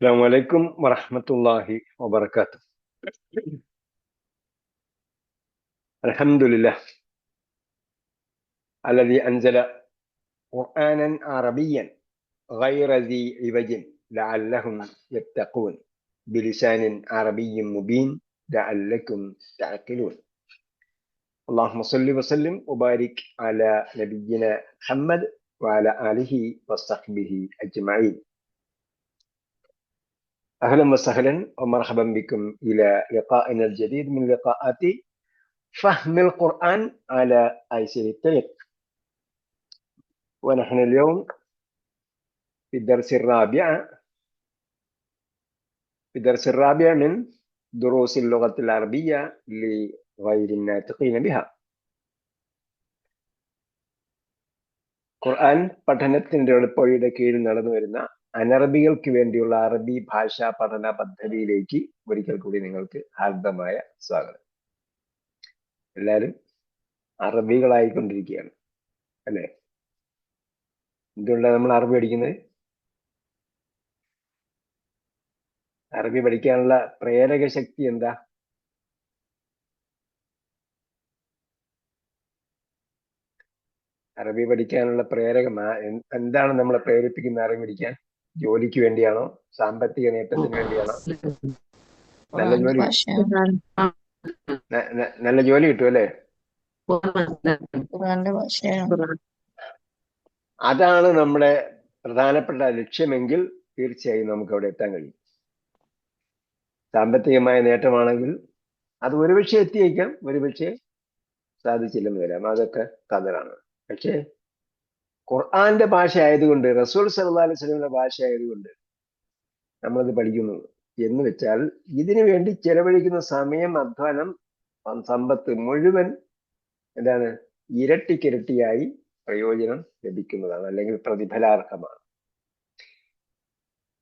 السلام عليكم ورحمة الله وبركاته. الحمد لله الذي أنزل قرآنا عربيا غير ذي عوج لعلهم يتقون بلسان عربي مبين لعلكم تعقلون. اللهم صل وسلم وبارك على نبينا محمد وعلى آله وصحبه أجمعين. أهلا وسهلا ومرحبا بكم إلى لقائنا الجديد من لقاءات فهم القرآن على أيسر الطريق. ونحن اليوم في الدرس الرابع من دروس اللغة العربية لغير الناطقين بها. ഖുർആൻ പഠനത്തിന്റെ എളുപ്പവഴിയുടെ കീഴിൽ നടന്നു വരുന്ന അനറബികൾക്ക് വേണ്ടിയുള്ള അറബി ഭാഷാ പഠന പദ്ധതിയിലേക്ക് ഒരിക്കൽ കൂടി നിങ്ങൾക്ക് ഹാർദമായ സ്വാഗതം. എല്ലാവരും അറബികളായിക്കൊണ്ടിരിക്കുകയാണ് അല്ലേ? എന്തുകൊണ്ടാണ് നമ്മൾ അറബി പഠിക്കുന്നത്? അറബി പഠിക്കാനുള്ള പ്രേരക ശക്തി എന്താ? അറബി പഠിക്കാനുള്ള എന്താണ് നമ്മളെ പ്രേരിപ്പിക്കുന്ന അറബി പഠിക്കാൻ? ജോലിക്ക് വേണ്ടിയാണോ? സാമ്പത്തിക നേട്ടത്തിന് വേണ്ടിയാണോ? നല്ല ജോലി കിട്ടും അല്ലേ? അതാണ് നമ്മുടെ പ്രധാനപ്പെട്ട ലക്ഷ്യമെങ്കിൽ തീർച്ചയായും നമുക്ക് അവിടെ എത്താൻ കഴിയും. സാമ്പത്തികമായ നേട്ടമാണെങ്കിൽ അത് ഒരുപക്ഷെ എത്തിയേക്കാം, ഒരുപക്ഷെ സാധിച്ചില്ലെന്ന് വരാം. അതൊക്കെ കഥറാണ്. പക്ഷേ ഖുർആന്റെ ഭാഷ ആയതുകൊണ്ട്, റസൂൽ സല്ലല്ലാഹു അലൈഹി വസല്ലമയുടെ ഭാഷ ആയതുകൊണ്ട് നമ്മളത് പഠിക്കുന്നു എന്ന് വെച്ചാൽ ഇതിനു വേണ്ടി ചെലവഴിക്കുന്ന സമയം, അധ്വാനം, സമ്പത്ത് മുഴുവൻ എന്താണ് ഇരട്ടിക്കിരട്ടിയായി പ്രയോജനം ലഭിക്കുന്നതാണ്, അല്ലെങ്കിൽ പ്രതിഫലാർഹമാണ്.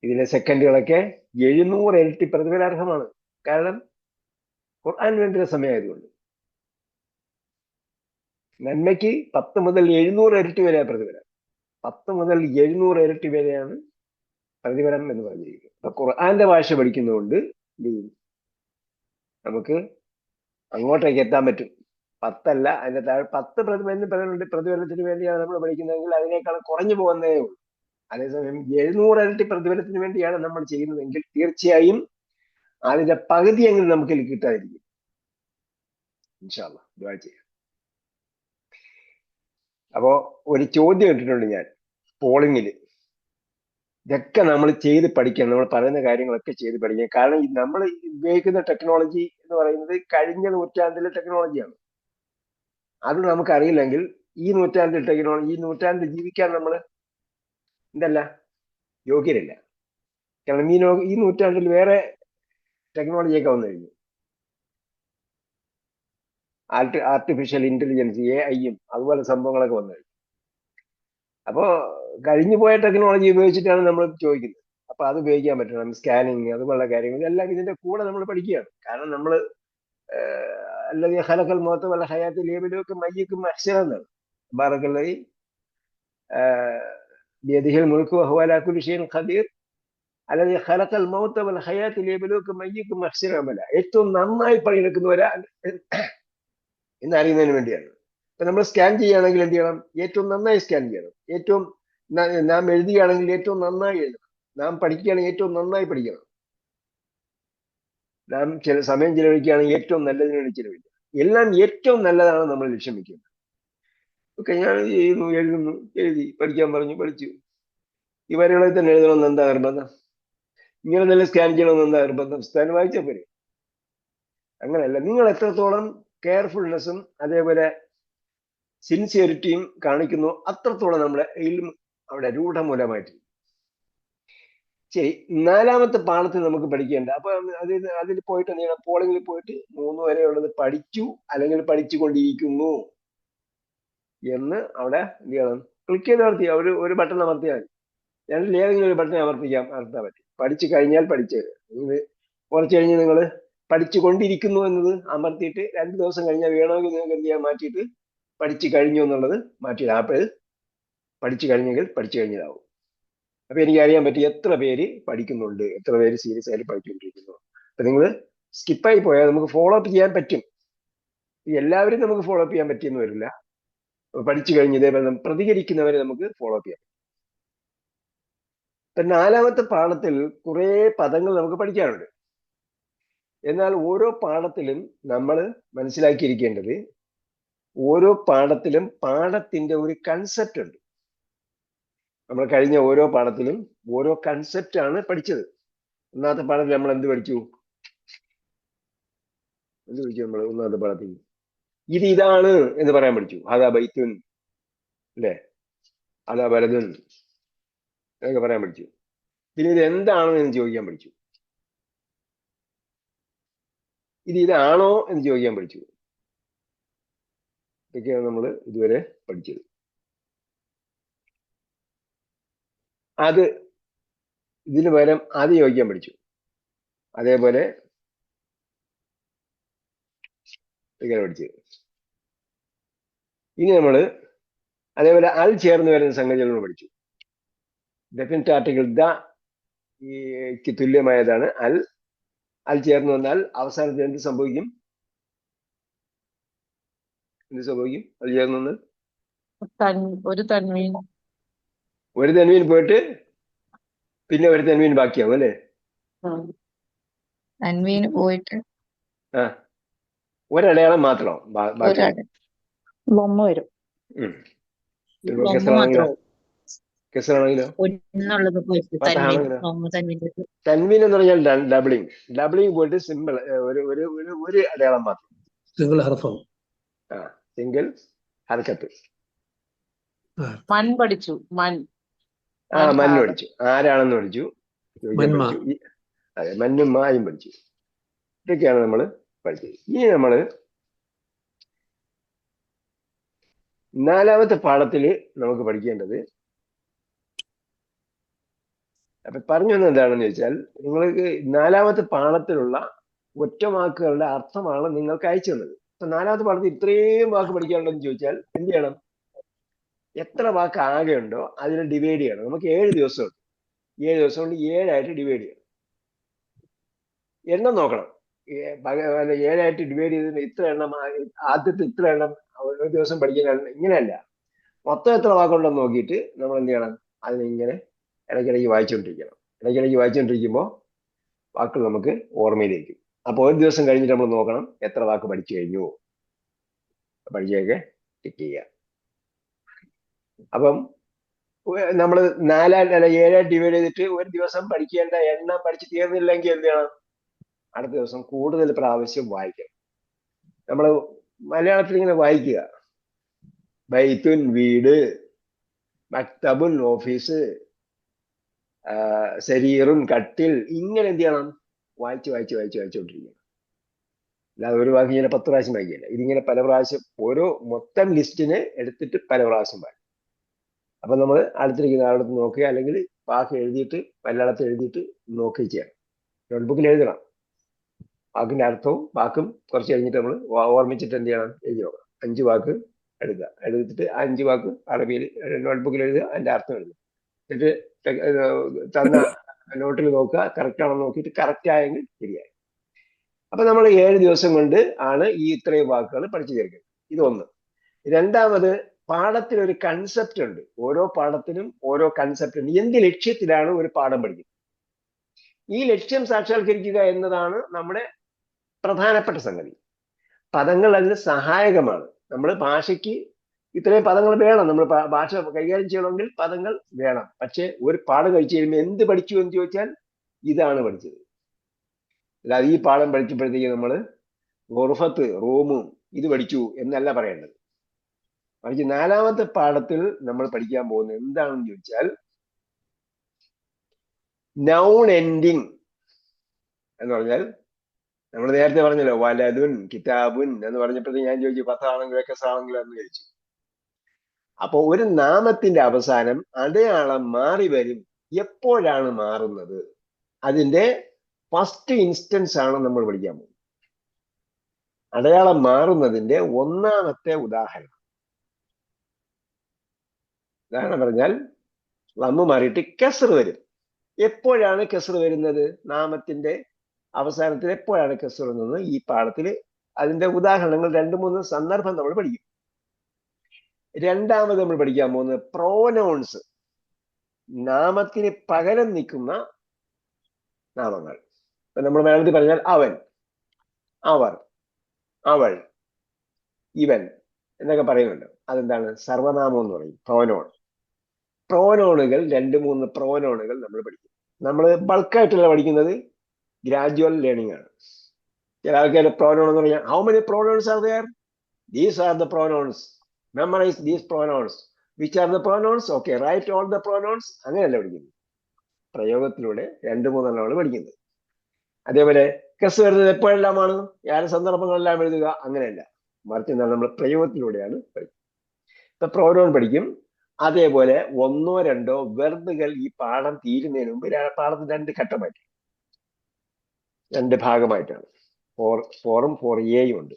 ഇതിലെ സെക്കൻഡുകളൊക്കെ 700 ഇരട്ടി പ്രതിഫലാർഹമാണ്. കാരണം ഖുർആൻ വേണ്ടിയുള്ള സമയമായതുകൊണ്ട്. നന്മയ്ക്ക് 10 മുതൽ 700 ഇരട്ടി വരെ പ്രതിഫലം. 10 മുതൽ 700 ഇരട്ടി വരെയാണ് പ്രതിഫലം എന്ന് പറഞ്ഞിരിക്കുന്നത്. അപ്പൊ ഖുർആന്റെ ഭാഷ പഠിക്കുന്നതുകൊണ്ട് നമുക്ക് അങ്ങോട്ടേക്ക് എത്താൻ പറ്റും. 10 അല്ല, അതിന്റെ താഴെ 10 പ്രതിഫലത്തിന് വേണ്ടിയാണ് നമ്മൾ പഠിക്കുന്നതെങ്കിൽ അതിനേക്കാൾ കുറഞ്ഞു പോകുന്നതേ ഉള്ളൂ. അതേസമയം 700 ഇരട്ടി പ്രതിഫലത്തിന് വേണ്ടിയാണ് നമ്മൾ ചെയ്യുന്നതെങ്കിൽ തീർച്ചയായും അതിന്റെ പകുതിയെങ്കിലും നമുക്ക് കിട്ടാതിരിക്കും. ഇൻഷാ അല്ലാഹ് ദുആ ചെയ്യാം. അപ്പോ ഒരു ചോദ്യം ഇട്ടിട്ടുണ്ട് ഞാൻ പോളിങ്ങില്. ഇതൊക്കെ നമ്മൾ ചെയ്ത് പഠിക്കണം, നമ്മൾ പറയുന്ന കാര്യങ്ങളൊക്കെ ചെയ്ത് പഠിക്കണം. കാരണം നമ്മൾ ഉപയോഗിക്കുന്ന ടെക്നോളജി എന്ന് പറയുന്നത് കഴിഞ്ഞ നൂറ്റാണ്ടിലെ ടെക്നോളജിയാണ്. അത് നമുക്കറിയില്ലെങ്കിൽ ഈ നൂറ്റാണ്ടിൽ ജീവിക്കാൻ നമ്മൾ എന്തല്ല യോഗ്യരല്ല. കാരണം ഈ നൂറ്റാണ്ടിൽ വേറെ ടെക്നോളജിയൊക്കെ വന്നു കഴിഞ്ഞു. ആർട്ടിഫിഷ്യൽ ഇന്റലിജൻസ്, AI-യും അതുപോലെ സംഭവങ്ങളൊക്കെ വന്നു കഴിഞ്ഞു. അപ്പോ കഴിഞ്ഞു പോയ ടെക്നോളജി ഉപയോഗിച്ചിട്ടാണ് നമ്മൾ ചോദിക്കുന്നത്. അപ്പൊ അത് ഉപയോഗിക്കാൻ പറ്റണം. സ്കാനിങ് അതുപോലുള്ള കാര്യങ്ങൾ എല്ലാം ഇതിന്റെ കൂടെ നമ്മൾ പഠിക്കുകയാണ്. കാരണം നമ്മൾ അല്ലദീ ഖലഖൽ മൗത വൽ ഹയാത ലിയബ്ലുവക്കും അയ്യുക്കും അഹ്സനു എന്നാണ്. ബാറകല്ലാഹി ബിയദിഹിൽ മുൽക്കു വഹുവ അലാ കുല്ലി ഷൈഇൻ ഖദീർ അല്ലദീ ഖലഖൽ മൗത വൽ ഹയാത ലിയബ്ലുവക്കും അയ്യുക്കും അഹ്സനു അമല. ഏറ്റവും നന്നായി പണിയെടുക്കുന്നവരാ എന്നറിയുന്നതിന് വേണ്ടിയാണ്. ഇപ്പൊ നമ്മൾ സ്കാൻ ചെയ്യുകയാണെങ്കിൽ എന്ത് ചെയ്യണം? ഏറ്റവും നന്നായി സ്കാൻ ചെയ്യണം. ഏറ്റവും നാം എഴുതുകയാണെങ്കിൽ ഏറ്റവും നന്നായി എഴുതണം. നാം പഠിക്കുകയാണെങ്കിൽ ഏറ്റവും നന്നായി പഠിക്കണം. നാം സമയം ചിലവഴിക്കുകയാണെങ്കിൽ ഏറ്റവും നല്ലതിന് വേണ്ടി ചിലവഴിക്കണം. എല്ലാം ഏറ്റവും നല്ലതാണ് നമ്മൾ ലക്ഷ്യം വെക്കുന്നത്. ഓക്കെ, ഞാൻ എഴുതുന്നു, എഴുതി, പഠിക്കാൻ പറഞ്ഞു, പഠിച്ചു. ഈ വരികളിൽ തന്നെ എഴുതണമെന്ന് എന്താ നിർബന്ധം? ഇങ്ങനെ തന്നെ സ്കാൻ ചെയ്യണമെന്ന് എന്താ നിർബന്ധം? സ്കാൻ വായിച്ചാൽ പോരെ. അങ്ങനെയല്ല. നിങ്ങൾ എത്രത്തോളം കെയർഫുൾനെസ്സും അതേപോലെ സിൻസിയറിറ്റിയും കാണിക്കുന്നു അത്രത്തോളം നമ്മളെ അവിടെ രൂഢമൂലമായിട്ട്. ശരി, 4ാമത്തെ പാഠത്തിൽ നമുക്ക് പഠിക്കേണ്ട. അപ്പൊ അതിൽ പോയിട്ട് എന്ത് ചെയ്യണം? പോളിംഗിൽ പോയിട്ട് 3 വരെയുള്ളത് പഠിച്ചു അല്ലെങ്കിൽ പഠിച്ചുകൊണ്ടിരിക്കുന്നു എന്ന് അവിടെ എന്ത് ചെയ്യണം? ക്ലിക്ക് ചെയ്ത് അമർത്തിയാൽ ഒരു ബട്ടൺ അമർത്തിയാൽ മതി. ഏതെങ്കിലും ഒരു ബട്ടൺ അമർത്താൻ പറ്റും. പഠിച്ചു കഴിഞ്ഞാൽ പഠിച്ചത്. കുറച്ച് കഴിഞ്ഞ് നിങ്ങൾ പഠിച്ചുകൊണ്ടിരിക്കുന്നു എന്നത് അമർത്തിയിട്ട് 2 ദിവസം കഴിഞ്ഞാൽ വേണമെങ്കിൽ നിങ്ങൾക്ക് എന്ത് ചെയ്യാൻ മാറ്റിയിട്ട് പഠിച്ചു കഴിഞ്ഞു എന്നുള്ളത് മാറ്റിയിടാം. അപ്പോൾ പഠിച്ചു കഴിഞ്ഞെങ്കിൽ പഠിച്ചു കഴിഞ്ഞതാവും. അപ്പൊ എനിക്ക് അറിയാൻ പറ്റും എത്ര പേര് പഠിക്കുന്നുണ്ട്, എത്ര പേര് സീരിയസ് ആയിട്ട് പഠിച്ചുകൊണ്ടിരിക്കുന്നു. അപ്പൊ നിങ്ങൾ സ്കിപ്പായി പോയാൽ നമുക്ക് ഫോളോ അപ്പ് ചെയ്യാൻ പറ്റും. എല്ലാവരും നമുക്ക് ഫോളോ അപ്പ് ചെയ്യാൻ പറ്റിയെന്ന് വരില്ല. പഠിച്ചു കഴിഞ്ഞ് ഇതേപോലെ പ്രതികരിക്കുന്നവരെ നമുക്ക് ഫോളോ അപ്പ് ചെയ്യാം. ഇപ്പൊ 4-ാമത്തെ പാഠത്തിൽ കുറെ പദങ്ങൾ നമുക്ക് പഠിക്കാനുണ്ട്. എന്നാൽ ഓരോ പാഠത്തിലും നമ്മൾ മനസ്സിലാക്കിയിരിക്കേണ്ടത്, ഓരോ പാഠത്തിലും പാഠത്തിന്റെ ഒരു കൺസെപ്റ്റ് ഉണ്ട്. നമ്മൾ കഴിഞ്ഞ ഓരോ പാഠത്തിലും ഓരോ കൺസെപ്റ്റ് ആണ് പഠിച്ചത്. 1-ാമത്തെ പാഠത്തിൽ നമ്മൾ എന്ത് പഠിച്ചു? നമ്മൾ 1-ാമത്തെ പാഠത്തിൽ ഇതാണ് എന്ന് പറയാൻ പഠിച്ചു. അതാ ബൈത്തുൻ, അല്ലെ? അതാ വലതുൻ എന്നൊക്കെ പറയാൻ പഠിച്ചു. പിന്നെ ഇത് എന്താണോ എന്ന് ചോദിക്കാൻ പഠിച്ചു. ഇതാണോ എന്ന് ചോദിക്കാൻ പഠിച്ചു. ഇതൊക്കെയാണ് നമ്മൾ ഇതുവരെ പഠിച്ചത്. അത് ഇതിന് പകരം അത് ചോദിക്കാൻ പഠിച്ചു. അതേപോലെ ഇങ്ങനെ പഠിച്ചത്. ഇനി നമ്മള് അതേപോലെ അൽ ചേർന്ന് വരുന്ന സംഗതികൾ പഠിച്ചു. ഡെഫിനിറ്റ് ആർട്ടിക്കിൾ ക്ക് തുല്യമായതാണ് അൽ. അൽ ചേർന്ന് വന്നാൽ അവസാനത്തിൽ എന്ത് സംഭവിക്കും? അത് ചേർന്ന് വന്നാൽ ഒരു തൻവീൻ പോയിട്ട് പിന്നെ ഒരു തൻവീൻ ബാക്കിയാവും, അല്ലേ? തൻവീന് പോയിട്ട് ഒരടയാളം മാത്രം ബാക്കി ബൊമ്മ വരും. കെസറാണെങ്കിലോ? തൻവീൻ എന്ന് പറഞ്ഞാൽ ഡബിളിങ് പോയിട്ട് സിമ്പിൾ ഒരു അടയാളം മാത്രം, സിംഗിൾ ഹർഫം. സിംഗിൾ ഹർക്കത്ത്. മൻ പഠിച്ചു. മണ്ണ് പഠിച്ചു. ആരാണെന്ന് പഠിച്ചു. അതെ, മന്നും മായും പഠിച്ചു. ഇതൊക്കെയാണ് നമ്മൾ പഠിച്ചത്. ഇനി നമ്മള് 4-ാമത്തെ പാഠത്തില് നമുക്ക് പഠിക്കേണ്ടത്, അപ്പൊ പറഞ്ഞു വന്നത് എന്താണെന്ന് ചോദിച്ചാൽ, നിങ്ങൾക്ക് 4-ാമത്തെ പാഠത്തിലുള്ള ഒറ്റവാക്കുകളുടെ അർത്ഥമാണ് നിങ്ങൾക്ക് അയച്ചു തന്നത്. അപ്പൊ 4-ാമത്തെ പാഠത്തിൽ ഇത്രയും വാക്ക് പഠിക്കാനുണ്ടെന്ന് ചോദിച്ചാൽ എന്ത് ചെയ്യണം? എത്ര വാക്ക് ആകെ ഉണ്ടോ അതിനെ ഡിവൈഡ് ചെയ്യണം. നമുക്ക് 7 ദിവസമുണ്ട്. 7 ദിവസം കൊണ്ട് 7 ഡിവൈഡ് ചെയ്യണം. എണ്ണം നോക്കണം. 7 ഡിവൈഡ് ചെയ്തതിന് ഇത്ര എണ്ണം, ആദ്യത്തെ ഇത്ര എണ്ണം ഒരു ദിവസം പഠിക്കുന്ന ഇങ്ങനെയല്ല. മൊത്തം എത്ര വാക്കുണ്ടെന്ന് നോക്കിയിട്ട് നമ്മൾ എന്ത് ചെയ്യണം? അതിനിങ്ങനെ ഇടയ്ക്കിടയ്ക്ക് വായിച്ചുകൊണ്ടിരിക്കുമ്പോൾ വാക്കുകൾ നമുക്ക് ഓർമ്മയിലേക്ക്. അപ്പോൾ ഒരു ദിവസം കഴിഞ്ഞിട്ട് നമ്മൾ നോക്കണം എത്ര വാക്ക് പഠിച്ചു കഴിഞ്ഞു. പഠിച്ചൊക്കെ ടിക്ക് ചെയ്യുക. അപ്പം നമ്മൾ 7 ഡിവൈഡ് ചെയ്തിട്ട് ഒരു ദിവസം പഠിക്കേണ്ട എണ്ണം പഠിച്ച് തീർന്നില്ലെങ്കിൽ എന്ത് ചെയ്യണം? അടുത്ത ദിവസം കൂടുതൽ പ്രാവശ്യം വായിക്കണം. നമ്മൾ മലയാളത്തിൽ ഇങ്ങനെ വായിക്കുക. ബൈത്തുൻ വീട്, മക്തബുൻ ഓഫീസ്, ശരീറുൻ കട്ടിൽ, ഇങ്ങനെ എന്ത് ചെയ്യണം? വായിച്ചുകൊണ്ടിരിക്കണം. അല്ലാതെ ഒരു വാക്ക് ഇങ്ങനെ 10 പ്രാവശ്യം വായിക്കില്ല. ഇതിങ്ങനെ പല പ്രാവശ്യം ഓരോ മൊത്തം ലിസ്റ്റിനെ എടുത്തിട്ട് പല പ്രാവശ്യം വായിക്കും. അപ്പൊ നമ്മൾ അടുത്തിരിക്കുന്ന ആളത്ത് നോക്കുക, അല്ലെങ്കിൽ വാക്ക് എഴുതിയിട്ട് മലയാളത്തിൽ എഴുതിയിട്ട് നോക്കുകയും ചെയ്യണം. നോട്ട്ബുക്കിൽ എഴുതണം. വാക്കിന്റെ അർത്ഥവും വാക്കും കുറച്ച് കഴിഞ്ഞിട്ട് നമ്മൾ ഓർമ്മിച്ചിട്ട് എന്ത് ചെയ്യണം? എഴുതി നോക്കണം. 5 വാക്ക് എടുത്തിട്ട് 5 വാക്ക് അറബിയിൽ നോട്ട്ബുക്കിൽ എഴുതുക, അതിന്റെ അർത്ഥം എഴുതുക. എന്നിട്ട് തന്ന നോട്ടിൽ നോക്കുക, കറക്റ്റ് ആണോ നോക്കിയിട്ട് കറക്റ്റ് ആയെങ്കിൽ ശരിയായി. അപ്പൊ നമ്മൾ 7 ദിവസം കൊണ്ട് ആണ് ഈ ഇത്രയും വാക്കുകൾ പഠിച്ചു തീർക്കുന്നത്. ഇതൊന്ന്. രണ്ടാമത്, പാഠത്തിൽ ഒരു കൺസെപ്റ്റ് ഉണ്ട്. ഓരോ പാഠത്തിനും ഓരോ കൺസെപ്റ്റ് ഉണ്ട്. എന്ത് ലക്ഷ്യത്തിലാണ് ഒരു പാഠം പഠിക്കുന്നത്? ഈ ലക്ഷ്യം സാക്ഷാത്കരിക്കുക എന്നതാണ് നമ്മുടെ പ്രധാനപ്പെട്ട സംഗതി. പദങ്ങൾ അതിന് സഹായകമാണ്. നമ്മൾ ഭാഷയ്ക്ക് ഇത്രയും പദങ്ങൾ വേണം. നമ്മൾ ഭാഷ കൈകാര്യം ചെയ്യണമെങ്കിൽ പദങ്ങൾ വേണം. പക്ഷെ ഒരു പാഠം കഴിച്ചു കഴിയുമ്പോൾ എന്ത് പഠിച്ചു എന്ന് ചോദിച്ചാൽ ഇതാണ് പഠിച്ചത്. അല്ലാതെ ഈ പാഠം പഠിച്ചപ്പോഴത്തേക്ക് നമ്മൾ ഗുർഫത്ത്, റൂമും ഇത് പഠിച്ചു എന്നല്ല പറയേണ്ടത്. മറിച്ച് 4-ാമത്തെ പാഠത്തിൽ നമ്മൾ പഠിക്കാൻ പോകുന്നത് എന്താണെന്ന് ചോദിച്ചാൽ നൗൺ എൻഡിങ് എന്ന് പറഞ്ഞാൽ, നമ്മൾ നേരത്തെ പറഞ്ഞല്ലോ വലതുൻ കിതാബുൻ എന്ന് പറഞ്ഞപ്പോഴത്തേക്ക് ഞാൻ ചോദിച്ചു പത്താണെങ്കിലോ കെസാണെങ്കിലോ എന്ന് ചോദിച്ചു. അപ്പൊ ഒരു നാമത്തിന്റെ അവസാനം അടയാളം മാറി വരും. എപ്പോഴാണ് മാറുന്നത്? അതിന്റെ ഫസ്റ്റ് ഇൻസ്റ്റൻസ് ആണ് നമ്മൾ പഠിക്കാൻ പോകുന്നത്. അടയാളം മാറുന്നതിന്റെ 1-ാമത്തെ ഉദാഹരണം. ഉദാഹരണം പറഞ്ഞാൽ ലമ്മ് മാറിയിട്ട് കെസർ വരും. എപ്പോഴാണ് കെസർ വരുന്നത്? നാമത്തിന്റെ അവസാനത്തിൽ എപ്പോഴാണ് കെസർ വരുന്നത്? ഈ പാഠത്തിൽ അതിന്റെ ഉദാഹരണങ്ങൾ 2-3 സന്ദർഭം നമ്മൾ പഠിക്കും. രണ്ടാമത് നമ്മൾ പഠിക്കാൻ പോകുന്നത് പ്രോനൗൺസ്, നാമത്തിന് പകരം നിൽക്കുന്ന നാമങ്ങൾ. ഇപ്പൊ നമ്മൾ മലയാളത്തിൽ പറഞ്ഞാൽ അവൻ, അവർ, അവൾ, ഇവൻ എന്നൊക്കെ പറയുമല്ലോ. അതെന്താണ്? സർവനാമം എന്ന് പറയും, പ്രോനോൺ. പ്രോനോണുകൾ 2-3 പ്രോനോണുകൾ നമ്മൾ പഠിക്കും. നമ്മൾ ബൾക്കായിട്ടുള്ള പഠിക്കുന്നത് ഗ്രാജുവൽ ലേണിംഗ് ആണ്. ചില ആൾക്കാർ പ്രോനോൺ എന്ന് പറഞ്ഞാൽ how many pronouns are there, these are the pronouns, memorise these pronouns, which are the pronouns, okay right all the pronouns. അങ്ങനെയല്ല പഠിക്കുന്നത്. പ്രയോഗത്തിലൂടെ 2-3 എണ്ണമാണ് പഠിക്കുന്നത്. അതേപോലെ കെസ് വരുന്നത് എപ്പോഴെല്ലാമാണ്, ഏറെ സന്ദർഭങ്ങളെല്ലാം എഴുതുക, അങ്ങനെയല്ല. മറിച്ച് നമ്മൾ പ്രയോഗത്തിലൂടെയാണ് പഠിക്കുന്നത്. ഇപ്പൊ പ്രോനോൺ പഠിക്കും. അതേപോലെ 1-2 വെർബുകൾ ഈ പാഠം തീരുന്നതിന് മുമ്പ് പാഠത്തിന് 2 ഘട്ടമായിട്ട്, 2 ഭാഗമായിട്ടാണ്. 4-ഉം 4A ഉണ്ട്.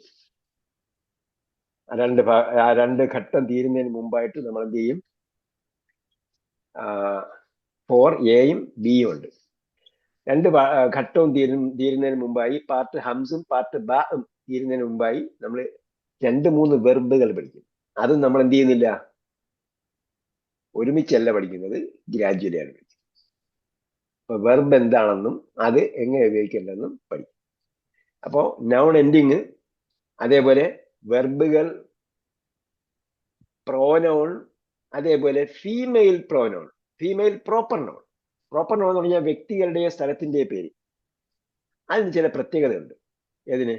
2 ഘട്ടം തീരുന്നതിന് മുമ്പായിട്ട് നമ്മൾ എന്ത് ചെയ്യും? 4Aയും Bയും ഉണ്ട്. 2 ഘട്ടവും തീരുന്നതിന് മുമ്പായി പാർട്ട് ഹംസും പാർട്ട് ബായും തീരുന്നതിന് മുമ്പായി നമ്മൾ 2-3 വെർബുകൾ പഠിക്കും. അതും നമ്മൾ എന്ത് ചെയ്യുന്നില്ല, ഒരുമിച്ചല്ല പഠിക്കുന്നത്, ഗ്രാജുവലിയാണ് പഠിക്കുന്നത്. അപ്പൊ വെർബ് എന്താണെന്നും അത് എങ്ങനെ ഉപയോഗിക്കേണ്ടതെന്നും പഠിക്കും. അപ്പോ നൗൺ എൻഡിങ്, അതേപോലെ വെർബുകൾ, പ്രോനൗൺ, അതേപോലെ female pronoun, female proper noun. Proper noun എന്ന് പറഞ്ഞാൽ വ്യക്തികളുടെ സ്ഥലത്തിന്റെ പേര്. അതിന് ചില പ്രത്യേകതയുണ്ട്. ഏതിന്?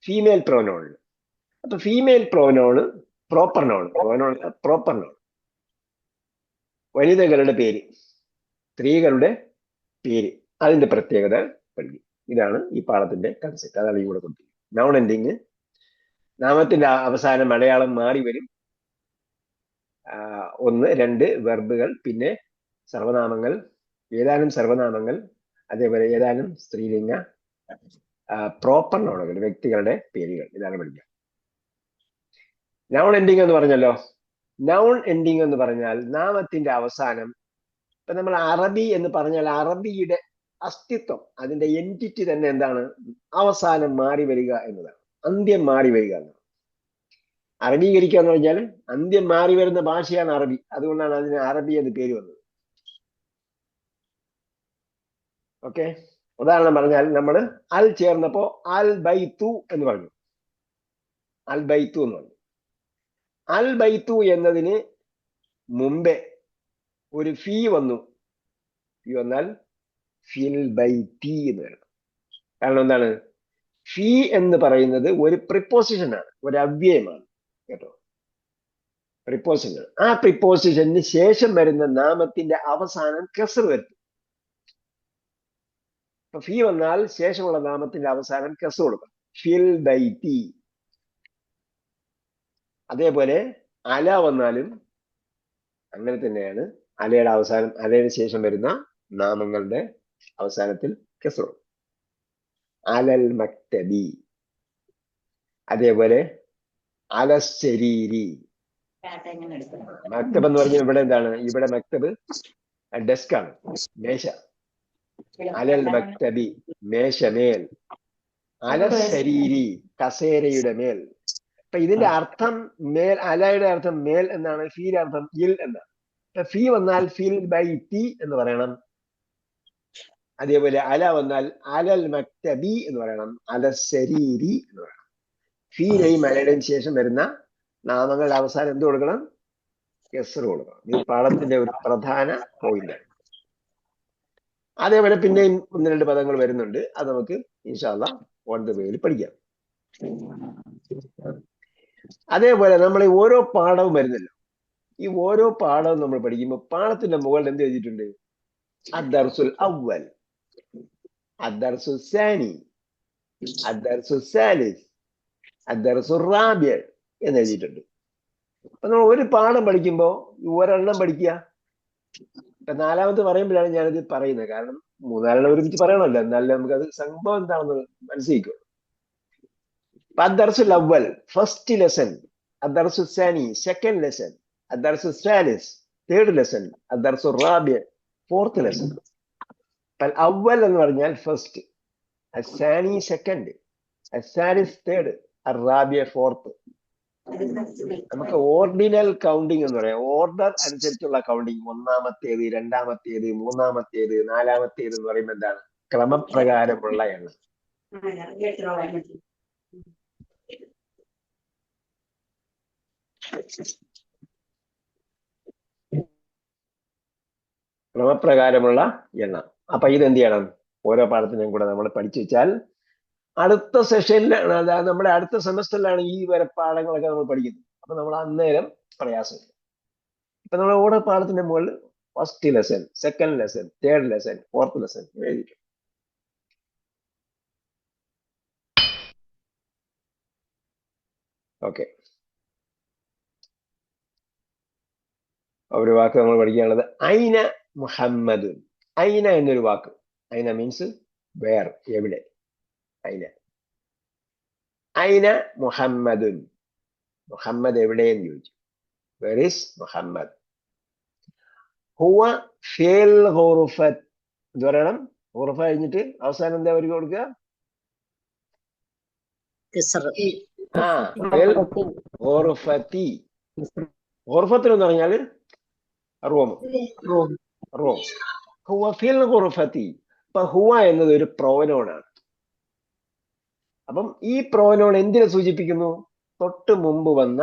ഫീമെയിൽ പ്രോനോണിന്. അപ്പൊ female pronoun proper noun, proper noun വനിതകളുടെ പേര്, സ്ത്രീകളുടെ പേര്, അതിന്റെ പ്രത്യേകത പഠിക്കും. ഇതാണ് ഈ പാഠത്തിന്റെ കൺസെപ്റ്റ്. അതാണ് ഈ കൂടെ കൊടുത്തിരിക്കുന്നത്. നൗൺ എൻഡിങ്, നാമത്തിന്റെ അവസാനം മലയാളം മാറി വരും. 1-2 വെർബുകൾ, പിന്നെ സർവനാമങ്ങൾ, ഏതാനും സർവനാമങ്ങൾ, അതേപോലെ ഏതാനും സ്ത്രീലിംഗ പ്രോപ്പർ നോണുകൾ, വ്യക്തികളുടെ പേരുകൾ. ഇതാണ് പഠിക്കുക. നൗൺ എൻഡിങ് എന്ന് പറഞ്ഞല്ലോ. നൗൺ എൻഡിങ് എന്ന് പറഞ്ഞാൽ നാമത്തിന്റെ അവസാനം. ഇപ്പൊ നമ്മൾ അറബി എന്ന് പറഞ്ഞാൽ അറബിയുടെ അസ്തിത്വം, അതിന്റെ എൻറ്റിറ്റി തന്നെ എന്താണ്? അവസാനം മാറി വരിക എന്നതാണ്, അന്ത്യം മാറി വരിക എന്നതാണ്. അറബീകരിക്കുക എന്ന് പറഞ്ഞാൽ അന്ത്യം മാറി വരുന്ന ഭാഷയാണ് അറബി. അതുകൊണ്ടാണ് അതിന് അറബി എന്ന് പേര് വന്നത്. ഓക്കെ, ഉദാഹരണം പറഞ്ഞാൽ നമ്മൾ അൽ ചേർന്നപ്പോ അൽ ബൈത്തു എന്ന് പറഞ്ഞു. അൽ ബൈത്തു എന്ന് പറഞ്ഞു. അൽ ബൈത്തു എന്നതിന് മുമ്പേ ഒരു ഫീ വന്നു. ഫീ വന്നാൽ ഫിൽ ബൈത്തി എന്ന് വരണം. കാരണം എന്താണ്? ഫീ എന്ന് പറയുന്നത് ഒരു പ്രിപ്പോസിഷൻ ആണ്, ഒരു അവ്യയമാണ് കേട്ടോ. പ്രിപ്പോസിഷൻ. ആ പ്രിപ്പോസിഷന് ശേഷം വരുന്ന നാമത്തിന്റെ അവസാനം കെസർ വരുത്തും. ഇപ്പൊ ഫീ വന്നാൽ ശേഷമുള്ള നാമത്തിന്റെ അവസാനം കെസർ കൊടുക്കണം. ഫിൽ ബൈത്തി. അതേപോലെ അല വന്നാലും അങ്ങനെ തന്നെയാണ്. അലയുടെ അവസാനം, അലയുടെ ശേഷം വരുന്ന നാമങ്ങളുടെ അവസാനത്തിൽ കെസർ കൊടുക്കും. അലൽ മക്തബി, അതേപോലെ അലശരീരി. മക്തബ് എന്ന് പറഞ്ഞാൽ ഇവിടെ എന്താണ്? ഇവിടെ മക്തബ് ഡെസ്ക് ആണ്, മേശ. അലൽ മക്തബി മേശമേൽ, അലശരീരി കസേരയുടെ മേൽ. അപ്പൊ ഇതിന്റെ അർത്ഥം മേൽ, അലയുടെ അർത്ഥം മേൽ എന്നാണ്, ഫീയുടെ അർത്ഥം ഇൽ എന്നാണ്. ഫീ വന്നാൽ ഫിൽ ബൈത്തി എന്ന് പറയണം. അതേപോലെ അല വന്നാൽ അലൽ മക്തബി എന്ന് പറയണം, അലശരീരി എന്ന് പറയണം. ഫീയുടെയും അലയുടെയും ശേഷം വരുന്ന നാമങ്ങളുടെ അവസാനം എന്ത് കൊടുക്കണം? കെസർ കൊടുക്കണം. ഈ പാഠത്തിന്റെ ഒരു പ്രധാന പോയിന്റാണ്. അതേപോലെ പിന്നെയും 1-2 പദങ്ങൾ വരുന്നുണ്ട്. അത് നമുക്ക് ഇൻഷാ അല്ലാഹ് ഓൺ ദ വേയിൽ പഠിക്കാം. അതേപോലെ നമ്മൾ ഈ ഓരോ പാഠവും വരുന്നല്ലോ. ഈ ഓരോ പാഠവും നമ്മൾ പഠിക്കുമ്പോൾ പാഠത്തിന്റെ മുകളിൽ എന്ത് എഴുതിയിട്ടുണ്ട്? അദ്ദർസുൽ അവ്വൽ, അദ്ദർസുൽ സാനി, അദ്ദർസുൽ സാലിസ്, അദ്ദർസുൽ റാബിഅ എന്ന് എഴുതിയിട്ടുണ്ട്. അപ്പൊ നമ്മൾ ഒരു പാഠം പഠിക്കുമ്പോൾ ഒരെണ്ണം പഠിക്കുക. ഇപ്പൊ 4ാമത് പറയുമ്പോഴാണ് ഞാനിത് പറയുന്നത്. കാരണം 3-4 ഒരുമിച്ച് പറയണമല്ലോ, എന്നാലും നമുക്കത് സംഭവം എന്താണെന്ന് മനസ്സിലാക്കും. അദ്ദർസുൽ അവ്വൽ ഫസ്റ്റ് ലെസൺ, അദ്ദർസുൽ സാനി സെക്കൻഡ് ലെസൺ, അദ്ദർസുൽ സാലിസ് തേർഡ് ലെസൺ, അദ്ദർസു റാബിയ ഫോർത്ത് ലെസൺ. അവൽ എന്ന് പറഞ്ഞാൽ ഫസ്റ്റ്, അസാനി സെക്കൻഡ്, അസാരിസ് തേർഡ്, അറാബിയ ഫോർത്ത്. നമുക്ക് ഓർഡിനൽ കൗണ്ടിങ് എന്ന് പറയാം. ഓർഡർ അനുസരിച്ചുള്ള കൗണ്ടിങ്. ഒന്നാമത്തേത്, രണ്ടാമത്തേത്, മൂന്നാമത്തേത്, നാലാമത്തേത് എന്ന് പറയുമ്പോൾ എന്താണ്? ക്രമപ്രകാരമുള്ള എണ്ണം. ക്രമപ്രകാരമുള്ള എണ്ണം. അപ്പൊ ഇതെന്ത് ചെയ്യണം? ഓരോ പാഠത്തിനും കൂടെ നമ്മൾ പഠിച്ചു വെച്ചാൽ അടുത്ത സെഷനിലാണ്, അതായത് നമ്മുടെ അടുത്ത സെമസ്റ്ററിലാണ് ഈ വരെ പാഠങ്ങളൊക്കെ നമ്മൾ പഠിക്കുന്നത്. അപ്പൊ നമ്മൾ അന്നേരം പ്രയാസമില്ല. ഇപ്പൊ നമ്മൾ ഓരോ പാഠത്തിന്റെ മുകളിൽ first lesson, second lesson, third lesson, fourth lesson എഴുതിക്കും. ഓക്കെ, ഒരു വാക്ക് നമ്മൾ പഠിക്കാനുള്ളത് ഐന മുഹമ്മദ്. ഐന എന്നൊരു വാക്ക്. ഐന മീൻസ് വേർ, എവിടെ. ഐന, ഐന മുഹമ്മദുൻ. മുഹമ്മദ് എവിടെയെന്ന് ചോദിച്ചു. Where is Muhammad? ഹുവ ഫിൽ ഗുർഫത്ത്. എന്ത് പറയണം? ഗുർഫ കഴിഞ്ഞിട്ട് അവസാനം എന്താ അവർക്ക് കൊടുക്കുക? ഗുർഫത്തി. ഗുർഫത്തിൽ എന്ന് പറഞ്ഞാൽ റൂം. റൂം. ഹുവ ഫിൽ ഗുർഫത്തി. അപ്പൊ ഹുവ എന്നത് ഒരു പ്രോനോണാണ്. അപ്പം ഈ പ്രോനോൺ എന്തിനെ സൂചിപ്പിക്കുന്നു? തൊട്ട് മുമ്പ് വന്ന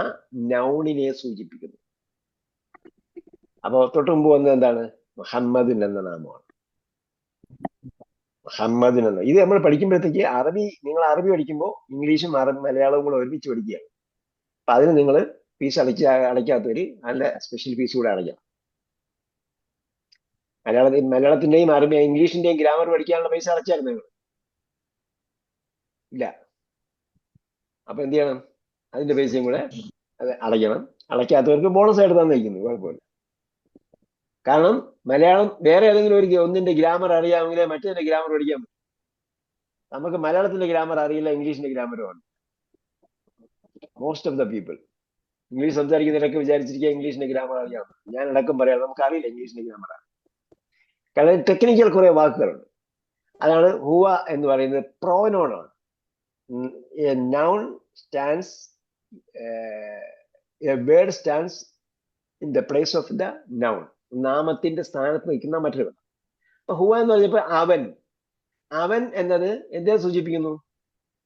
നൗണിനെ സൂചിപ്പിക്കുന്നു. അപ്പൊ തൊട്ട് മുമ്പ് വന്നത് എന്താണ്? മുഹമ്മദിൻ എന്ന നാമമാണ്. മുഹമ്മദിൻ എന്ന ഇത് നമ്മൾ പഠിക്കുമ്പോഴത്തേക്ക് അറബി, നിങ്ങൾ അറബി പഠിക്കുമ്പോൾ ഇംഗ്ലീഷും മലയാളവും കൂടെ ഒരുമിച്ച് പഠിക്കുകയാണ്. അപ്പൊ അതിന് നിങ്ങൾ ഫീസ് അടയ്ക്കാത്തവര് നല്ല സ്പെഷ്യൽ ഫീസ് കൂടെ അടയ്ക്കാം. മലയാളത്തിന്റെയും അറബി ഇംഗ്ലീഷിന്റെയും ഗ്രാമർ പഠിക്കാനുള്ള പൈസ അടച്ചായിരുന്നു നിങ്ങൾ? ഇല്ല. അപ്പൊ എന്ത് ചെയ്യണം? അതിന്റെ പൈസയും കൂടെ അത് അടയ്ക്കണം. അടയ്ക്കാത്തവർക്ക് ബോണസ് ആയിട്ട് തന്നിരിക്കുന്നു, കുഴപ്പമില്ല. കാരണം മലയാളം വേറെ ഏതെങ്കിലും ഒരു ഒന്നിന്റെ ഗ്രാമർ അറിയാമെങ്കിൽ മറ്റേതിന്റെ ഗ്രാമർ പഠിക്കാൻ പറ്റും. നമുക്ക് മലയാളത്തിന്റെ ഗ്രാമർ അറിയില്ല, ഇംഗ്ലീഷിന്റെ ഗ്രാമറുമാണ്. Most of the people English സംസാരിക്കുന്നവരൊക്കെ വിചാരിച്ചിരിക്കുക ഇംഗ്ലീഷിന്റെ ഗ്രാമർ അറിയാം. ഞാൻ അടക്കം പറയാം, നമുക്ക് അറിയില്ല ഇംഗ്ലീഷിന്റെ ഗ്രാമറാണ്. കാരണം ടെക്നിക്കൽ കുറെ വാക്കുകളുണ്ട്. അതാണ് ഹുവ എന്ന് പറയുന്നത്. പ്രോനോണാണ്. A noun stands, a word stands in the place of the noun. നാമത്തിന്റെ സ്ഥാനത്ത് നിൽക്കുന്ന മറ്റൊരു. അപ്പൊ ഹുവ എന്ന് പറഞ്ഞപ്പോ അവൻ. അവൻ എന്നത് എന്തിനെ സൂചിപ്പിക്കുന്നു?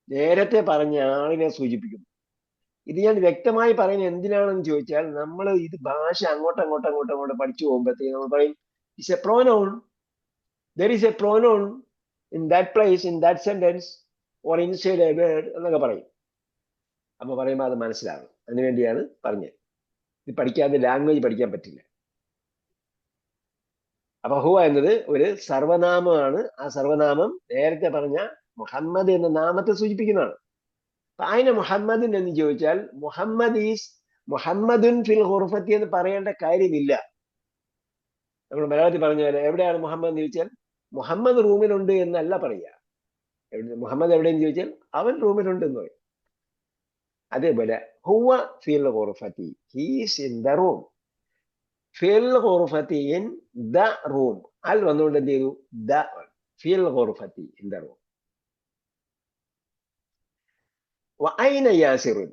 നേരത്തെ പറഞ്ഞ ആളിനെ സൂചിപ്പിക്കുന്നു. ഇത് ഞാൻ വ്യക്തമായി പറയുന്നത് എന്തിനാണെന്ന് ചോദിച്ചാൽ, നമ്മൾ ഇത് ഭാഷ അങ്ങോട്ട് പഠിച്ചു പോകുമ്പോഴത്തേക്ക് നമ്മൾ പറയും it's A pronoun. There is A pronoun in that place, in that sentence, or inside A word എന്നൊക്കെ പറയും. അപ്പൊ പറയുമ്പോൾ അത് മനസ്സിലാകും. അതിനുവേണ്ടിയാണ് പറഞ്ഞത്. ഇത് പഠിക്കാതെ ലാംഗ്വേജ് പഠിക്കാൻ പറ്റില്ല. അപ്പൊ ഹുവ എന്നത് ഒരു സർവനാമമാണ്. ആ സർവനാമം നേരത്തെ പറഞ്ഞ മുഹമ്മദ് എന്ന നാമത്തെ സൂചിപ്പിക്കുന്നതാണ്. അതിന് മുഹമ്മദിൻ എന്ന് ചോദിച്ചാൽ മുഹമ്മദ് ഈസ് മുഹമ്മദുൻ ഫിൽ ഗുർഫത്തി എന്ന് പറയേണ്ട കാര്യമില്ല. നമ്മൾ മലയാളത്തിൽ പറഞ്ഞ പോലെ എവിടെയാണ് മുഹമ്മദ് എന്ന് ചോദിച്ചാൽ മുഹമ്മദ് റൂമിലുണ്ട് എന്നല്ല പറയുക. മുഹമ്മദ് എവിടെയെന്ന് ചോദിച്ചാൽ അവൻ റൂമിലുണ്ട് എന്ന് പറയും. അതേപോലെ ഹുവ ഫിൽ ഗുർഫത്തി, ഹീസ് ഇൻ ദ റൂം. ഫിൽ ഗുർഫത്തി, ഇൻ ദ റൂം. അൽ വന്നുകൊണ്ട് എന്ത് ചെയ്തു? ദ. ഫിൽ ഗുർഫത്തി, ഇൻ ദ റൂം. വഅൈന യാസിറുൻ.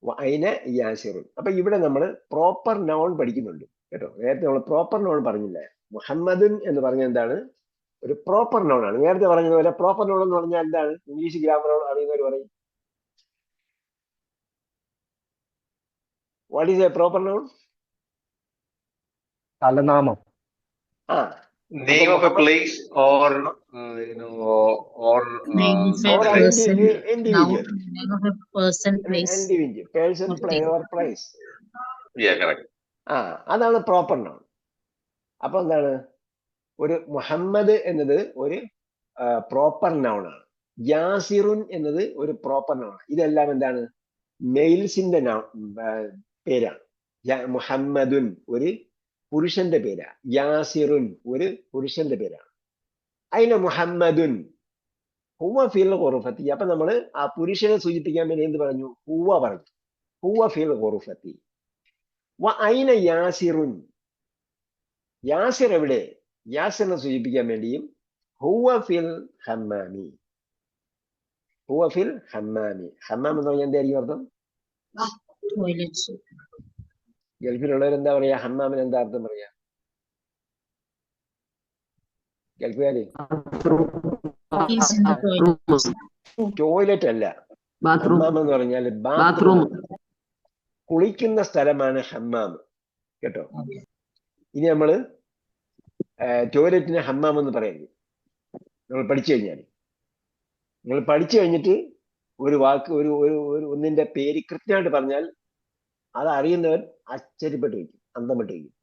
വഅൈന യാസിറുൻ. അപ്പൊ ഇവിടെ നമ്മൾ പ്രോപ്പർ നൗൺ പഠിക്കുന്നുണ്ട് കേട്ടോ. നേരത്തെ നമ്മൾ പ്രോപ്പർ നൗൺ പറഞ്ഞില്ല. മുഹമ്മദുൻ എന്ന് പറഞ്ഞ എന്താണ്? ഒരു പ്രോപ്പർ നൗൺ ആണ്. നേരത്തെ പറഞ്ഞതുപോലെ പ്രോപ്പർ നൗൺ എന്ന് പറഞ്ഞാൽ എന്താണ്? ഇംഗ്ലീഷ് ഗ്രാമർ അറിയുന്നവർ പറയും. What is a proper noun? സ്ഥലനാമം. Name of a place or Name of a or person, individual. noun, name of a person, place. Individual, person, place or place. yeah, correct. അതാണ് proper noun. അപ്പൊ എന്താണ്? ഒരു മുഹമ്മദ് എന്നത് ഒരു proper noun ആണ്. യാസിറുൻ എന്നത് ഒരു പ്രോപ്പർ നൗൺ ആണ്. ഇതെല്ലാം എന്താണ്? മെയിൽസിന്റെ പേരാണ്. മുഹമ്മദുൻ ഒരു പുരുഷന്റെ പേരാണ്. യാസിറുൻ ഒരു പുരുഷന്റെ പേരാണ്. അയിന മുഹമ്മദുൻ ഹുവ ഫിൽ ഗുർഫത്തി. അപ്പൊ നമ്മള് ആ പുരുഷനെ സൂചിപ്പിക്കാൻ വേണ്ടി എന്ത് പറഞ്ഞു? ഹുവ പറഞ്ഞു. ഹുവ ഫിൽ ഗുർഫത്തി. ഐന യാസിറുൻ, യാസിർ എവിടെ? യാസിറിനെ സൂചിപ്പിക്കാൻ വേണ്ടിയും ഹുവ ഫിൽ ഹമ്മാമി, ഹുവ ഫിൽ ഹമ്മാമി. ഹമ്മാം എന്ന് പറഞ്ഞാൽ എന്തായിരിക്കും അർത്ഥം? Toilets. ഗൾഫിലുള്ളവർ എന്താ പറയാ ഹമ്മാമിന്? എന്താ അർത്ഥം പറയാ ഗൾഫുകാര്? He's in the toilet. Toilet അല്ല, ബാത്റൂം. ഹമ്മാം എന്ന് പറഞ്ഞാൽ ബാത്റൂം. കുളിക്കുന്ന സ്ഥലമാണ് ഹമ്മാം, കേട്ടോ. ഇനി നമ്മള് ടോയ്ലറ്റിന് ഹമ്മാം എന്ന് പറയുന്നത് നമ്മൾ പഠിച്ചു കഴിഞ്ഞാൽ, നിങ്ങൾ പഠിച്ചു കഴിഞ്ഞിട്ട് ഒരു വാക്ക് ഒരു ഒരു ഒരു ഒന്നിന്റെ പേര് കൃത്യമായിട്ട് പറഞ്ഞാൽ അത് അറിയുന്നവൻ ആശ്ചര്യപ്പെട്ട് വയ്ക്കും, അന്തം വിട്ട് വയ്ക്കും.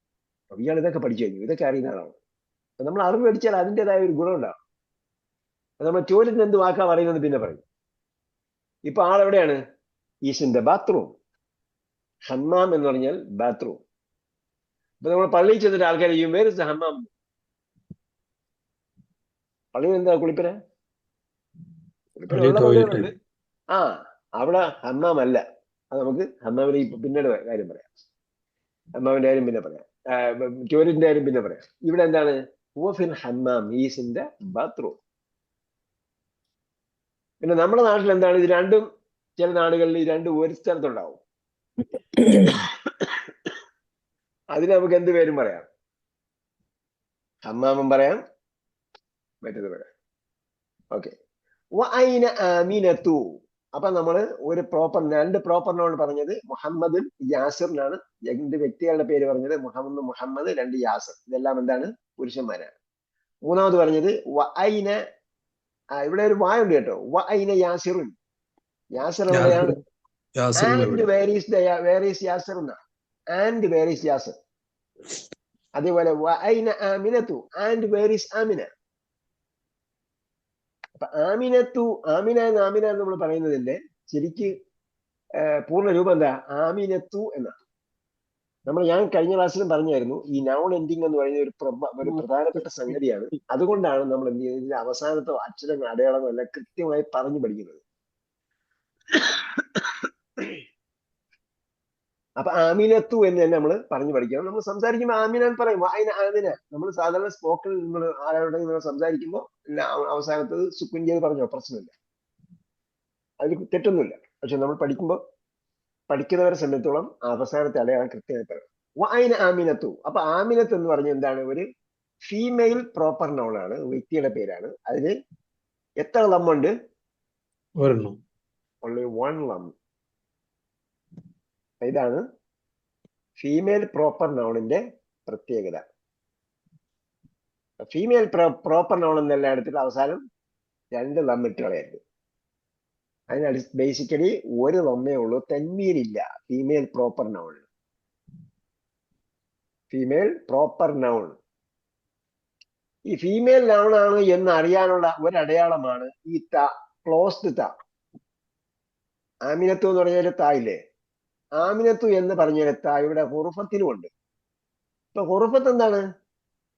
അപ്പൊ ഇയാൾ ഇതൊക്കെ പഠിച്ചു കഴിഞ്ഞു, ഇതൊക്കെ അറിയുന്ന ആളാണ്. അപ്പൊ നമ്മൾ അറിവ് പഠിച്ചാൽ അതിൻ്റെതായ ഒരു ഗുണം ഉണ്ടാവും. നമ്മൾ ടോയ്ലറ്റിന് എന്ത് വാക്കാ പറയുന്നത് പിന്നെ പറയും. ഇപ്പൊ ആളെവിടെയാണ്? Is in the bathroom. ഹമ്മാം എന്ന് പറഞ്ഞാൽ ബാത്റൂം. ഇപ്പൊ നമ്മൾ പള്ളിയിൽ ചെന്നിട്ട് ആൾക്കാർ ചെയ്യും വേർ ഇസ് ദ ഹമ്മാം. പള്ളിയിൽ എന്താ കുളിപ്പന? കുളിപ്പന പള്ളികളുണ്ട്. ആ, അവിടെ ഹമ്മാം അല്ല. അത് നമുക്ക് ഹമ്മാമിന്റെ പിന്നീട് കാര്യം പറയാം, ഹമ്മാമിന്റെ കാര്യം പിന്നെ പറയാം, ടോയ്ലറ്റിന്റെ കാര്യം പിന്നെ പറയാം. ഇവിടെ എന്താണ്? ഹുവ ഫിൽ ഹമ്മാം, ഈസ് ഇൻ ദ ബാത്റൂം. പിന്നെ നമ്മുടെ നാട്ടിൽ എന്താണ്? ഇത് രണ്ടും ചില നാടുകളിൽ ഈ രണ്ടും ഒരു സ്ഥലത്തുണ്ടാവും. അതിന് നമുക്ക് എന്ത് പേരും പറയാം? ഹമ്മാമും പറയാം, മറ്റേത് പറയാം. ഓക്കെ. ആമിനത്തു. അപ്പൊ നമ്മള് ഒരു രണ്ട് പ്രോപ്പർ നോൺ പറഞ്ഞത് മുഹമ്മദും യാസിറിനാണ്. രണ്ട് വ്യക്തികളുടെ പേര് പറഞ്ഞത് മുഹമ്മദ്, രണ്ട് യാസിർ. ഇതെല്ലാം എന്താണ്? പുരുഷന്മാരാണ്. മൂന്നാമത് പറഞ്ഞത് വഅൈന, ഇവിടെ ഒരു വായുണ്ട് കേട്ടോ. വഅൈന യാസിറുൻ, യാസിർ എവിടെയാണ്? ആൻഡ് വേർ ഈസ് യാസിർ എന്നാണ്. And where is Yasir. അതേപോലെ വഅൈന ആമിനത്തു, ആൻഡ് വേർ ഈസ് ആമിന. അപ്പൊ ആമിന എന്ന് നമ്മൾ പറയുന്നതിന്റെ ശരിക്ക് പൂർണ്ണ രൂപം എന്താ? ആമിനത്തു എന്നാണ്. ഞാൻ കഴിഞ്ഞ ക്ലാസ്സിലും പറഞ്ഞായിരുന്നു, ഈ നൗൺ എൻഡിങ് എന്ന് പറയുന്ന ഒരു പ്രധാനപ്പെട്ട സംഗതിയാണ്. അതുകൊണ്ടാണ് നമ്മൾ എന്ത് ചെയ്യുന്നത്, ഇതിന്റെ അവസാനത്തോ അക്ഷരങ്ങൾ അടയാളങ്ങളോ എല്ലാം കൃത്യമായി പറഞ്ഞു പഠിക്കുന്നത്. അപ്പൊ ആമിനത്തു എന്ന് തന്നെ നമ്മൾ പറഞ്ഞു പഠിക്കണം. നമ്മൾ സംസാരിക്കുമ്പോൾ ആമിന എന്ന് പറയും, വായന ആമിന. നമ്മൾ സാധാരണ സ്പോക്കൺ നിങ്ങൾ ആരോടെ സംസാരിക്കുമ്പോൾ അവസാനത്തത് സുക്കുൻ ചെയ്ത് പറഞ്ഞോ, പ്രശ്നമില്ല, അതിൽ തെറ്റൊന്നുമില്ല. പക്ഷെ നമ്മൾ പഠിക്കുന്നവരെ സംബന്ധിച്ചോളം അവസാനത്തെ അടയാളം കൃത്യമായി പറയണം. വായന ആമിനത്തു. അപ്പൊ ആമിനത്ത് എന്ന് പറഞ്ഞ എന്താണ്? ഒരു ഫീമെയിൽ പ്രോപ്പർ നൗൺ ആണ്, വ്യക്തിയുടെ പേരാണ്. അതിന് എത്ര ലമ്മുണ്ട്? ഓൺലി വൺ ലം. ഇതാണ് ഫീമെയിൽ പ്രോപ്പർ നൗണിന്റെ പ്രത്യേകത. ഫീമെയിൽ പ്രോപ്പർ നൗൺ എന്നെല്ലാം എടുത്തിട്ട് അവസാനം രണ്ട് ലമ്മിട്ട് കളയരുത്. അതിന് ബേസിക്കലി ഒരു ലമ്മേ ഉള്ളൂ, തൻവീനില്ല female proper noun. Female proper noun ഈ ഫീമെയിൽ നൗൺ ആണ് എന്ന് അറിയാനുള്ള ഒരടയാളമാണ് ഈ ത, ക്ലോസ്ഡ് ത. ആമിനത്തു എന്ന് പറഞ്ഞാൽ തായില്ലേ, ആമിനത്തു എന്ന് പറഞ്ഞാൽ ത ഇവിടെ ഹുറുഫത്തിനും ഉണ്ട്. ഇപ്പൊ ഹുറുഫത്ത് എന്താണ്?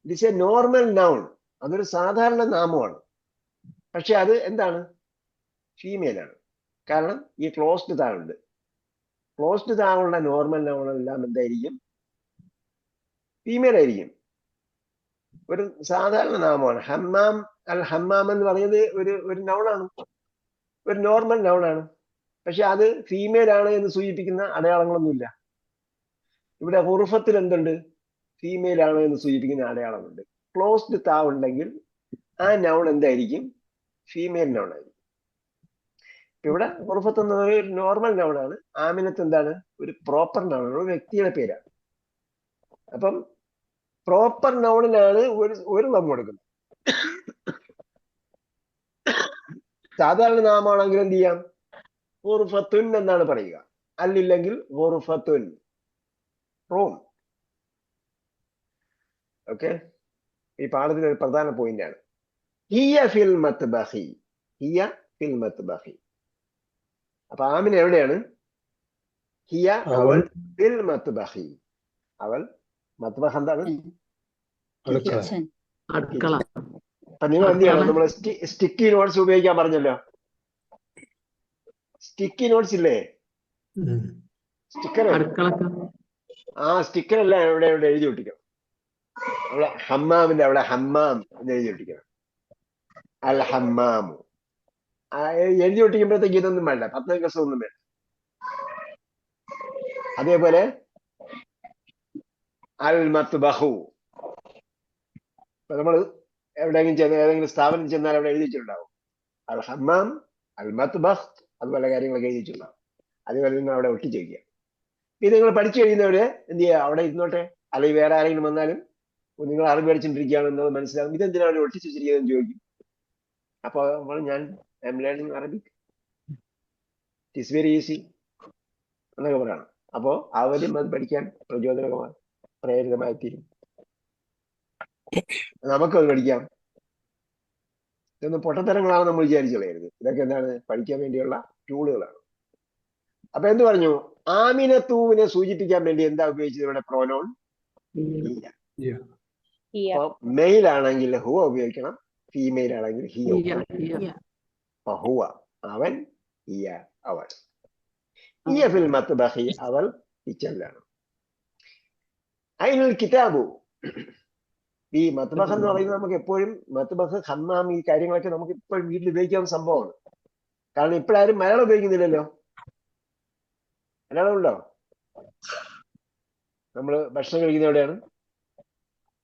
ഇറ്റ്സ് എ നോർമൽ നൗൺ, അതൊരു സാധാരണ നാമമാണ്. പക്ഷെ അത് എന്താണ്? ഫീമെയിൽ ആണ്. കാരണം ഈ ക്ലോസ്ഡ് ത ഉണ്ട്. ക്ലോസ്ഡ് ത ഉള്ള നോർമൽ നൗൺ എല്ലാം എന്തായിരിക്കും? ഫീമെയിൽ ആയിരിക്കും. ഒരു സാധാരണ നാമമാണ്. ഹമ്മാം, അൽ ഹമ്മാം എന്ന് പറയുന്നത് ഒരു നൗണാണ്, ഒരു നോർമൽ നൗണാണ്. പക്ഷെ അത് ഫീമെയിൽ ആണ് എന്ന് സൂചിപ്പിക്കുന്ന അടയാളങ്ങളൊന്നുമില്ല. ഇവിടെ ഹുറുഫത്തിൽ എന്തുണ്ട്? ഫീമെയിൽ ആണ് എന്ന് സൂചിപ്പിക്കുന്ന അടയാളമുണ്ട്. ക്ലോസ്ഡ് ത ഉണ്ടെങ്കിൽ ആ നൗൺ എന്തായിരിക്കും? ഫീമെയിൽ നൗൺ ആയിരിക്കും. ഇവിടെ ഹുറുഫത്ത് എന്ന ഒരു നോർമൽ നൗണാണ്. ആമിനത്ത് എന്താണ്? ഒരു പ്രോപ്പർ നൗണാണ്, ഒരു വ്യക്തിയുടെ പേരാണ്. അപ്പം പ്രോപ്പർ നൗണിനാണ് ഒരു ലം കൊടുക്കുന്നത്. സാധാരണ നാമാണെങ്കിൽ എന്ത് ചെയ്യാം? ഹുറുഫത്തുൻ എന്നാണ് പറയുക. അല്ലില്ലെങ്കിൽ ഹുറുഫത്തുൻ, റൂം. ഓക്കെ. ഈ പാഠത്തിൽ ഒരു പ്രധാന പോയിന്റ് ആണ്. ഹിയ ഫിൽ മത്ബഖി, ഹിയ ഫിൽ മത്ബഖി. അപ്പൊ ആമിന എവിടെയാണ്? ഹിയ, അവൾ, ഫിൽ മത്ബഖി. അവൾ, മത്ബഖ് എന്താണ്? അടുക്കള. അപ്പൊ നിങ്ങൾ എന്ത് ചെയ്യണം? നമ്മൾ സ്റ്റിക്കി നോട്ട്സ് ഉപയോഗിക്കാൻ പറഞ്ഞല്ലോ. സ്റ്റിക്കി നോട്ട്സ് ഇല്ലേ? സ്റ്റിക്കർ. ആ സ്റ്റിക്കർ എല്ലാം എവിടെ എഴുതി ഒട്ടിക്കണം. അവിടെ ഹമ്മാമിന്റെ അവിടെ ഹമ്മാം എന്ന് എഴുതി ഒട്ടിക്കണം. അൽ ഹമ്മാമു എഴുതി ഒട്ടിക്കുമ്പോഴത്തേക്ക് ഇതൊന്നും വേണ്ട, 10 കസൊന്നും വേണ്ട. അതേപോലെ അൽ മത്ബഹു, നമ്മൾ എവിടെയെങ്കിലും ചെന്ന് ഏതെങ്കിലും സ്ഥാപനത്തിൽ ചെന്നാൽ അവിടെ എഴുതി വെച്ചിട്ടുണ്ടാവും അൽ ഹമ്മാം, അൽ മത്ബഹ്, അതുപോലെ കാര്യങ്ങളൊക്കെ എഴുതി വെച്ചിട്ടുണ്ടാവും. അതുപോലെ നിങ്ങൾ അവിടെ ഒട്ടിച്ച് വയ്ക്കുക. ഇത് നിങ്ങൾ പഠിച്ചു കഴിയുന്നവര് എന്ത് ചെയ്യുക, അവിടെ ഇരുന്നോട്ടെ. അല്ലെങ്കിൽ വേറെ ആരെങ്കിലും വന്നാലും നിങ്ങൾ അറിവ് പഠിച്ചിട്ടിരിക്കുകയാണെന്നത് മനസ്സിലാകും. ഇതെന്തിനാണ് അവിടെ ഒട്ടിച്ച് വെച്ചിരിക്കുന്നതെന്ന് ചോദിക്കും. അപ്പൊ ഞാൻ I M learning Arabic, it is very easy എന്നൊക്കെ പറയണം. അപ്പോ അവരും അത് പഠിക്കാൻ പ്രേരിതമായി തീരും. നമുക്കത് പഠിക്കാം. ഇതൊന്നും പൊട്ടത്തരങ്ങളാണ് നമ്മൾ വിചാരിച്ചു കളയരുത്. ഇതൊക്കെ എന്താണ്, പഠിക്കാൻ വേണ്ടിയുള്ള ടൂളുകളാണ്. അപ്പൊ എന്ത് പറഞ്ഞു, ആമിനത്തൂവിനെ സൂചിപ്പിക്കാൻ വേണ്ടി എന്താ ഉപയോഗിച്ചത് ഇവിടെ? പ്രോനോൺ അപ്പൊ മെയിൽ ആണെങ്കിൽ ഹുവ ഉപയോഗിക്കണം, ഫീമെയിൽ ആണെങ്കിൽ ഹിയ ഉപയോഗിക്കണം. അപ്പൊ ഹുവ അവൻ, ഹിയ അവൾ. ഹിയ ഫിൽ മത്ബഖി അവൾ കിച്ചണിലാണ്. അയിനുൽ കിതാബു, ഈ മത്ബഖ് എന്ന് പറയുന്നത് നമുക്ക് എപ്പോഴും മത്ബഖ്, ഹമ്മാം, ഈ കാര്യങ്ങളൊക്കെ നമുക്ക് ഇപ്പോഴും വീട്ടിൽ ഉപയോഗിക്കാവുന്ന സംഭവമാണ്. കാരണം ഇപ്പോഴാരും മലയാളം ഉപയോഗിക്കുന്നില്ലല്ലോ. മലയാളം ഉണ്ടോ? നമ്മള് ഭക്ഷണം കഴിക്കുന്ന എവിടെയാണ്?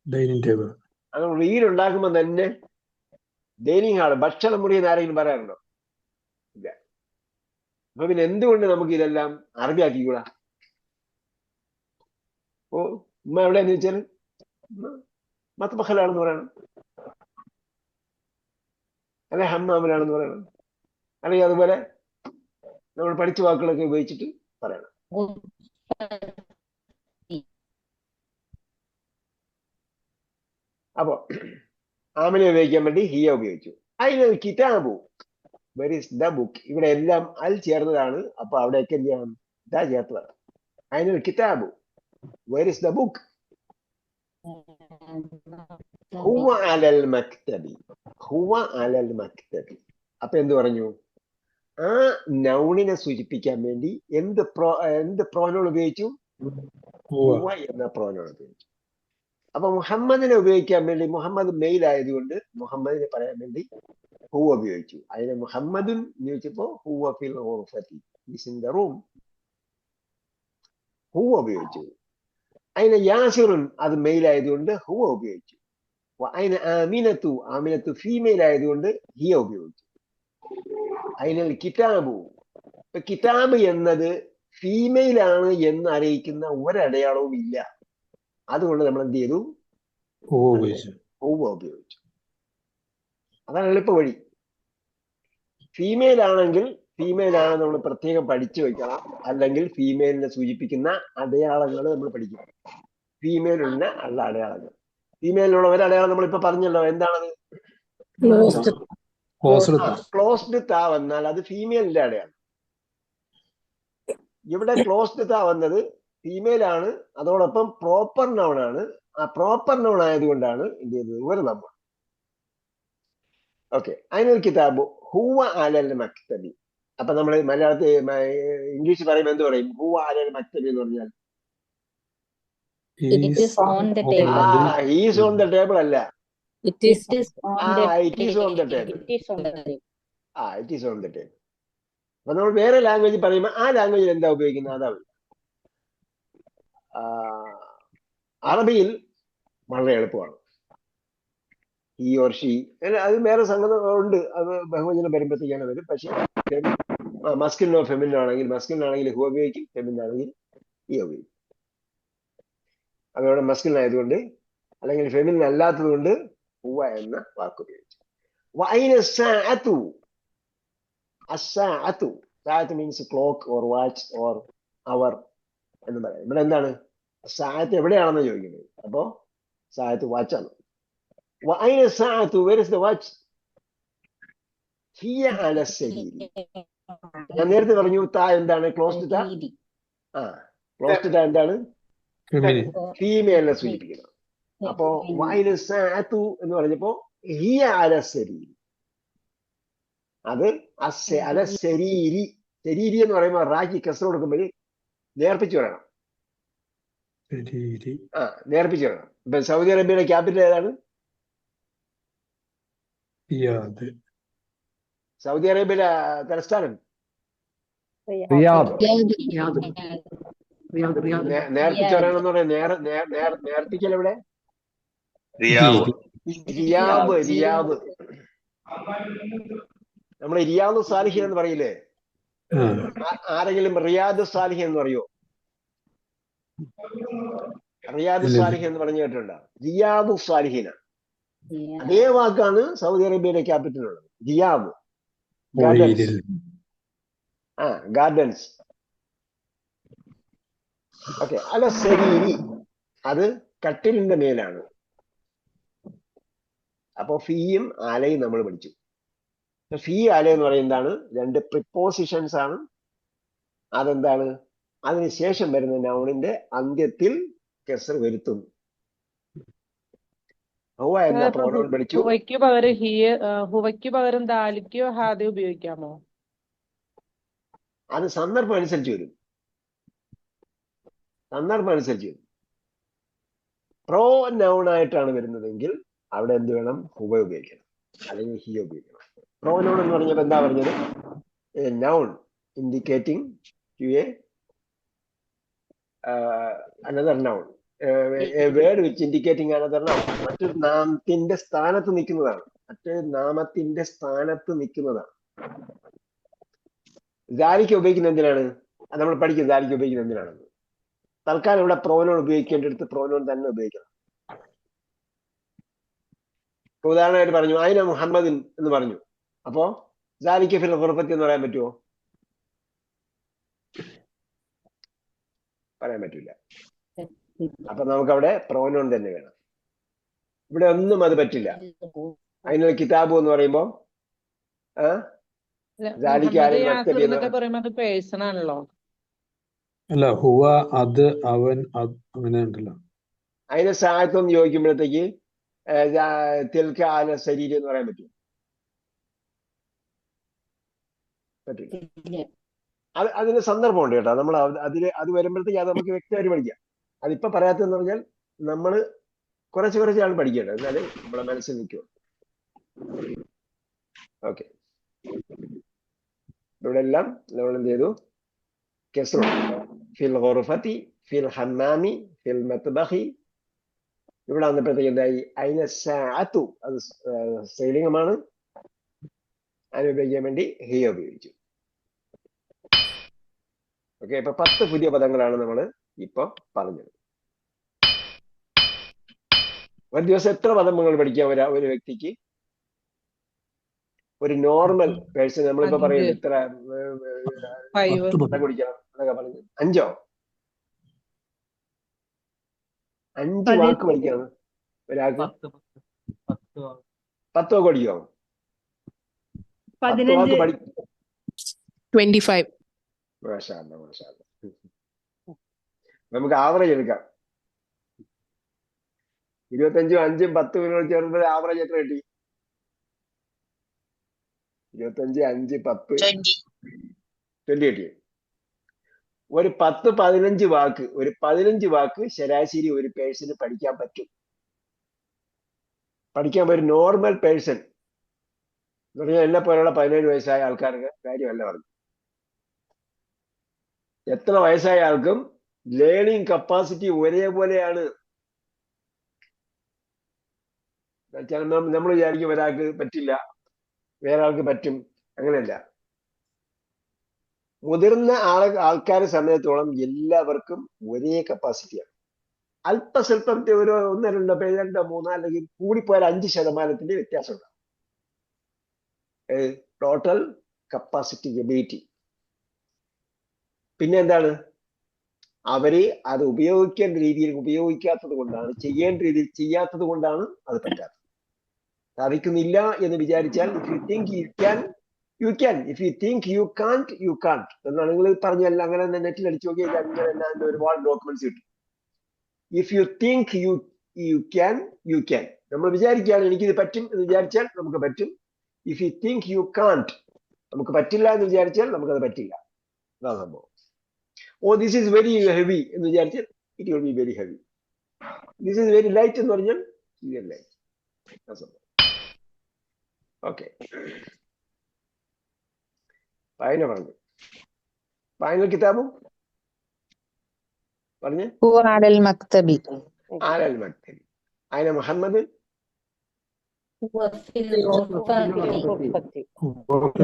Dining table. അത് വീടുണ്ടാക്കുമ്പോ തന്നെ ഡൈനിങ് ഹാള്, ഭക്ഷണ മുറി എന്ന് ആരെങ്കിലും പറയാറുണ്ടോ? ഇല്ല. അപ്പൊ പിന്നെ എന്തുകൊണ്ട് നമുക്ക് ഇതെല്ലാം അറബിയാക്കിക്കൂടാ? ഓ ഉമ്മ എവിടെയാന്ന് വെച്ചാൽ മത്ബഖിലാണെന്ന് പറയണം, അല്ലെ ഹമ്മാമിലാണെന്ന് പറയണം, അല്ലെങ്കിൽ അതുപോലെ നമ്മൾ പഠിച്ച വാക്കുകളൊക്കെ ഉപയോഗിച്ചിട്ട് പറയണം. അപ്പോ ആമിനെ ഉപയോഗിക്കാൻ വേണ്ടി ഹിയ ഉപയോഗിച്ചു. അതിനൊരു കിതാബു, വെർ ഈസ് ദ ബുക്ക്. ഇവിടെ എല്ലാം അൽ ചേർന്നതാണ്. അപ്പൊ അവിടെയൊക്കെ എന്ത് ചെയ്യണം? ദ ചേർത്തതാണ്. അതിനൊരു കിതാബു, വെർ ഈസ് ദ ബുക്ക്? ഹുവ അലൽ മക്തബി, ഹുവ അലൽ മക്തബി. അപ്പൊ എന്ത് പറഞ്ഞു? ആ നൗണിനെ സൂചിപ്പിക്കാൻ വേണ്ടി എന്ത് പ്രോനോൺ ഉപയോഗിച്ചു? ഹുവ എന്ന പ്രോനോൺ ഉപയോഗിച്ചു. അപ്പൊ മുഹമ്മദിനെ ഉപയോഗിക്കാൻ വേണ്ടി, മുഹമ്മദ് മെയിൽ ആയതുകൊണ്ട് മുഹമ്മദിനെ പറയാൻ വേണ്ടി ഹുവ ഉപയോഗിച്ചു. അതിന് മുഹമ്മദുൻ ഉപയോഗിച്ചപ്പോ ഹുവ ഫിൽ ഗുർഫതി, ഈസ് ഇൻ ദ റൂം, ഹുവ ഉപയോഗിച്ചു. അതിന് യാസിറുൻ, അത് മെയിൽ ആയതുകൊണ്ട് ഹുവ ഉപയോഗിച്ചു. അതിന് ആമിനത്തു, ആമിനത്തു ഫീമെയിൽ ആയതുകൊണ്ട് ഹിയ ഉപയോഗിച്ചു. അതിന് കിതാബു, ഇപ്പൊ കിതാബ് എന്നത് ഫീമെയിൽ ആണ് എന്ന് അറിയിക്കുന്ന ഒരടയാളവും ഇല്ല. അതുകൊണ്ട് നമ്മൾ എന്ത് ചെയ്തു? ഹുവ ഉപയോഗിച്ചു. അതാണ് എളുപ്പ വഴി. ഫീമെയിൽ ആണെങ്കിൽ ഫീമെയിൽ ആണ് നമ്മൾ പ്രത്യേകം പഠിച്ചു വെക്കണം, അല്ലെങ്കിൽ ഫീമെയിലിനെ സൂചിപ്പിക്കുന്ന അടയാളങ്ങൾ നമ്മൾ പഠിക്കണം. ഫീമെയിലുള്ള ഉള്ള അടയാളങ്ങൾ, ഫീമെയിലുള്ള ഒരു അടയാളം നമ്മളിപ്പോ പറഞ്ഞല്ലോ, എന്താണത്? ക്ലോസ്ഡ് താ വന്നാൽ അത് ഫീമെയിലിന്റെ അടയാളം. ഇവിടെ ക്ലോസ്ഡ് താ വന്നത് ഫീമെയിൽ ആണ്, അതോടൊപ്പം പ്രോപ്പർ നൗൺ ആണ്. ആ പ്രോപ്പർ നൗൺ ആയതുകൊണ്ടാണ് എന്ത് ചെയ്തത്? ഒരു നമ്മൾ. ഓക്കെ. അതിനൊരു കിതാബ് ഹുവ അലൽ മക്തബി. അപ്പൊ നമ്മൾ മലയാളത്തിൽ ഇംഗ്ലീഷ് പറയുമ്പോൾ എന്ത് പറയും? ഹുവ അലൽ മക്തബി എന്ന് പറഞ്ഞാൽ is on the table. He's on the table അല്ല, it is on the it is on the table. It is on the table. It is on the table. അപ്പൊ നമ്മൾ വേറെ ലാംഗ്വേജ് പറയുമ്പോൾ ആ ലാംഗ്വേജിൽ എന്താ ഉപയോഗിക്കുന്നത്? അതാ. അറബിയിൽ വളരെ എളുപ്പമാണ്. ഹി ഓർ ഷീ, അത് വേറെ സംഗതി ഉണ്ട്, അത് ബഹുവചനം വരുമ്പോഴത്തേക്കാണ് വരും. പക്ഷെ മസ്കിലിനോ ഫെമിനോ ആണെങ്കിൽ, മസ്കിലിനാണെങ്കിൽ ഹുവ ഉപയോഗിക്കും, ഫെമിനാണെങ്കിൽ ഹി ഉപയോഗിക്കും. അതോടെ മസ്കിലിനായതുകൊണ്ട്, അല്ലെങ്കിൽ ഫെമിൻ അല്ലാത്തത് കൊണ്ട് ഹുവ എന്ന വാക്ക് ഉപയോഗിച്ചു. സാഅത്ത് means clock or watch or hour എന്ന് പറയാം. ഇവിടെ എന്താണ്? സാഅത്ത് എവിടെയാണെന്ന് ചോദിക്കുന്നത്. അപ്പോ സാഅത്ത് വാച്ചാണ്. Where is the watch? ഹിയ അല സരീരി. ഞാൻ നേരത്തെ പറഞ്ഞു താ എന്താണ്? ക്ലോസ്ഡ് താ. ക്ലോസ്ഡ് താ എന്താണ്? ഫീമെയിലിനെ സൂചിപ്പിക്കുന്നത്. അപ്പോ വൈനസാഅതു എന്ന് പറഞ്ഞപ്പോ ഹിയ അല സരീരി, അത് അല സരീരി. ശരീരി എന്ന് പറയുമ്പോൾ റാക്കി കസർ കൊടുക്കുമ്പോൾ നേർപ്പിച്ചു പറയണം. ശരീരി. നേർപ്പിച്ചു വേണം. ഇപ്പൊ സൗദി അറേബ്യയുടെ ക്യാപിറ്റൽ ഏതാണ്? റിയാദ്. സൗദി അറേബ്യയുടെ തലസ്ഥാനം റിയാദ്. നേർപ്പിച്ച് പറയണമെന്ന് പറയാം. നേർപ്പിക്കൽ എവിടെ? Riyadh. റിയാദ്. നമ്മൾ റിയാദ് സാലിഹിൻ എന്ന് പറയില്ലേ? ആരെങ്കിലും റിയാദ് സാലിഹിൻ എന്ന് പറയോ? റിയാദ് സാലിഹിൻ എന്ന് പറഞ്ഞു കേട്ടിട്ടുണ്ടോ? റിയാദ് സാലിഹിന. അതേ വാക്കാണ് സൗദി അറേബ്യയുടെ ക്യാപിറ്റൽ ഉള്ളത്. റിയാദ്. ഗാർഡൻസ്. ഓക്കെ. അല്ല സരീരി, അത് കട്ടിലിന്റെ മേലാണ്. അപ്പൊ ഫീയും ആലയും നമ്മൾ പഠിച്ചു. ഫീ ആല എന്ന് പറയുന്നതാണ് രണ്ട് പ്രിപ്പോസിഷൻസ് ആണ്. അതെന്താണ്? അതിനുശേഷം വരുന്ന നൗണിന്റെ അന്ത്യത്തിൽ കെസർ വരുത്തുന്നു. ഹുവ എന്ന പ്രോനൗൺ പഠിച്ചു. ഹുവയ്ക്ക് പകരം ദാലിക്കോ ഹാദയോ ഉപയോഗിക്കാമോ? അത് സന്ദർഭം അനുസരിച്ച് വരും. പ്രോ നൗൺ ആയിട്ടാണ് വരുന്നതെങ്കിൽ അവിടെ എന്ത് വേണം? ഹുവ ഉപയോഗിക്കണം, അല്ലെങ്കിൽ ഹി ഉപയോഗിക്കണം. പ്രോ നൗൺ എന്ന് പറഞ്ഞപ്പോ എന്താ പറഞ്ഞത്? Noun indicating to another noun, word which indicating another noun. മറ്റൊരു നാമത്തിന്റെ സ്ഥാനത്ത് നിൽക്കുന്നതാണ്. ദാലിക്ക ഉപയോഗിക്കുന്ന എന്തിനാണ്? നമ്മൾ പഠിക്കുന്നത് ദാലിക്ക ഉപയോഗിക്കുന്നത് എന്തിനാണെന്ന്. തൽക്കാലം ഇവിടെ പ്രോനോൺ ഉപയോഗിക്കേണ്ടടുത്ത് പ്രോനോൺ തന്നെ ഉപയോഗിക്കണം. ഉദാഹരണമായിട്ട് പറഞ്ഞു അയിന മുഹമ്മദിൻ എന്ന് പറഞ്ഞു. അപ്പോ ദാലിക്ക ഫിൽ ഖുർഫത്തി എന്ന് പറയാൻ പറ്റുമോ? പറയാൻ പറ്റില്ല. അപ്പൊ നമുക്കവിടെ പ്രോനോൺ തന്നെ വേണം. ഇവിടെ ഒന്നും അത് പറ്റില്ല. അതിനൊരു കിതാബ് എന്ന് പറയുമ്പോ അല്ല, ഹുവ, അത്, അവൻ, അങ്ങനെ ഉണ്ടല്ലോ. അതിന് സാഹത്വം ചോദിക്കുമ്പോഴത്തേക്ക് തിൽക്ക ആല ശരീരം എന്ന് പറയാൻ പറ്റും? പറ്റില്ല. അതിന് സന്ദർഭമുണ്ട് കേട്ടോ. നമ്മൾ അത് വരുമ്പോഴത്തേക്ക് അത് നമുക്ക് വ്യക്തമായിട്ട് പഠിക്കാം. അതിപ്പോ പറയാത്തതെന്ന് പറഞ്ഞാൽ നമ്മള് കുറച്ചാണ് പഠിക്കേണ്ടത്, എന്നാലേ നമ്മളെ മനസ്സിൽ നിൽക്കും. ഓക്കെ. ഇവിടെ എല്ലാം നമ്മൾ എന്ത് ചെയ്തു? കെസ്റു. ഫിൽ ഖുർഫത്തി, ഫിൽ ഹമ്മാമി, ഫിൽ മത്ബഖി. ഇവിടെ വന്നപ്പോഴത്തേക്ക് എന്തായി? അയിന സഅതു, അത് സ്ത്രീലിംഗമാണ്. അതിനെ ഉപയോഗിക്കാൻ വേണ്ടി ഹിയ ഉപയോഗിച്ചു. ഓക്കെ. ഇപ്പൊ 10 പുതിയ പദങ്ങളാണ് നമ്മൾ ഇപ്പൊ പറഞ്ഞത്. ഒരു ദിവസം എത്ര പദങ്ങൾ പഠിക്കാം ഒരു വ്യക്തിക്ക്? ഒരു നോർമൽ പേഴ്സൺ നമ്മളിപ്പോ പറയുന്നത് എത്ര കുടിക്കണം എന്നൊക്കെ പറഞ്ഞു? 5 വാക്ക് പഠിക്കാണ് ഒരാൾക്ക്. 10 വാക്ക് പഠിക്കാമോ? 10 വാക്ക് 25. മാഷാഅല്ലാഹ്. നമുക്ക് ആവറേജ് എടുക്കാം. 25ഉം 5ഉം 10 ചേർന്നത് ആവറേജ് എത്ര കിട്ടി? 25, 5, 10, 20 കിട്ടി. ഒരു 10-15 വാക്ക് ശരാശരി ഒരു പേഴ്സണ് പഠിക്കാൻ പറ്റും. ഒരു നോർമൽ പേഴ്സൺ എന്ന് പറഞ്ഞാൽ എന്നെ പോലുള്ള 17 വയസ്സായ ആൾക്കാർക്ക് കാര്യമല്ല പറഞ്ഞു. എത്ര വയസ്സായ ആൾക്കും ലേണിംഗ് കപ്പാസിറ്റി ഒരേപോലെയാണ്. നമ്മൾ വിചാരിക്കും ഒരാൾക്ക് പറ്റില്ല, വേറെ ആൾക്ക് പറ്റും. അങ്ങനെയല്ല. മുതിർന്ന ആൾക്കാരെ സംബന്ധിച്ചോളം എല്ലാവർക്കും ഒരേ കപ്പാസിറ്റിയാണ്. അല്പസ്വല്പത്തെ ഒരു 1, 2, 2, 3 അല്ലെങ്കിൽ കൂടിപ്പോയാൽ 5% വ്യത്യാസം ഉണ്ടാവും. Total capacity ability. പിന്നെ എന്താണ്? അവര് അത് ഉപയോഗിക്കേണ്ട രീതിയിൽ ഉപയോഗിക്കാത്തത് കൊണ്ടാണ്, ചെയ്യേണ്ട രീതിയിൽ ചെയ്യാത്തത് കൊണ്ടാണ് അത് പറ്റാത്തത്. സാധിക്കുന്നില്ല എന്ന് വിചാരിച്ചാൽ if you think you can, you can. If you think you can't, U can't എന്നാണ് നിങ്ങൾ പറഞ്ഞല്ല. അങ്ങനെ നെറ്റിൽ അടിച്ചു നോക്കിയാൽ അങ്ങനെ ഒരുപാട് ഡോക്യുമെന്റ്സ് കിട്ടും. If you think you can, you can. നമ്മൾ വിചാരിക്കുകയാണ് എനിക്കിത് പറ്റും എന്ന് വിചാരിച്ചാൽ നമുക്ക് പറ്റും. If you think you can't, നമുക്ക് പറ്റില്ല എന്ന് വിചാരിച്ചാൽ നമുക്കത് പറ്റില്ല. അതാണ് സംഭവം. Oh this is very heavy എന്ന് വിചാരിച്ചാൽ it will be very heavy. This is very light എന്ന് പറഞ്ഞാൽ very light. Okay. വായന പറഞ്ഞു. വായന കിതാബും പറഞ്ഞേ. هو على المكتب. على المكتب. أين محمد؟ هو في الغرفة.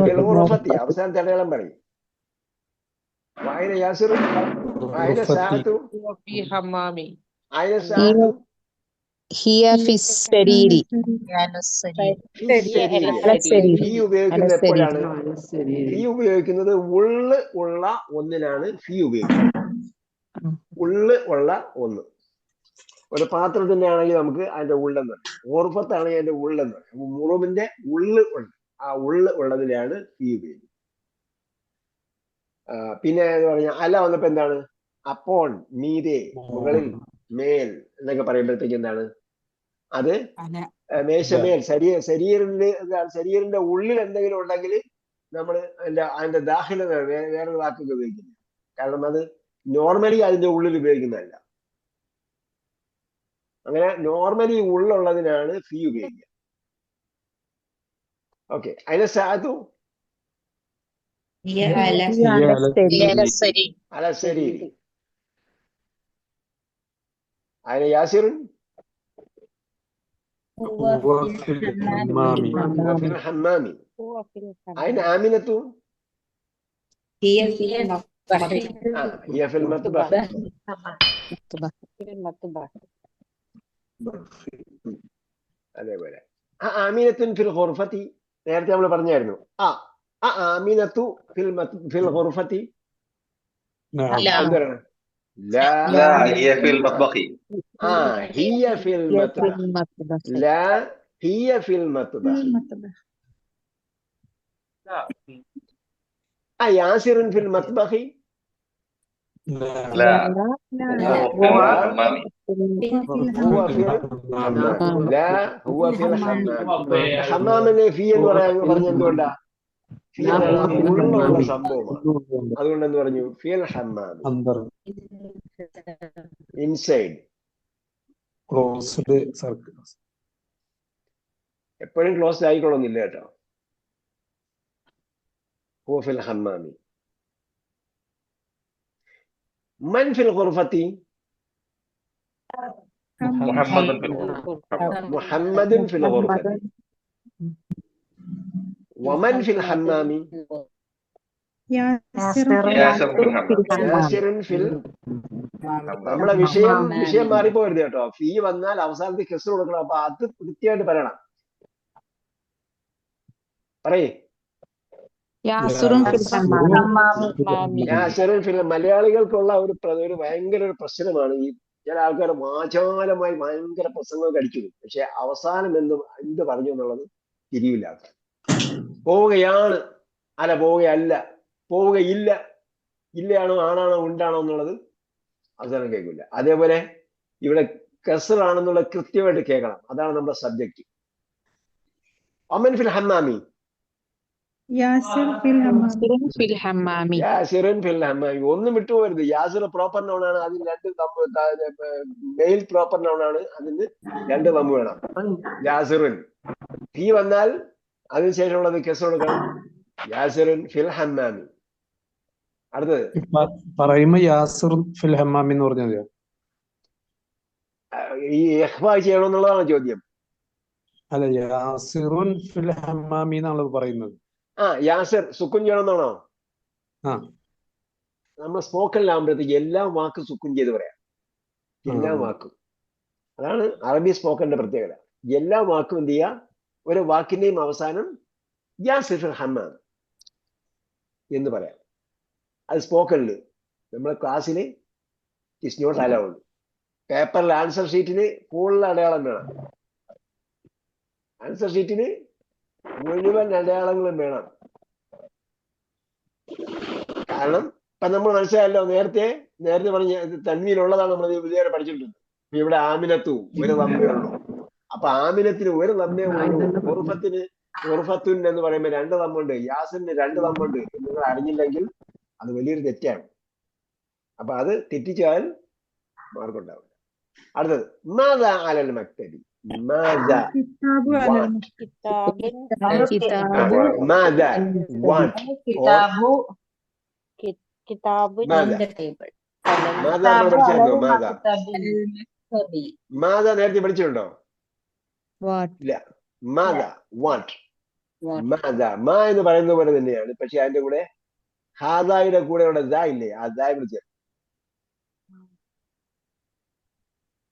في الغرفة. അവസാനത്തെ അടയാളം പറയും. وأين ياسر؟ أين ساعة؟ هو في حمامي. أين ساعة؟ هي في السرير. في السرير. ഫീ ഉപയോഗിക്കുന്നത് എപ്പോഴാണ്? ഫീ ഉപയോഗിക്കുന്നത് ഉള്ള് ഉള്ള ഒന്നിനാണ് ഫീ ഉപയോഗിക്കുന്നത്. ഉള്ള് ഉള്ള ഒന്ന്. ഒരു പാത്രത്തിന്റെ ആണെങ്കിൽ നമുക്ക് അതിന്റെ ഉള്ളെന്ന് പറയും. ഓർഫത്താണെങ്കിൽ അതിന്റെ ഉള്ളെന്ന് പറയും. മുറുമിന്റെ ഉള്ള് ഉണ്ട്. ആ ഉള്ള് ഉള്ളതിലാണ് ഫീ ഉപയോഗിക്കുന്നത്. പിന്നെ എന്ന് പറഞ്ഞാൽ അല വന്നപ്പോ എന്താണ്? അപ്പോൺ, മീതെ, മുകളിൽ, മേൽ എന്നൊക്കെ പറയുമ്പോഴത്തേക്ക് എന്താണ്? അത് മേശമേൽ ശരീരത്തിന്റെ ഉള്ളിൽ എന്തെങ്കിലും ഉണ്ടെങ്കിൽ നമ്മൾ അതിന്റെ ദാഖില വേറൊരു വാക്കൊക്കെ ഉപയോഗിക്കുന്നു. കാരണം അത് നോർമലി അതിന്റെ ഉള്ളിൽ ഉപയോഗിക്കുന്നതല്ല. അങ്ങനെ നോർമലി ഉള്ളുള്ളതിനാണ് ഫീ ഉപയോഗിക്കുക. ഓക്കെ, അതിനെ സാധു അല ശരി. അതിനെ യാസിറുൻ ഹമ്മാമി. അതിന് ആമിനത്തു هي في المطبخ. അതേപോലെ ആമിനത്തുൻ ഫിൽ ഖുർഫത്തി നേരത്തെ നമ്മൾ പറഞ്ഞായിരുന്നു. ആമിനത്തു ഫിൽ ഖുർഫത്തി എന്താണ്? لا هي في المطبخ. هي في المطبخ. لا هي في المطبخ. ياسر في المطبخ. لا هو في الحمام. لا هو في الحمام. ഹമ്മാമിനെ ഫീ എന്ന് പറഞ്ഞ എന്തുകൊണ്ടാ? ഫീ ഉള്ള സംഭവമാണ്. അതുകൊണ്ടെന്ന് പറഞ്ഞു ഫിൽ ഹമ്മാം, ഇൻസൈഡ്. Closed circle. എപ്പോഴും ക്ലോസ്ഡ് ആയിക്കൊള്ളുന്നില്ല കേട്ടോ. هو في الحمام. من في الغرفة؟ محمد في الغرفة. محمد في الغرفة. ومن في الحمام؟ ياسر في الحمام. ياسر في നമ്മുടെ വിഷയം മാറിപ്പോരുത് കേട്ടോ. ഫീ വന്നാൽ അവസാനത്തെ കെസർ കൊടുക്കണം. അപ്പൊ അത് കൃത്യമായിട്ട് പറയണം. പറയേ. മലയാളികൾക്കുള്ള ഒരു ഭയങ്കര ഒരു പ്രശ്നമാണ്. ഈ ചില ആൾക്കാർ വാചാലമായി ഭയങ്കര പ്രസംഗമൊക്കെ അടിച്ചു. പക്ഷെ അവസാനം എന്ത് പറഞ്ഞു എന്നുള്ളത് തിരിയില്ല. പോവുകയാണ്, അല്ല പോവുകയല്ല, പോവുകയില്ല, ഇല്ലയാണോ ആണാണോ ഉണ്ടാണോ എന്നുള്ളത് അവസാനം കേൾക്കില്ല. അതേപോലെ ഇവിടെ കസറാണെന്നുള്ള കൃത്യമായിട്ട് കേൾക്കണം. അതാണ് നമ്മുടെ സബ്ജക്റ്റ്. അമൻ ഫിൽ ഹമ്മാമി. ഒന്നും വിട്ടുപോകരുത്. യാസിർ പ്രോപ്പർ നൗൺ ആണ്. അതിന് രണ്ട് മെയിൽ പ്രോപ്പർ നൗൺ ആണ്. അതിന് രണ്ട് വമ്പ് വേണം. യാസിറുൻ ഫീ വന്നാൽ അതിനുശേഷമുള്ളത് കെസ് കൊടുക്കണം. യാസിറുൻ ഫിൽ ഹമ്മാമി. അടുത്തത് പറയുമ്പോ യാസിർ ഫിൽ ഹമ്മാമി എന്ന് പറഞ്ഞാൽ ഈ ഇഖ്ഫാ ചെയ്യണമെന്നുള്ളതാണ് ചോദ്യം. അല്ല, യാസിറുൻ ഫിൽ ഹമ്മാമി എന്നാണ് പറയുന്നത്. യാസിർ സുക്കുൻ ചെയ്യണമെന്നാണോ? നമ്മൾ സ്പോക്കണിലാകുമ്പോഴത്തേക്ക് എല്ലാ വാക്കും സുക്കുൻ ചെയ്ത് പറയാം. എല്ലാ വാക്കും. അതാണ് അറബി സ്പോക്കണിന്റെ പ്രത്യേകത. എല്ലാ വാക്കും എന്ത് ചെയ്യാ? ഒരു വാക്കിന്റെയും അവസാനം യാസിർ ഫിൽ ഹമ്മാം എന്ന് പറയാം. അത് സ്പോക്കണില്. നമ്മുടെ ക്ലാസ്സിന് ഇറ്റ്സ് നോട്ട് അലൗഡ്. പേപ്പറിൽ ആൻസർ ഷീറ്റിന് കൂടുതൽ അടയാളം വേണം. ആൻസർ ഷീറ്റിന് മുഴുവൻ അടയാളങ്ങളും വേണം. കാരണം ഇപ്പൊ നമ്മൾ മനസ്സിലായല്ലോ, നേരത്തെ പറഞ്ഞ തന്മീനുള്ളതാണ് നമ്മൾ ഇതുവരെ പഠിച്ചിട്ടുണ്ട്. ഇവിടെ ആമിനത്തു ഒരു ലംബേ ഉള്ളൂ. അപ്പൊ ആമിനത്തിന് ഒരു ലംബേ ഉള്ളൂ. ഉർഫത്തുൻ എന്ന് പറയുമ്പോൾ രണ്ട് ലംബുണ്ട്. യാസിന് രണ്ട് ലംബുണ്ട്. നിങ്ങൾ അറിഞ്ഞില്ലെങ്കിൽ അത് വലിയൊരു തെറ്റാണ്. അപ്പൊ അത് തെറ്റിച്ചാൽ മാർക്കുണ്ടാവില്ല. അടുത്തത് മാദ അലൽ മക്തബി. മാദ വാട്ട്. കിതാബ് മാദ വാട്ട് കിതാബ് മാദ. ടേബിൾ. മാദ നമ്മൾ പഠിച്ചിട്ടുണ്ടോ? മാദ നേരത്തെ പഠിച്ചിട്ടുണ്ടോ? വാട്ട് ഇല്ല. മാദ വാട്ട്. മാദ മാ എന്ന് പറയുന്ന പോലെ തന്നെയാണ്, പക്ഷെ അതിന്റെ കൂടെ ഹാദായുടെ കൂടെ ഇവിടെ ദാ ഇല്ലേ, ആ ദാ വിളിച്ചത്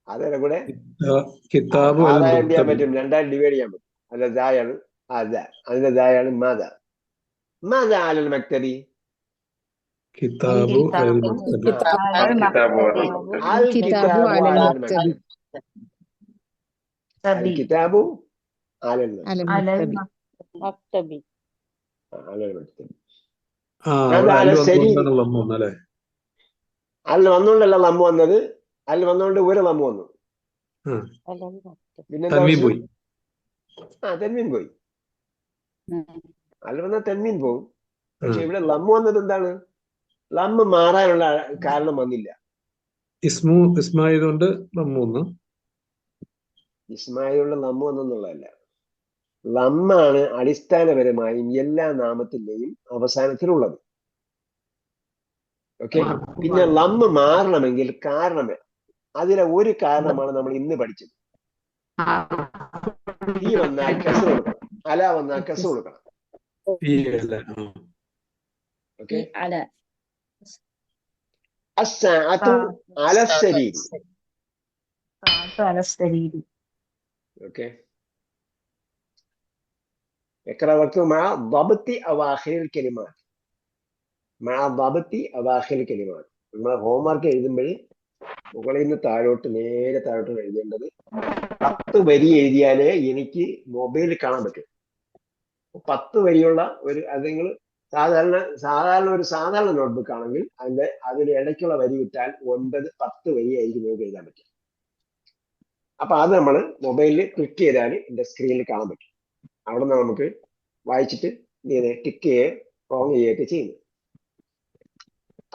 അതിന്റെ കൂടെ കിതാബു അൽ ഹാദായ എന്ത് ചെയ്യാൻ മക്തബി. പറ്റും? രണ്ടായിട്ട് ഡിവൈഡ് ചെയ്യാൻ പറ്റും. അല്ല ദായാണ് ആ ദാ, അതിന്റെ ദായാണ് മാദ. മാദ അലൽ മക്തബി. കിതാബു അൽ മക്തബി. Al-Kitabu അൽ കിതാബു കിതാബു അലൽ അലൽ മക്തബി. അൽ കിതാബു അലൽ മക്തബി. അലൽ മക്തബി. ആ അത് അവിടെ അല അൽ ശരി. വന്നുകൊണ്ടാണ് ലമ്മ വന്നല്ലേ? അല്ല വന്നുകൊണ്ടല്ല ലമ്മ വന്നത്, അല്ല വന്നുകൊണ്ട് ഒരു ലമ്മ വന്നു. പിന്നെന്താ തൻവീൻ പ്രശ്നം? പോയി. തെന്മീൻ പോയി. അല്ല വന്നാൽ തെന്മീൻ പോകും. പക്ഷെ ആ. ഇവിടെ ലമ്മ വന്നത് എന്താണ്? ലമ്മ മാറാനുള്ള കാരണം വന്നില്ല. ഇസ്മായതുകൊണ്ട് ലമ്മ വന്നു. ഇസ്മായിലുള്ള ലമ്മ വന്നെന്നുള്ളതല്ല, ലമ്മാണ് അടിസ്ഥാനപരമായും എല്ലാ നാമത്തിന്റെയും അവസാനത്തിലുള്ളത്. ഓക്കെ. പിന്നെ ലമ്മ മാറണമെങ്കിൽ കാരണം വേണം. അതിലെ ഒരു കാരണമാണ് നമ്മൾ ഇന്ന് പഠിച്ചത്. ഈ വന്നാൽ കസ് കൊടുക്കണം, അല വന്നാൽ കസ് കൊടുക്കണം. ഈ അല്ലേ? ആ. ഓക്കെ. അസ്സാഅതു അലസ്സരീരി. ഓക്കെ. اقرأ واكتب مع ضبط أواخر الكلمات. مع ضبط أواخر الكلمات. നമ്മൾ ഹോംവർക്ക് എഴുതുമ്പോൾ മുകളിൽ നിന്ന് താഴോട്ട് നേരെ താഴോട്ട് എഴുതേണ്ടത് 10 വരി എഴുതിയാലേ എനിക്ക് മൊബൈലിൽ കാണാൻ പറ്റും. 10 വരിയുള്ള ഒരു, അത് നിങ്ങൾ സാധാരണ നോട്ട്ബുക്ക് ആണെങ്കിൽ അതിൽ ഇടയ്ക്കുള്ള വരി വിട്ടാൽ 9-10 വരി ആയിരിക്കും നമുക്ക് എഴുതാൻ പറ്റും. അപ്പൊ അത് നമ്മൾ മൊബൈലിൽ ക്ലിക്ക് ചെയ്താൽ എന്റെ സ്ക്രീനിൽ കാണാൻ പറ്റും. അവിടെ നിന്ന് നമുക്ക് വായിച്ചിട്ട് ടിക്ക് ചെയ്യുകയോ റോങ് ചെയ്യുകയൊക്കെ ചെയ്യുന്നത്.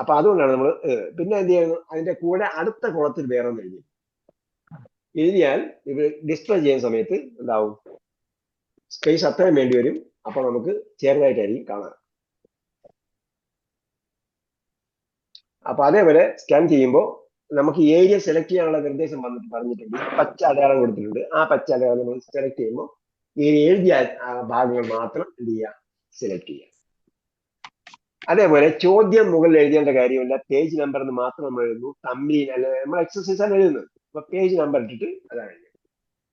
അപ്പൊ അതുകൊണ്ടാണ് നമ്മൾ പിന്നെ എന്ത് ചെയ്യുന്നു, അതിന്റെ കൂടെ അടുത്ത കുളത്തിൽ വേറെ ഒന്ന് എഴുതിയാൽ ഇത് ഡിസ്പ്ലേ ചെയ്യുന്ന സമയത്ത് എന്താവും, സ്പേസ് അത്രയും വേണ്ടി വരും. അപ്പൊ നമുക്ക് ചെറുതായിട്ടായിരിക്കും കാണാൻ. അപ്പൊ അതേപോലെ സ്കാൻ ചെയ്യുമ്പോൾ നമുക്ക് ഏരിയ സെലക്ട് ചെയ്യാനുള്ള നിർദ്ദേശം പറഞ്ഞിട്ടുണ്ട്. പച്ച അടയാളം കൊടുത്തിട്ടുണ്ട്. ആ പച്ച അടയാളം നമ്മൾ സെലക്ട് ചെയ്യുമ്പോൾ എഴുതിയ ഭാഗങ്ങൾ മാത്രം എന്ത് ചെയ്യുക, സെലക്ട് ചെയ്യുക. അതേപോലെ ചോദ്യം മുകളിൽ എഴുതേണ്ട കാര്യമില്ല, പേജ് നമ്പർ എന്ന് മാത്രം നമ്മൾ എഴുതുന്നു. തമ്മിൽ അല്ല, നമ്മൾ എക്സസൈസ് ആണ് എഴുതുന്നത്. അപ്പൊ പേജ് നമ്പർ ഇട്ടിട്ട് അതാണ് എഴുതുന്നത്.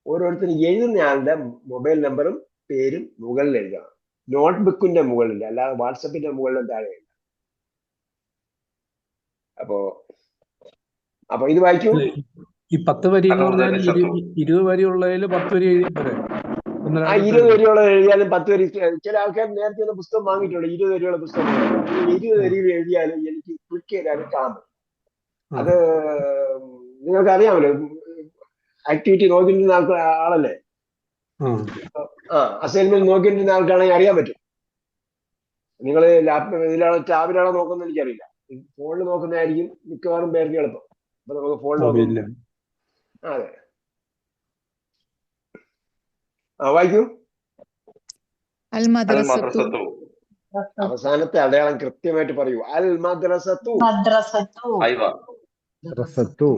ഓരോരുത്തരും എഴുതുന്നയാളുടെ മൊബൈൽ നമ്പറും പേരും മുകളിൽ എഴുതണം. നോട്ട്ബുക്കിന്റെ മുകളിൽ, അല്ലാതെ വാട്സപ്പിന്റെ മുകളിലും താഴെ എഴുതാം. അപ്പൊ ഇത് വായിക്കൂ. ഈ 10 വരി എന്ന് പറഞ്ഞാൽ 20 വരി ഉള്ളതിൽ 10 വരി എഴുതിയാൽ പോരെ? ആ 20 വരിയോളം എഴുതിയാലും 10 വരി. ചില ആൾക്കാർ നേരത്തെ ഒന്ന് പുസ്തകം വാങ്ങിയിട്ടുണ്ട്, 20 വരിയുള്ള പുസ്തകം. 20 വരിയിൽ എഴുതിയാലും എനിക്ക് ക്ലിക്ക് ചെയ്താലും കാണാം. അത് നിങ്ങൾക്ക് അറിയാമല്ലോ, ആക്ടിവിറ്റി നോക്കിയിരുന്ന ആളല്ലേ? അസൈൻമെന്റ് നോക്കിയിരുന്ന ആൾക്കാണെങ്കിൽ അറിയാൻ പറ്റും. നിങ്ങൾ ടാബിലാണോ നോക്കുന്നത് എനിക്കറിയില്ല. ഫോണിൽ നോക്കുന്നതായിരിക്കും മിക്കവാറും പേർക്ക് എളുപ്പം. അപ്പൊ നമുക്ക് ഫോണിൽ നോക്കാം. അതെ, വായിക്കൂ. അൽ മദ്രസത്തു. അവസാനത്തെ അടയാളം കൃത്യമായിട്ട് പറയൂ. അൽ മദ്രസത്തു.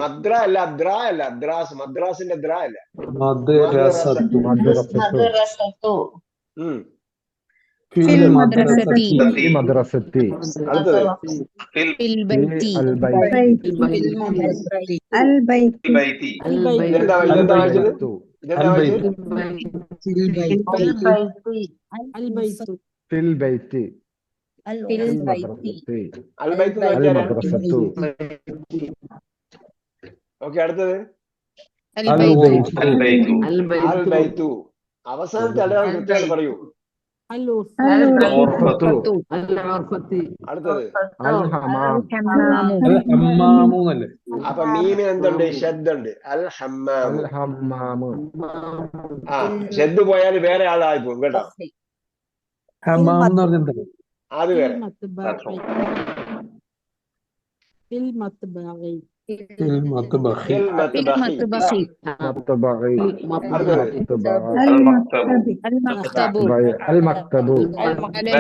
മദ്ര അല്ല, ദ്ര അല്ല. മദ്രാസിന്റെ ദ്ര അല്ല. മദ്രസത്തി. അടുത്തത് ഇതെന്താ വായിച്ചത്? ഓക്കെ. അടുത്തത് അൽ ബൈത്തു. അവസാനത്തെ അടയാളം കൃത്യമായിട്ട് പറയൂ. അടുത്തത് അപ്പൊ മീമിന് എന്തുണ്ട്? ഷദ്ദുണ്ട്. അൽ ഹമ്മാമു. ആ ഷദ്ദ് പോയാൽ വേറെ ആളായി പോകും കേട്ടോ. അത് വേറെ. ഫിൽ മത്ബഖി ഫിൽ മത്ബഖി. മത്തബഇ അടുത്തത് മത്തബഅ المكتب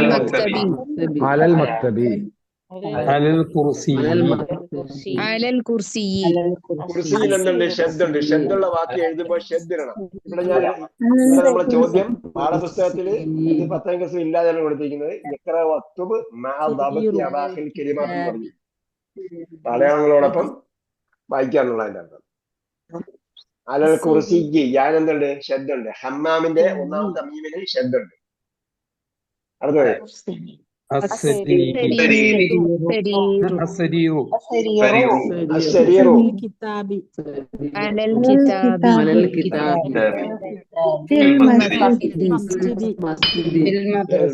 المكتب على المكتب على المكتب അലൽ കുർസി على الكرسي കുർസിയിൽ എന്തുണ്ട്? ഷദ്ദുണ്ട്. ഷദ്ദുള്ള വാക്ക് എഴുതുമ്പോൾ ഷദ് ഇടണം. ഇവിടെ നമ്മളെ ചോദ്യം പാഠപുസ്തകത്തില് ഇത് 10ാം ക്ലാസ് ഇല്ലാതെയാണ് കൊടുത്തിരിക്കുന്നത്. ഇഖ്റ വക്തുബ് മഅ ദബത്തി അബാഖിൽ കലിമാത്ത് എന്ന് പറഞ്ഞു. അടയാളങ്ങളോടൊപ്പം വായിക്കാന്നുള്ള അതിന്റെ അർത്ഥം. അലൽ കുർസി ഞാൻ എന്തുണ്ട്? ഷദ്ദുണ്ട്. ഹമ്മാമിന്റെ ഒന്നാമത്തെ മീമിന് ഷദ്ദുണ്ട്. അടുത്തത് അസ്സരീർ السرير അശ്ശരീറു على الكتاب في ഫിൽ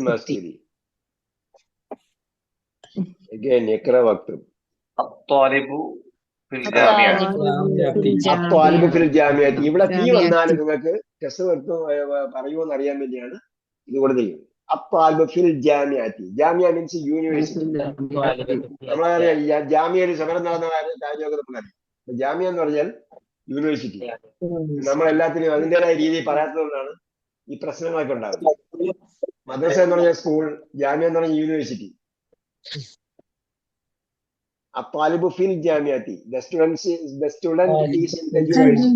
മസ്ജിദി. Again, ഇഖ്റ വക്തുബ്. الطالب في الجامعة. അത്വാലിബു ഫിൽ ജാമിഅത്തി. ഇവിടെ ഫീ വന്നാൽ നിങ്ങൾക്ക് ടെസ്റ്റ് പറയുമോന്ന് അറിയാൻ വേണ്ടിയാണ് ഇത് കൊടുത്തിരിക്കുന്നത്. അത്വാലിബു ഫിൽ ജാമിഅത്തി. ജാമിഅ മീൻസ് യൂണിവേഴ്സിറ്റി. നമ്മളറിയാം ജാമിയയിൽ സമരം നടന്ന കാര്യമൊക്കെ നമുക്കറിയാം. ജാമിയ എന്ന് പറഞ്ഞാൽ യൂണിവേഴ്സിറ്റി. നമ്മളെല്ലാത്തിനും അതിൻ്റെതായ രീതിയിൽ പറയാത്തതുകൊണ്ടാണ് ഈ പ്രശ്നങ്ങളൊക്കെ ഉണ്ടാകുന്നത്. മദ്രസ എന്ന് പറഞ്ഞാൽ സ്കൂൾ, ജാമിയ എന്ന് പറഞ്ഞാൽ university. الطالب في الجامعة. The student is in the university.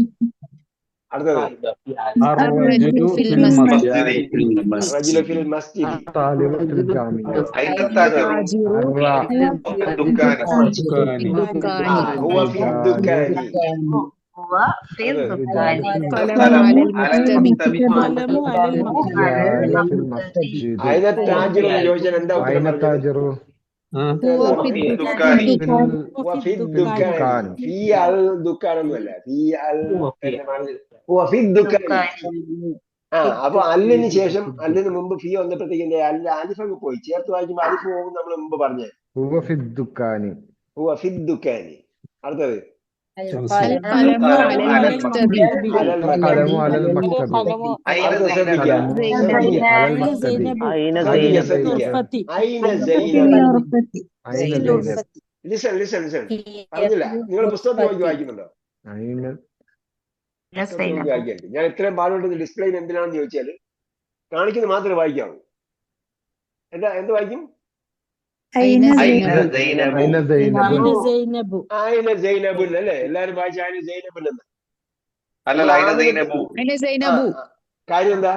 അടുത്തത് الرجل في المسجد الرجل في المسجد. طالب في الجامعة أين التاجر؟ في الدكان. هو في الدكان. قلم على المكتب الرجال في المسجد أين التاجر എന്ന് ചോദിച്ചാൽ എന്താ أين ഉത്തരം? التاجر هو في الدكان. وفي الدكان. في الدكان ഒന്നുമല്ല. في هو في الدكان. അപ്പൊ അല്ലിന് ശേഷം അല്ലിന് മുമ്പ് ഫീ വന്നപ്പോഴത്തേക്ക് അലിഫ് അങ്ങ് പോയി. ചേർത്ത് വായിക്കുമ്പോൾ അലിഫ് പോകും. നമ്മൾ മുമ്പ് പറഞ്ഞേ هو في الدكان. هو في الدكان. അടുത്തത് القلم على المكتب القلم على المكتب أين زينب؟ على المكتب أين زينب? أين زينب ലിസൺ പറഞ്ഞില്ല. നിങ്ങൾ പുസ്തകത്തിൽ നോക്കി വായിക്കുന്നുണ്ടോ? أين വായിക്കരുത്. ഞാൻ ഇത്രയും പാടുകൊണ്ട് ഡിസ്പ്ലേ എന്തിനാണെന്ന് ചോദിച്ചാല് കാണിക്കുന്നത് മാത്രമേ വായിക്കാവൂ. എന്ത് വായിക്കും? أين أين زينب زينب؟ أين زينب ആയിന സൈനബുൻ അല്ലേ? എല്ലാരും വായിച്ച ആയിന സൈനബുൻ എന്ന്. അല്ല أين زينب؟ أين زينب കാര്യം എന്താ?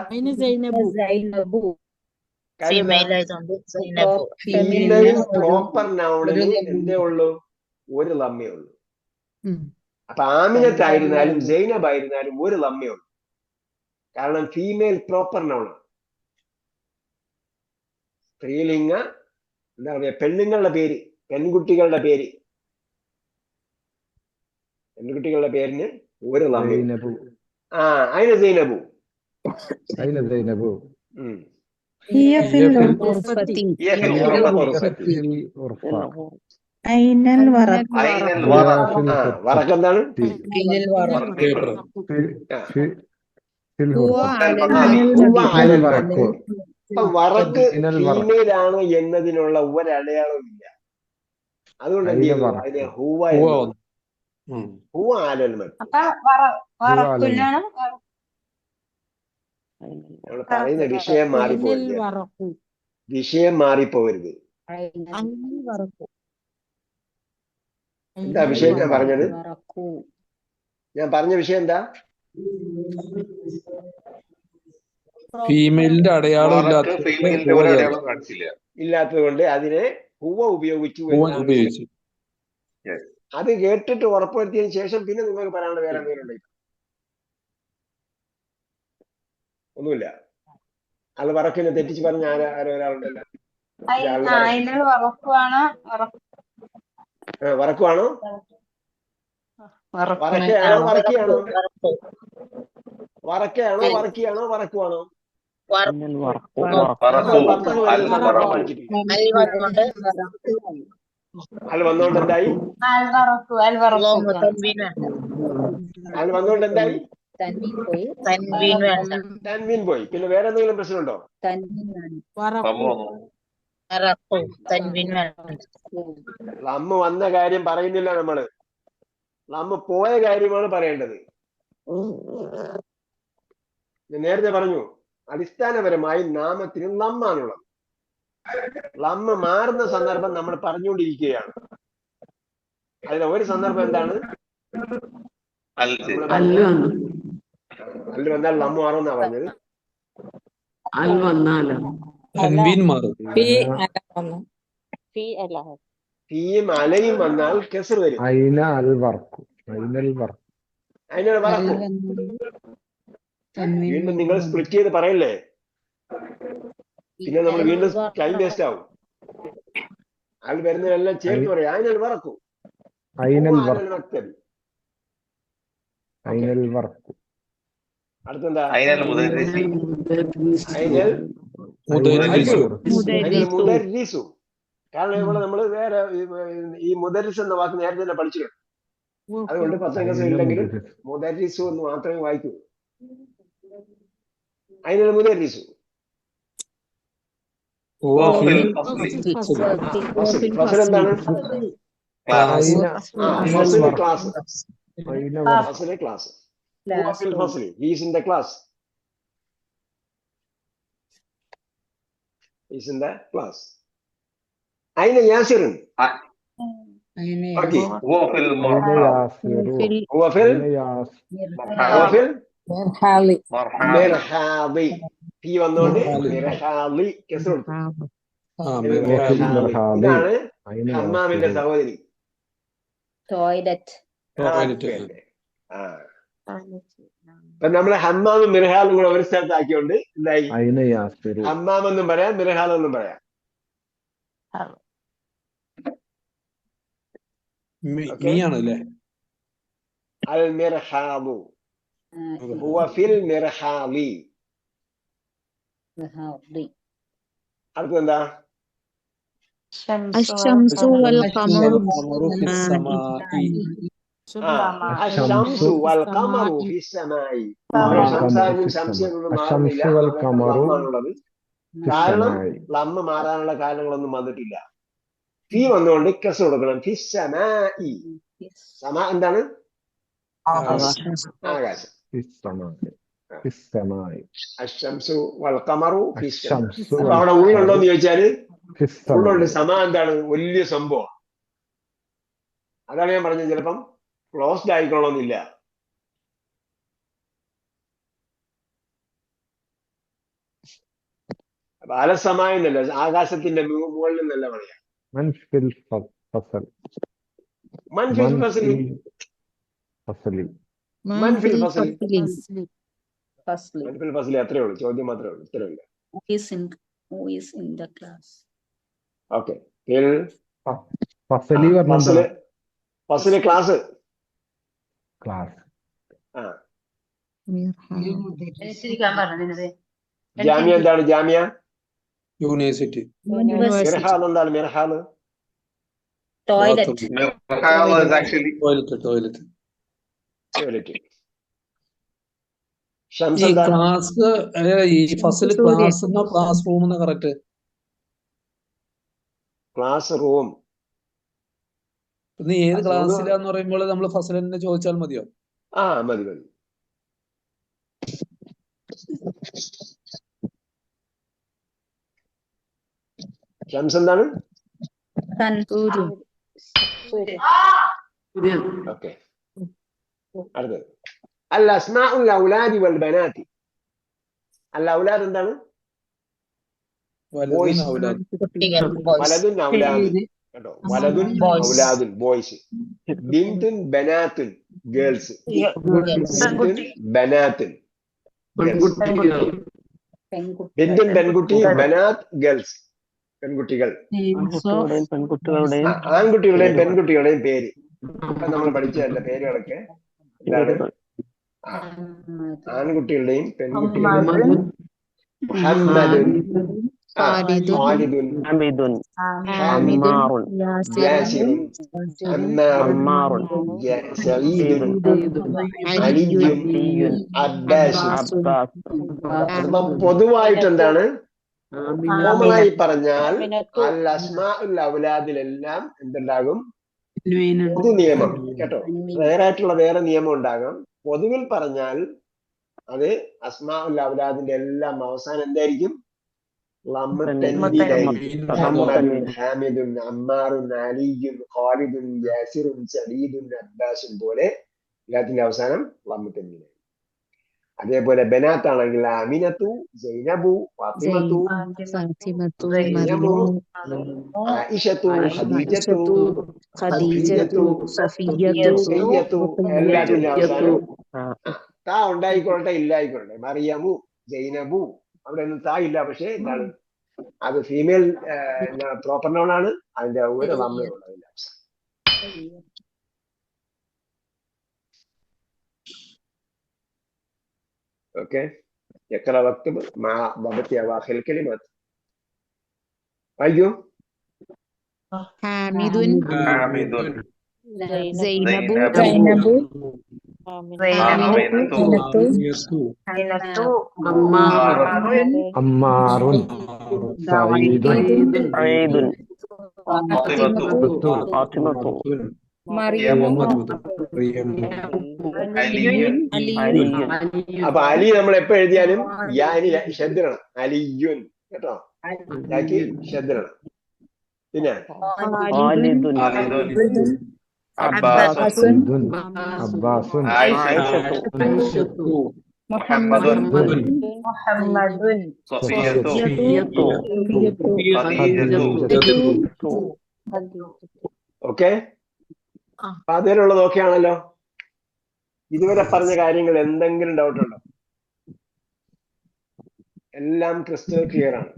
ഫീമെയിൽ പ്രോപ്പർ നൗണിന് എന്തേ ഉള്ളൂ? ഒരു ലമ്മേ ഉള്ളൂ. അപ്പൊ ആമിനത്തായിരുന്നാലും സൈനബ് ആയിരുന്നാലും ഒരു ലമ്മേ ഉള്ളൂ. കാരണം ഫീമെയിൽ പ്രോപ്പർ നൗണ്. സ്ത്രീലിംഗ എന്താ പറയാ, പെണ്ണുങ്ങളുടെ പേര്, പെൺകുട്ടികളുടെ പേരിന് ഒരു ലമ്മേ. زينب അയിന സൈനബു. أين زينب هي في هي الغرفة في الغرفة. في الغرفة أين الورق أين الورق؟ വറക്ക് എന്താണ്? പേപ്പർ في في هو الغرفة على هو على الورق അപ്പൊ വറക്ക് ഇനൽ വറക്ക്. ഫീമെയിൽ ആണ് എന്നതിനുള്ള ഒരടയാളവും ഇല്ല. അതുകൊണ്ട് എന്ത് ചെയ്യുന്നു? അതിനെ ഹൂവ ഹൂവ ആലൽമൻ. നമ്മൾ പറയുന്ന വിഷയം മാറിപ്പോകരുത്. എന്താ വിഷയം ഞാൻ പറഞ്ഞത്? ഞാൻ പറഞ്ഞ വിഷയം എന്താ? ഫീമെയിലിന്റെ അടയാളം ഫീമെയിലിന്റെ ഒരു അടയാളം കാണിച്ചില്ല. ഇല്ലാത്തത് കൊണ്ട് അതിനെ ഹൂവ ഉപയോഗിച്ചു. ഉപയോഗിച്ചു. അത് കേട്ടിട്ട് ഉറപ്പുവരുത്തിയതിനു ശേഷം പിന്നെ നിങ്ങൾക്ക് പറയാനുള്ള വേറെ എന്തെങ്കിലും ഉണ്ടെങ്കിൽ ഒന്നുമില്ല. അത് വറക്കിനെ തെറ്റിച്ച് പറഞ്ഞ ആരോ ഒരാളുണ്ടല്ലോ. വറക്കുവാണോ? വറക്കയാണോ വറക്കിയാണോ? വറക്കിയാണോ വറക്കുവാണോ? അത് വന്നോണ്ട് എന്തായി? അത് വന്നോണ്ട് എന്തായി? തൻവീൻ പോയി. പിന്നെ വേറെ എന്തെങ്കിലും പ്രശ്നമുണ്ടോ? അമ്മ വന്ന കാര്യം പറയുന്നില്ല നമ്മള്. നമ്മ പോയ കാര്യമാണ് പറയേണ്ടത്. ഞാൻ നേരത്തെ പറഞ്ഞു, അടിസ്ഥാനപരമായി നാമത്തിന് ലമ്മാണുള്ളത്. ലമ്മ മാറുന്ന സന്ദർഭം നമ്മൾ പറഞ്ഞുകൊണ്ടിരിക്കുകയാണ്. അതിൽ ഒരു സന്ദർഭം എന്താണ്? അല്ല വന്നാൽ ലമ്മ മാറുമെന്നാ പറഞ്ഞത്. തൻവീൻ മാറും. തീയും അലയും വന്നാൽ കെസർ വരും. അയിനൽ വറക്കും. അതിനാണ് വറക്കും. വീണ്ടും നിങ്ങൾ സ്പ്ലിറ്റ് ചെയ്ത് പറയല്ലേ, പിന്നെ നമ്മൾ വീണ്ടും ടൈം വേസ്റ്റ് ആവും. അത് വരുന്നതെല്ലാം ചേർത്ത് പറയാം. അതിനാൽ വറക്കും. അടുത്തെന്താ? മുദരിസു. കാരണം ഇവിടെ നമ്മൾ വേറെ ഈ മുദരിസ് എന്ന വാക്ക് നേരത്തെ തന്നെ പഠിച്ചിട്ടുണ്ട്. അതുകൊണ്ട് 10ാം ക്ലാസ് ഇല്ലെങ്കിലും മുദരിസു എന്ന് മാത്രമേ വായിക്കൂ. അതിനാണ് മുദരിസു. ഫസൽ എന്താണ്? Class. He is in the class. أين ياسر؟ أوكي. هو في مرحاضي. في വന്നോണ്ട് മിർഹാളി കെസർ കൊടുത്തു. ഇതാണ് ഹമ്മാമിന്റെ സഹോദരി. ടോയ്ലറ്റ്. അപ്പൊ നമ്മള് ഹമ്മാമും മിർഹാലും കൂടെ ഒരു സ്ഥലത്താക്കിയോണ്ട് എന്തായി? ഹമ്മാമെന്നും പറയാം, മിർഹാലെന്നും പറയാം. ആണല്ലേ? അൽ മിർഹാലു ഹുവ ഫിൽ മിർഹാലി. അടുത്തെന്താ? അശ്ശംസു വൽ ഖമറു അശ്ശംസു വൽ ഖമറു ഫിസ്സമായി. സംശയമുള്ളത് കാരണം ലമ്മ മാറാനുള്ള കാരണങ്ങളൊന്നും വന്നിട്ടില്ല. ഫീ വന്നുകൊണ്ട് കെസ് കൊടുക്കണം. ഫിസ്സമായി. സമ എന്താണ്? ആകാശം. അശ്ശംസു വൽ ഖമറു ഫിസ്സമായി. അപ്പൊ അവിടെ ഉള്ളുണ്ടോന്ന് ചോദിച്ചാല് ഉള്ളുണ്ട്. സമ എന്താണ്? വലിയ സംഭവം. അതാണ് ഞാൻ പറഞ്ഞത്. ചിലപ്പം ക്ലോസ്ഡ് ആയിക്കൊള്ളണമെന്നില്ല. അപ്പൊ അലസമായ എന്നല്ല, ആകാശത്തിന്റെ മുകളിൽ നിന്നല്ല പറയാം. മൻഫിൽ ഫസലി അത്രേ ഉള്ളൂ. ചോദ്യം മാത്രമേ ഉള്ളൂ, ഉത്തരവില്ല. ഓക്കെ. ഫസല് ക്ലാസ്. ജാമ്യ എന്താണ്? ജാമ്യ യൂണിവേഴ്സിറ്റി. മിർഹാൽ എന്താണ്? മിർഹാല് ടോയ്ലറ്റ്. ഈ ക്ലാസ്, ഈ ഫസൽ ക്ലാസ് എന്നോ ക്ലാസ് റൂം എന്നോ? കറക്റ്റ്. Class room. നീ ഏത് ക്ലാസ്സിലാന്ന് പറയുമ്പോൾ നമ്മൾ ഫസൽ തന്നെ ചോദിച്ചാൽ മതിയോ? മതി. ഷംസ് എന്താണ്? ഓക്കെ. അടുത്തത് അൽ അസ്മാഉൽ ഔലാദി വൽ ബനാതി. അൽ ഔലാദ് എന്താണ്? വലതുൻ ഔലാദ്. കേട്ടോ, വലതുൻ ഔലാദുൻ ബോയ്സ്. ബിന്തുൻ ബനാത്തുൻ ഗേൾസ്. ബിന്തുൻ ബനാത്തുൻ ബിന്തുൻ പെൺകുട്ടി, ബനാത്ത് ഗേൾസ് പെൺകുട്ടികൾ. ആൺകുട്ടികളുടെയും പെൺകുട്ടികളുടെയും പേര് നമ്മൾ പഠിച്ചതല്ല. പേരുകളൊക്കെ എന്താണ്? ആൺകുട്ടികളുടെയും പെൺകുട്ടികളുടെയും മുഹമ്മദുൻ, ഖാലിദുൻ, അമ്മാറുൻ, യാസിറുൻ, അമ്മാറുൻ, സഈദുൻ, അലിയുൻ, അബ്ബാസുൻ. പൊതുവായിട്ട് എന്താണ്? കോമണായി പറഞ്ഞാൽ അൽ അസ്മാഉൽ ഔലാദിലെല്ലാം എന്തുണ്ടാകും? പൊതു നിയമം കേട്ടോ. വേറായിട്ടുള്ള വേറെ നിയമം ഉണ്ടാകാം. പൊതുവിൽ പറഞ്ഞാൽ അത് അസ്മാഉൽ ഔലാദിന്റെ എല്ലാം അവസാനം എന്തായിരിക്കും? മുഹമ്മദുൻ, ഹാമിദുൻ, അമ്മാറുൻ, അലിയുൻ, ഖാലിദുൻ, യാസിറുൻ, സഈദുൻ, അബ്ബാസുൻ പോലെ എല്ലാത്തിന്റെ അവസാനം ലമ്മത്തൻവീൻ. അതേപോലെ ബനാത്താണെങ്കിൽ അമിനത്തു, സൈനബു, ഫാത്തിമത്തു, സൈനബു, ആയിഷത്തു, ഖദീജത്തു, സഫിയ്യത്തു എല്ലാത്തിന്റെ അവസാനം താ ഉണ്ടായിക്കൊള്ളട്ടെ ഇല്ലായിക്കൊള്ളട്ടെ. മറിയമു, സൈനബു അവിടെ ഒന്നും താ ഇല്ല. പക്ഷെ എന്താണ് അത് ഫീമെയിൽ പ്രോപ്പർ നൗൺ ആണ്. അതിന്റെ ഒരു ലമ്മയുള്ളതില്ല. ഓക്കെ. എത്ര വക്ത് വായിക്കൂ. ഹാമിദുൻ ഹാമിദുൻ, സൈനബു സൈനബു, യസു അമ്മാറുൻ സഈദുൻ ഫാത്തിമത്തു, അലിയുൻ. അപ്പൊ അലി നമ്മൾ എപ്പോ എഴുതിയാലും യാനി ഷദ്ദിടണം. അലിയുൻ കേട്ടോ. യാക്കി ഷദ്ദിടണം. പിന്നെ ഖാലിദുൻ, അബ്ബാസുൻ, അബ്ബാസുൻ ആയിഷത്തു, മുഹമ്മദുൻ, സഫിയ്യത്തു, ഖദീജത്തു. ഓക്കെ. അപ്പൊ അതിലുള്ളത് ഓക്കെ ആണല്ലോ. ഇതുവരെ പറഞ്ഞ കാര്യങ്ങൾ എന്തെങ്കിലും ഡൗട്ട് ഉണ്ടോ? എല്ലാം ക്രിസ്റ്റൽ ക്ലിയർ ആണ്.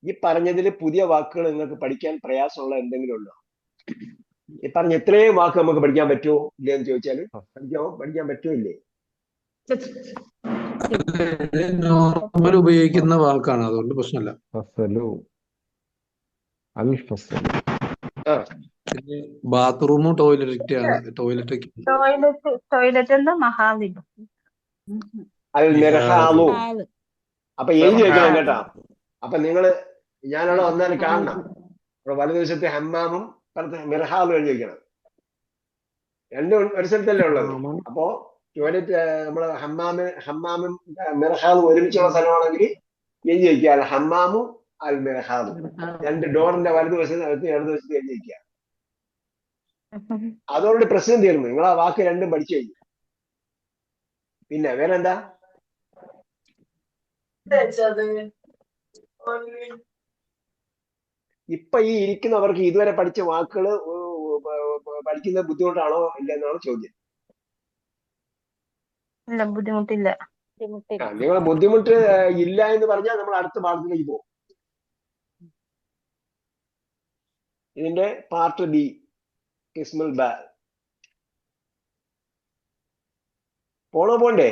ഈ പറഞ്ഞതിൽ പുതിയ വാക്കുകൾ നിങ്ങൾക്ക് പഠിക്കാൻ പ്രയാസമുള്ള എന്തെങ്കിലും ഉണ്ടോ? ഈ പറഞ്ഞ എത്രയും വാക്ക് നമുക്ക് പഠിക്കാൻ പറ്റുമോ ഇല്ലയെന്ന് ചോദിച്ചാൽ പഠിക്കാൻ പറ്റുമോ ഇല്ലേ? നോർമൽ ഉപയോഗിക്കുന്ന വാക്കാണ്, അതുകൊണ്ട് പ്രശ്നമില്ല. ബാത്റൂമും ടോയ്ലറ്റ് എന്താ മഹാവിദ് അൽ മിർഹാലു. അപ്പൊ എഴുതി വെക്കണം കേട്ടോ. അപ്പൊ നിങ്ങള് ഞാനവിടെ വന്നാൽ കാണണം. വലതുവശത്തെ ഹമ്മാമും മിർഹാലും എഴുതി വെക്കണം. രണ്ടും ഒരു സ്ഥലത്തല്ലേ ഉള്ളത്. അപ്പോ ടോയ്ലറ്റ് നമ്മള് ഹമ്മാമും മിർഹാലും ഒരുമിച്ചുള്ള സ്ഥലമാണെങ്കിൽ എഴുതി വെക്കുക അൽ ഹമ്മാമും അൽ മിർഹാലും. രണ്ട് ഡോറിന്റെ വലതുവശത്ത് ഇടതുവശത്ത് എഴുതി വെക്കുക. അതോടെ പ്രശ്നം തീർന്നു. നിങ്ങൾ ആ വാക്ക് രണ്ടും പഠിച്ചു കഴിഞ്ഞു. പിന്നെ വേറെന്താ? ഇപ്പൊ ഈ ഇരിക്കുന്നവർക്ക് ഇതുവരെ പഠിച്ച വാക്കുകൾ പഠിക്കുന്നത് ബുദ്ധിമുട്ടാണോ ഇല്ലെന്നാണ് ചോദ്യം. ബുദ്ധിമുട്ടില്ല. നിങ്ങൾ ബുദ്ധിമുട്ട് ഇല്ല എന്ന് പറഞ്ഞാൽ നമ്മൾ അടുത്ത പാഠത്തിലേക്ക് പോകും. ഇതിന്റെ പാർട്ട് ബി കിസ്മുൽ ബ. പോണ്ടേ?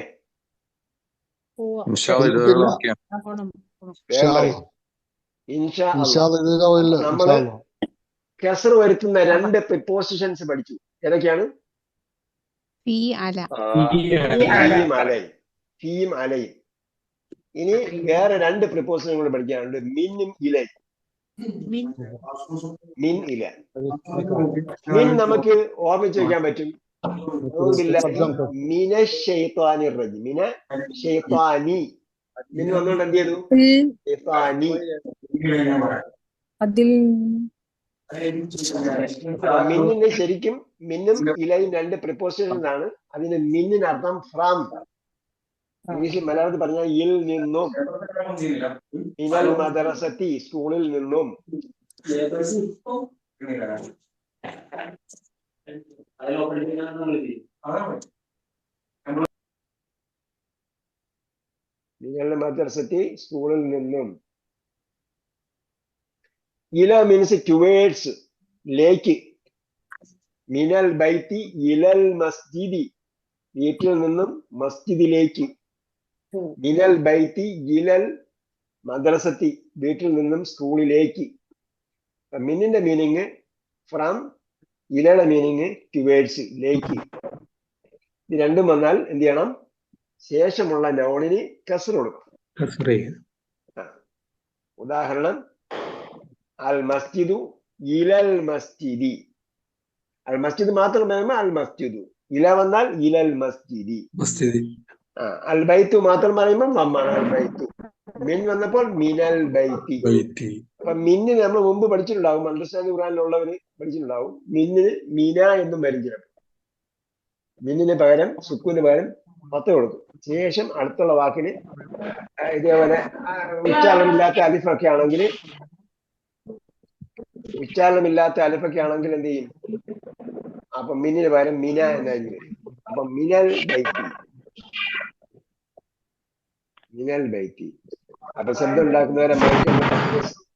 നമ്മള് കസർ വരുത്തുന്ന രണ്ട് പ്രിപ്പോസിഷൻസ് പഠിച്ചു. ഏതൊക്കെയാണ്? ഫീം അലയും. ഇനി വേറെ രണ്ട് പ്രിപ്പോസിഷൻ കൂടെ പഠിക്കാനുണ്ട്. മിന്നും ഇലയും. മിൻ ഇല. മിൻ നമുക്ക് ഓർമ്മിച്ച് വെക്കാൻ പറ്റും. മിന ഷൈത്വാനി റജീം. മിന ഷൈത്വാനി. മിൻ വന്നുകൊണ്ട് എന്ത് ചെയ്തു? ഷൈത്വാനി. മിന്നിന് ശരിക്കും മിന്നും ഇലയും രണ്ട് പ്രിപ്പോസിഷൻ ആണ്. അതിന് മിന്നിന് അർത്ഥം ഫ്രം. ഇംഗ്ലീഷിൽ മലയാളത്തിൽ പറഞ്ഞാൽ ഇൽ നിന്നും, മിനൽ മദ്രസത്തി സ്കൂളിൽ നിന്നും. മിനൽ മദ്രസത്തി സ്കൂളിൽ നിന്നും. ഇല മീൻസ് ടുവേഡ്സ്, ലേക്ക്. മിനൽ ബൈത്തി ഇലൽ മസ്ജിദി, വീട്ടിൽ നിന്നും മസ്ജിദിലേക്ക്. മിനൽ ബൈത്തി ഇലൽ മദ്രസത്തി, വീട്ടിൽ നിന്നും സ്കൂളിലേക്ക്. മിന്നിന്റെ മീനിങ് ഫ്രം ഇലയുടെ മീനിങ് ടുവേഡ്സ്, ലേക്ക്. ഇത് രണ്ടും വന്നാൽ എന്ത് ചെയ്യണം? ശേഷമുള്ള നൗണിന് കസ്ർ കൊടുക്കണം. കസ്രി. ഉദാഹരണം അൽ മസ്ജിദു ഇലൽ മസ്ജിദി. അൽ മസ്ജിദ് മാത്രം പറയുമ്പോൾ അൽ മസ്ജിദു. ഇല വന്നാൽ ഇലൽ മസ്ജിദി. മസ്ജിദ്. അൽ ബൈത്തു മാത്രം പറയുമ്പോൾ മമ്മാണ് അൽ ബൈത്തു. മിൻ വന്നപ്പോൾ മിനൽ ബൈത്തി. ബൈത്തി. അപ്പൊ മിന്നിന് നമ്മൾ മുമ്പ് പഠിച്ചിട്ടുണ്ടാവും, അണ്ടർസ്റ്റാൻഡ് ഖുർആനിലുള്ളവര് പഠിച്ചിട്ടുണ്ടാവും. മിന്നിന് മിന എന്നും വരും ചിലപ്പോൾ. മിന്നിന് പകരം സുക്കൂന് പകരം പത്ത് കൊടുക്കും. ശേഷം അടുത്തുള്ള വാക്കിന് ഇതേപോലെ ഉച്ചാരണമില്ലാത്ത അലിഫൊക്കെ ആണെങ്കിൽ എന്ത് ചെയ്യും? അപ്പൊ മിന്നിന് പകരം മിന എന്നായിരിക്കും വരും. അപ്പൊ മിനൽ ബൈത്തി, മിനൽ ബൈത്തി. അപ്പൊ ശബ്ദം ഉണ്ടാക്കുന്നവരെ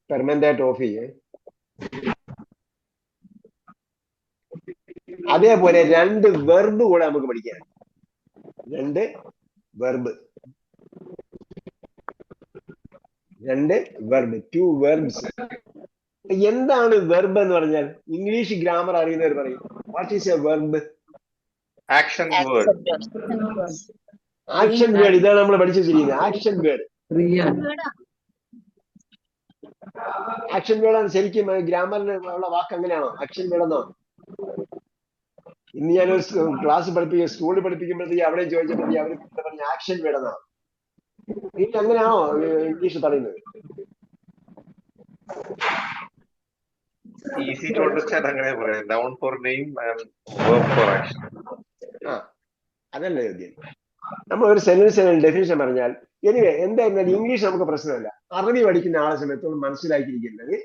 പെർമനന്റ് ആയിട്ട് ഓഫ് ചെയ്യേ. അതേപോലെ രണ്ട് വെർബ് കൂടെ നമുക്ക് പഠിക്കാൻ. രണ്ട് വെർബ്, ടു വെർബ്സ്. എന്താണ് വെർബ് എന്ന് പറഞ്ഞാൽ? ഇംഗ്ലീഷ് ഗ്രാമർ അറിയുന്നവർ പറയും, what is A verb? Action word. Action word. ഇതാണ് നമ്മൾ പഠിച്ചു വെച്ചിരിക്കുന്നത്, ആക്ഷൻ വേർഡ്. ആക്ഷൻ വേർഡാണ് ശരിക്കും ഗ്രാമറിന് ഉള്ള വാക്ക്. അങ്ങനെയാണോ ആക്ഷൻ വേർഡ് എന്നോ? ഇന്ന് ഞാനൊരു സ്കൂളിൽ പഠിപ്പിക്കുമ്പോഴത്തേക്ക് അവിടെ ചോദിച്ചപ്പോഴത്തേക്ക് അവർ പറഞ്ഞ ആക്ഷൻ വേർഡ് എന്നാണ്. എനിക്ക് അങ്ങനെയാണോ ഇംഗ്ലീഷ് പറയുന്നത്? Easy to understand. അങ്ങനെ പറയാം. Noun for name and verb for action. അതല്ല ചോദ്യം. നമ്മൾ ഒരു സെന്റൻസിന് ഡെഫിനിഷൻ പറഞ്ഞാൽ എനിവേ എന്തായിരുന്നാലും ഇംഗ്ലീഷ് നമുക്ക് പ്രശ്നമല്ല. അറബി പഠിക്കുന്ന ആളെ സമയത്തോളം മനസ്സിലാക്കിയിരിക്കുന്നത്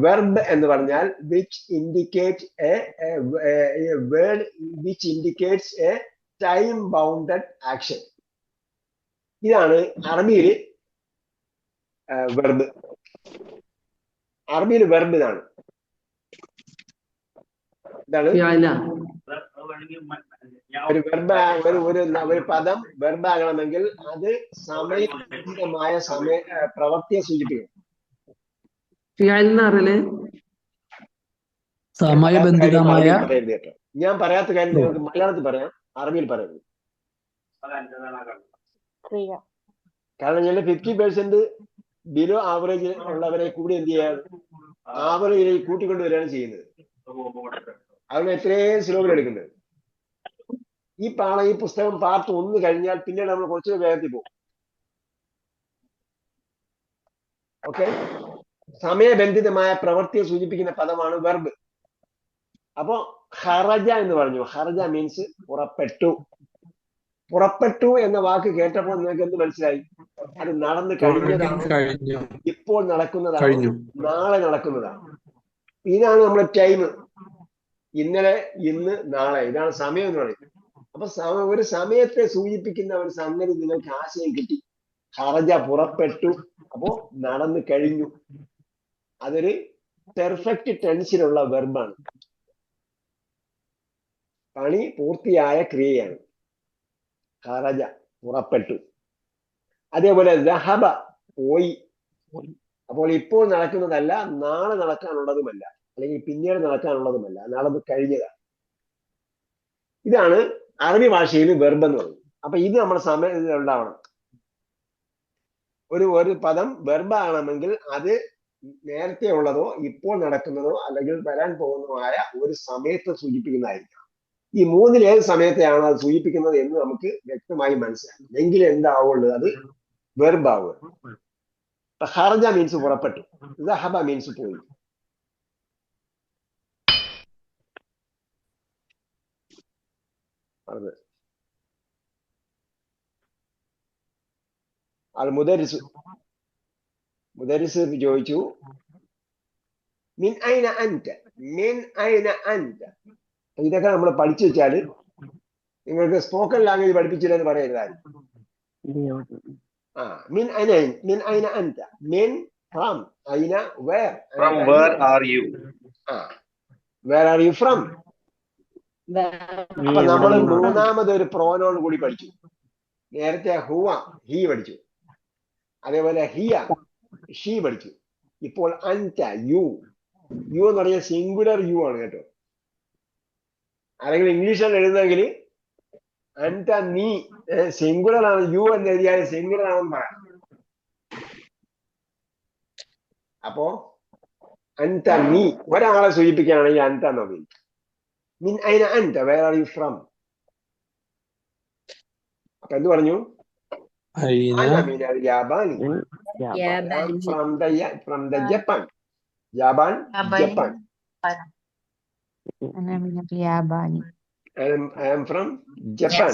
വെർബ് എന്ന് പറഞ്ഞാൽ which indicate A word which indicates A time bounded action. ഇതാണ് അറബിയിൽ വെർബ്. അറബിയിൽ വെർബ് ഇതാണ്. ഒരു പദം വെർബാകണമെങ്കിൽ അത് സമയബന്ധിതമായ പ്രവൃത്തിയെ സൂചിപ്പിക്കും. സമയബന്ധിതമായ. ഞാൻ പറയാത്ത കാര്യം നിങ്ങൾക്ക് മലയാളത്തിൽ പറയാം, അറബിയിൽ പറയുന്നത്. കാരണം ഞാൻ 50% ബിലോ ആവറേജ് ഉള്ളവരെ കൂടി എന്ത് ചെയ്യാൻ ആവറേജ് കൂട്ടിക്കൊണ്ടുവരികയാണ് ചെയ്യുന്നത്. അതിന് എത്രയും സ്ലോഗിൽ എടുക്കുന്നത്. ഈ പുസ്തകം പാർട്ട് 1 കഴിഞ്ഞാൽ പിന്നീട് നമ്മൾ കുറച്ചുകൂടെ വേഗത്തിൽ പോകും. ഓക്കെ, സമയബന്ധിതമായ പ്രവൃത്തിയെ സൂചിപ്പിക്കുന്ന പദമാണ് വെർബ്. അപ്പോ ഖറജ എന്ന് പറഞ്ഞു. ഖറജ മീൻസ് പുറപ്പെട്ടു. പുറപ്പെട്ടു എന്ന വാക്ക് കേട്ടപ്പോൾ നിങ്ങൾക്ക് എന്ത് മനസ്സിലായി? അത് നടന്നു കഴിഞ്ഞതാണ്, ഇപ്പോൾ നടക്കുന്നതാണ്, നാളെ നടക്കുന്നതാണ്. ഇതാണ് നമ്മുടെ ടൈം. ഇന്നലെ, ഇന്ന്, നാളെ. ഇതാണ് സമയം എന്ന് പറയുന്നത്. അപ്പൊ ഒരു സമയത്തെ സൂചിപ്പിക്കുന്ന ഒരു സംഗതി നിങ്ങൾക്ക് ആശയം കിട്ടി. ഖറജ പുറപ്പെട്ടു, അപ്പോ നടന്നു കഴിഞ്ഞു. അതൊരു പെർഫെക്റ്റ് ടെൻസിലുള്ള വെർബാണ്. പണി പൂർത്തിയായ ക്രിയയാണ്. ഖറജ പുറപ്പെട്ടു. അതേപോലെ ദഹബ പോയി. അപ്പോൾ ഇപ്പോൾ നടക്കുന്നതല്ല, നാളെ നടക്കാനുള്ളതുമല്ല, അല്ലെങ്കിൽ പിന്നീട് നടക്കാനുള്ളതുമല്ല, നടന്നു കഴിഞ്ഞതാണ്. ഇതാണ് അറബി ഭാഷയിൽ വെർബ് എന്ന് പറയുന്നത്. അപ്പൊ ഇത് നമ്മുടെ സമയത്ത് ഉണ്ടാവണം. ഒരു പദം വെർബാകണമെങ്കിൽ അത് നേരത്തെ ഉള്ളതോ ഇപ്പോൾ നടക്കുന്നതോ അല്ലെങ്കിൽ വരാൻ പോകുന്നതോ ആയ ഒരു സമയത്തെ സൂചിപ്പിക്കുന്നതായിരിക്കണം. ഈ മൂന്നിൽ ഏത് സമയത്തെയാണ് അത് സൂചിപ്പിക്കുന്നത് എന്ന് നമുക്ക് വ്യക്തമായി മനസ്സിലാക്കും. എങ്കിൽ എന്താവുള്ളൂ? അത് വെർബ് ആവുക. ഖറജ മീൻസ് പുറപ്പെട്ടു, ദഹബ മീൻസ് പോയി. അൽ മുദരിസ് ചോദിച്ചു, മിൻ ഐന അൻത, മിൻ ഐന അൻത. ഇതൊക്കെ നമ്മൾ പഠിച്ചു വെച്ചാല് നിങ്ങൾക്ക് സ്പോക്കൺ ലാംഗ്വേജ് പഠിപ്പിച്ചില്ലെന്ന് പറയരുതായിരുന്നു. മിൻ ഐന അൻത, മിൻ ഫ്രം, ഐന where, From where are you? Where are you from. അപ്പൊ നമ്മൾ മൂന്നാമത് ഒരു പ്രോനോൺ കൂടി പഠിച്ചു. നേരത്തെ ഹുവ, ഹി പഠിച്ചു. അതേപോലെ ഹിയ, ഷീ പഠിച്ചു. ഇപ്പോൾ അൻത, യു. യു എന്ന് പറഞ്ഞാൽ സിംഗുലർ യു ആണ് കേട്ടോ. അല്ലെങ്കിൽ ഇംഗ്ലീഷിലാണ് എഴുതുന്നെങ്കിൽ അൻത നീ സിംഗുലർ ആണ്, യു എന്ന് എഴുതിയാൽ സിംഗുലർ ആണെന്ന് പറയാം. അപ്പോ അൻത നീ ഒരാളെ സൂചിപ്പിക്കുകയാണെങ്കിൽ അൻത എന്ന് ഉപയോഗിക്കും. മിൻ ഐന അൻത, വേർ ആർ യു ഫ്രം. അപ്പൊ എന്ത് പറഞ്ഞു? അയിന മിനൽ യാബാനി, ഫ്രം ദ ജപ്പാൻ. യാബാൻ, Japan. أنا من اليابان. I am from Japan.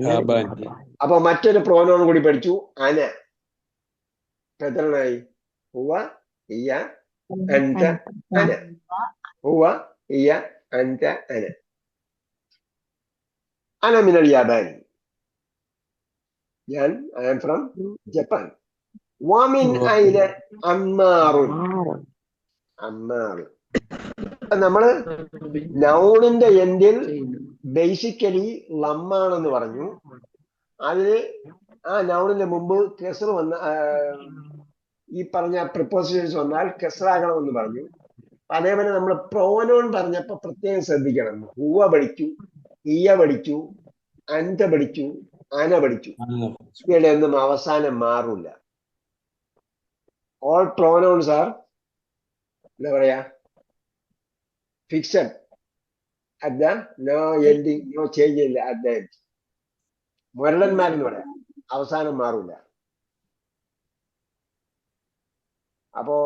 യാബാനി. അപ്പൊ മറ്റൊരു പ്രോനോൺ കൂടി പഠിച്ചു, അന. എത്രയായി? ഹുവ, ഇയ, അൻത, അന. ഹുവ, ഇയ, അൻത, അന. അന മിനൽ യാബാനി, ഞാൻ I am from ജപ്പാൻ. വമിൻ ഐന അമ്മാറുൻ. അമ്മാർ. നമ്മള് നൗണിന്റെ എൻഡിൽ ബേസിക്കലി ലമ്മാണെന്ന് പറഞ്ഞു. അതിന് ആ നൗണിന്റെ മുമ്പ് കെസർ വന്ന ഈ പറഞ്ഞ പ്രിപ്പോസിഷൻസ് വന്നാൽ കെസറാകണമെന്ന് പറഞ്ഞു. അതേപോലെ നമ്മൾ പ്രോനോൺ പറഞ്ഞപ്പോ പ്രത്യേകം ശ്രദ്ധിക്കണം. ഹുവ പഠിച്ചു, ഇയ പഠിച്ചു, അൻത പഠിച്ചു, അന പഠിച്ചു. ഇവയുടെ ഒന്നും അവസാനം മാറില്ല. ഓൾ പ്രോനൗൺസ് ആർ എന്താ പറയാ, fixed at the no ending, no change ഇല്ല അറ്റ് ദ എൻഡ്. മുരളന്മാരെന്ന് പറയാം, അവസാനം മാറില്ല. അപ്പോ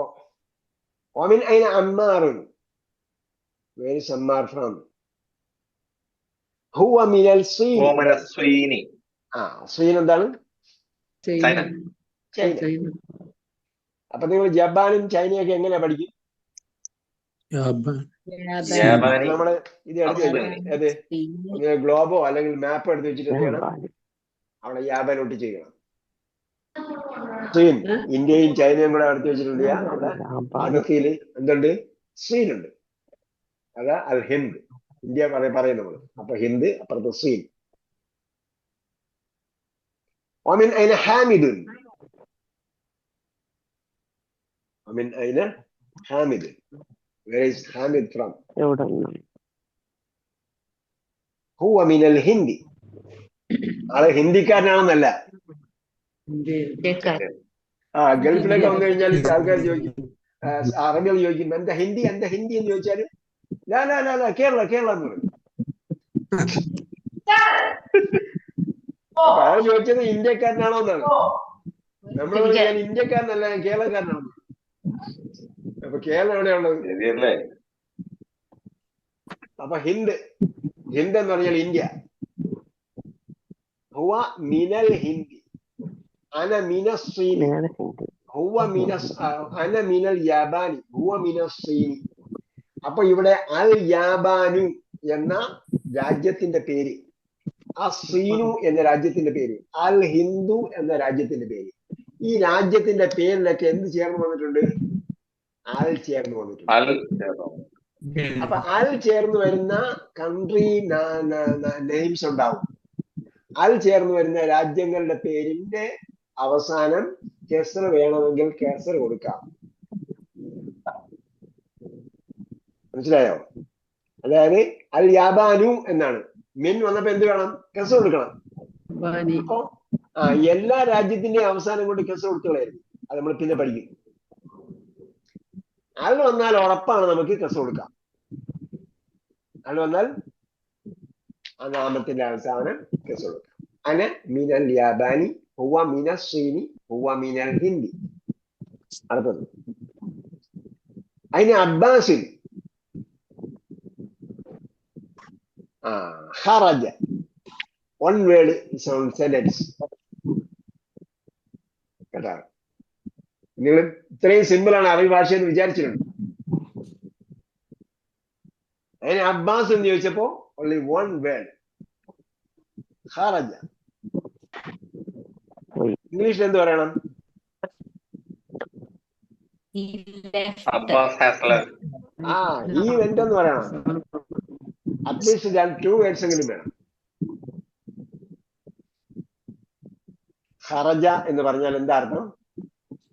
ഒമിൻ ഐന അമ്മാറുൻ, വേർ ഈസ് അമ്മാർ ഫ്രം? ഹുവ മിനൽ സ്വീൻ. സ്വീനി. സ്വീൻ എന്താണ്? ചൈന. ചൈന. അപ്പൊ നിങ്ങൾ ജപ്പാനും ചൈനയൊക്കെ എങ്ങനെ പഠിക്കും? യാബാനി. നമ്മള് ഇത് എടുത്ത് വെക്കണം. ഏത് ഗ്ലോബോ അല്ലെങ്കിൽ മാപ്പ് എടുത്ത് വെച്ചിട്ട് എന്ത് ചെയ്യണം? അവിടെ യാബാൻ ഒട്ടിച്ച് ചെയ്യണം. സ്വീൻ, ഇന്ത്യയും ചൈനയും കൂടെ എടുത്ത് വെച്ചിട്ടുണ്ട്. അവിടെ അതിർത്തിയില് എന്തുണ്ട്? സ്വീൻ ഉണ്ട്. അതാ അൽ ഹിന്ദ്. ഇന്ത്യ പറയും നമ്മള്. അപ്പൊ ഹിന്ദ്, അപ്പുറത്ത് സ്വീൻ. ഒമിൻ ഐന ഹാമിദുൻ. ഒമിൻ ഐന ഹാമിദുൻ. Where is Hamid from? ഹുവ മിനൽ ഹിന്ദി. ആള് ഹിന്ദിക്കാരനാണെന്നല്ല. ഗൾഫിലൊക്കെ വന്നു കഴിഞ്ഞാൽ ആൾക്കാർ ചോദിക്കും, അറബികൾ ചോദിക്കും എന്താ ഹിന്ദി, എന്താ ഹിന്ദി എന്ന് ചോദിച്ചാല് കേരള കേരള എന്ന് പറയും. അപ്പൊ അയാൾ ചോദിച്ചത് ഇന്ത്യക്കാരനാണോ എന്നാണ്. നമ്മൾ ഞാൻ ഇന്ത്യക്കാരനല്ല, ഞാൻ കേരളക്കാരനാണോ. അപ്പൊ കേരളം എവിടെയുള്ളത്? അപ്പൊ ഹിന്ദ്, ഹിന്ദ് എന്ന് പറഞ്ഞാൽ ഇന്ത്യ. ഹുവ മിനൽ ഹിന്ദി, അന മിനസ് സ്വീനി. ഹുവ മിനസ്, അന മിനൽ യാബാനി, ഹുവ മിനസ് സ്വീനി. അപ്പൊ ഇവിടെ അൽ യാബാനു എന്ന രാജ്യത്തിന്റെ പേര്, ആ സ്വീനു എന്ന രാജ്യത്തിന്റെ പേര്, അൽ ഹിന്ദു എന്ന രാജ്യത്തിന്റെ പേര്. ഈ രാജ്യത്തിന്റെ പേരിലൊക്കെ എന്ത് ചേർന്ന് വന്നിട്ടുണ്ട്? അൽ ചേർന്ന് വന്നിട്ടുണ്ട്. അപ്പൊ അൽ ചേർന്ന് വരുന്ന കൺട്രി നെയിംസ് ഉണ്ടാവും. അൽ ചേർന്ന് വരുന്ന രാജ്യങ്ങളുടെ പേരിന്റെ അവസാനം കെസർ വേണമെങ്കിൽ കെസർ കൊടുക്കാം. മനസ്സിലായോ? അതായത് അൽ യാബാനു എന്നാണ്. മിൻ വന്നപ്പോ എന്ത് വേണം? കെസർ കൊടുക്കണം. അപ്പൊ എല്ലാ രാജ്യത്തിന്റെയും അവസാനം കൊണ്ട് കെസർ കൊടുത്തുകളായിരുന്നു. അത് നമ്മൾ പിന്നെ പഠിക്കും. അൽ വന്നാൽ ഉറപ്പാണ് നമുക്ക് കെസർ കൊടുക്കാം. അൽ വന്നാൽ ആ നാമത്തിന്റെ അവസാനം കെസർ കൊടുക്കാം. അന മിനൽ യാബാനി, ഹുവ മിനസ് സ്വീനി, ഹുവ മിനൽ ഹിന്ദി. അടുത്തത് അതിന് അബ്ബാസിൽ ഖറജ, വൺ വേർഡ് സെന്റൻസ്. കേട്ടോ, നിങ്ങൾ ഇത്രയും സിമ്പിൾ ആണ് അറബി ഭാഷ എന്ന് വിചാരിച്ചിട്ടുണ്ട്. അതിന് അബ്ബാസ് എന്ന് ചോദിച്ചപ്പോ ഓൺലി വൺ വേർഡ്, ഖറജ. ഇംഗ്ലീഷിൽ എന്ത് പറയണം? Abbas has left. ഈ വെന്റ് എന്ന് പറയണം. അറ്റ്ലീസ്റ്റ് 2 വേർഡ്സ് എങ്കിലും വേണം. ഖറജ എന്ന് പറഞ്ഞാൽ എന്താ അർത്ഥം?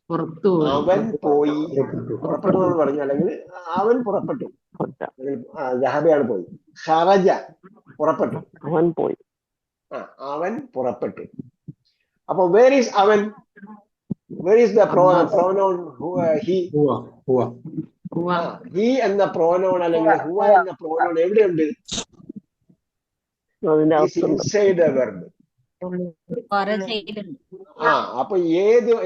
അവൻ പോയി പുറപ്പെട്ടു എന്ന് പറഞ്ഞു, അല്ലെങ്കിൽ അവൻ പുറപ്പെട്ടു, ദഹബയാണ് പോയി. ഖറജ പുറപ്പെട്ടു, അവൻ പുറപ്പെട്ടു. അപ്പൊ വേർ ഈസ് അവൻ? Where is the pronoun he? He എന്ന പ്രോനൗൺ അല്ലെങ്കിൽ ഹുവ എന്ന പ്രോനൗൺ എവിടെയുണ്ട്? Inside the verb. അപ്പൊ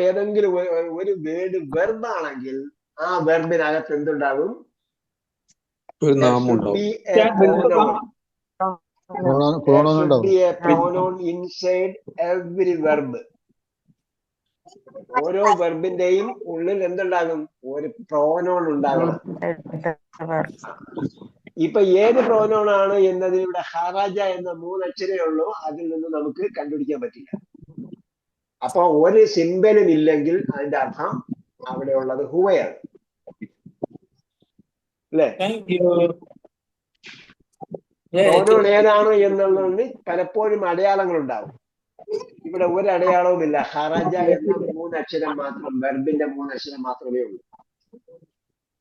ഏതെങ്കിലും ഒരു വേർഡ് വെർബ് ആണെങ്കിൽ ആ വെർബിനകത്ത് എന്തുണ്ടാകും? ഒരു നാമം പ്രോനൗൺ ഇൻസൈഡ് എവറി വെർബ്. ഓരോ വെർബിന്റെയും ഉള്ളിൽ എന്തുണ്ടാകും? ഒരു പ്രോനൗൺ ഉണ്ടാകണം. ഇപ്പൊ ഏത് പ്രോനൗൺ ആണ് എന്നത് ഇവിടെ ഖറജ എന്ന 3 അക്ഷരേ ഉള്ളൂ, അതിൽ നിന്ന് നമുക്ക് കണ്ടുപിടിക്കാൻ പറ്റില്ല. അപ്പൊ ഒരു സിമ്പലും ഇല്ലെങ്കിൽ അതിന്റെ അർത്ഥം അവിടെ ഉള്ളത് ഹുവയാണ്, അല്ലേ? പ്രോനൗൺ ഏതാണ് എന്നുള്ളതിന് പലപ്പോഴും അടയാളങ്ങൾ ഉണ്ടാവും. ഇവിടെ ഒരു അടയാളവും ഇല്ല. ഖറജ എന്ന 3 അക്ഷരം മാത്രം, വെർബിന്റെ 3 അക്ഷരം മാത്രമേ ഉള്ളൂ.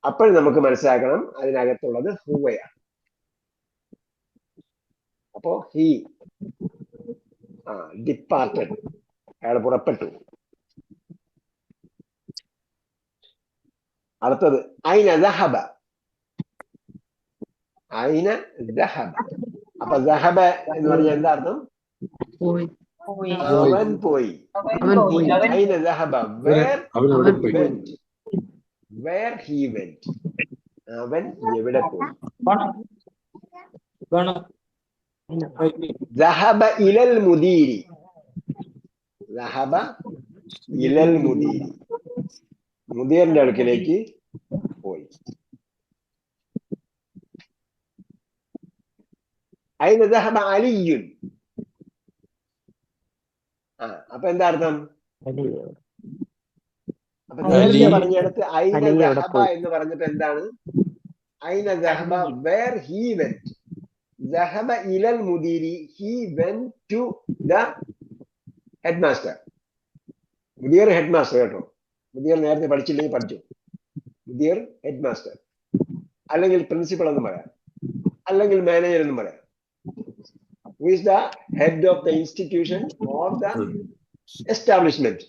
അപ്പോൾ നമുക്ക് മനസ്സിലാക്കണം അതിനകത്തുള്ളത് ഹുവയാണ്. അപ്പോ ഹി ഡിപ്പാർട്ടഡ്, അയാൾ പുറപ്പെട്ടു. അടുത്തത് ഐന ദഹബ. ഐന ദഹബ. അപ്പൊ ദഹബ എന്ന് പറഞ്ഞാൽ എന്താ അർത്ഥം? അവൻ പോയി. ഐന ദഹബ, where he went. അവൻ എവിടെ പോയി? ദഹബ ഇലൽ മുദീരി. ദഹബ ഇലൽ മുദീരി, മുദീറിന്റെ അടുക്കലേക്ക് പോയി. ഐന ദഹബ അലിയുൻ. അപ്പൊ എന്താ അർത്ഥം? അപ്പൊ നേരത്തെ പറഞ്ഞിടത്ത് ഐന ദഹബ എന്ന് പറഞ്ഞിട്ട് എന്താണ്? ഐന ദഹബ, വേർ ഹി വെന്റ്. ദഹബ ഇലൽ മുദീരി, he went to the headmaster. മുദീർ ഹെഡ് മാസ്റ്റർ കേട്ടോ. മുദീർ നേരത്തെ പഠിച്ചില്ലെങ്കിൽ പഠിച്ചു. മുദീർ ഹെഡ് മാസ്റ്റർ, അല്ലെങ്കിൽ പ്രിൻസിപ്പൾ എന്നും പറയാം, അല്ലെങ്കിൽ മാനേജർ എന്നും പറയാം. Who is the head of the institution of the establishment.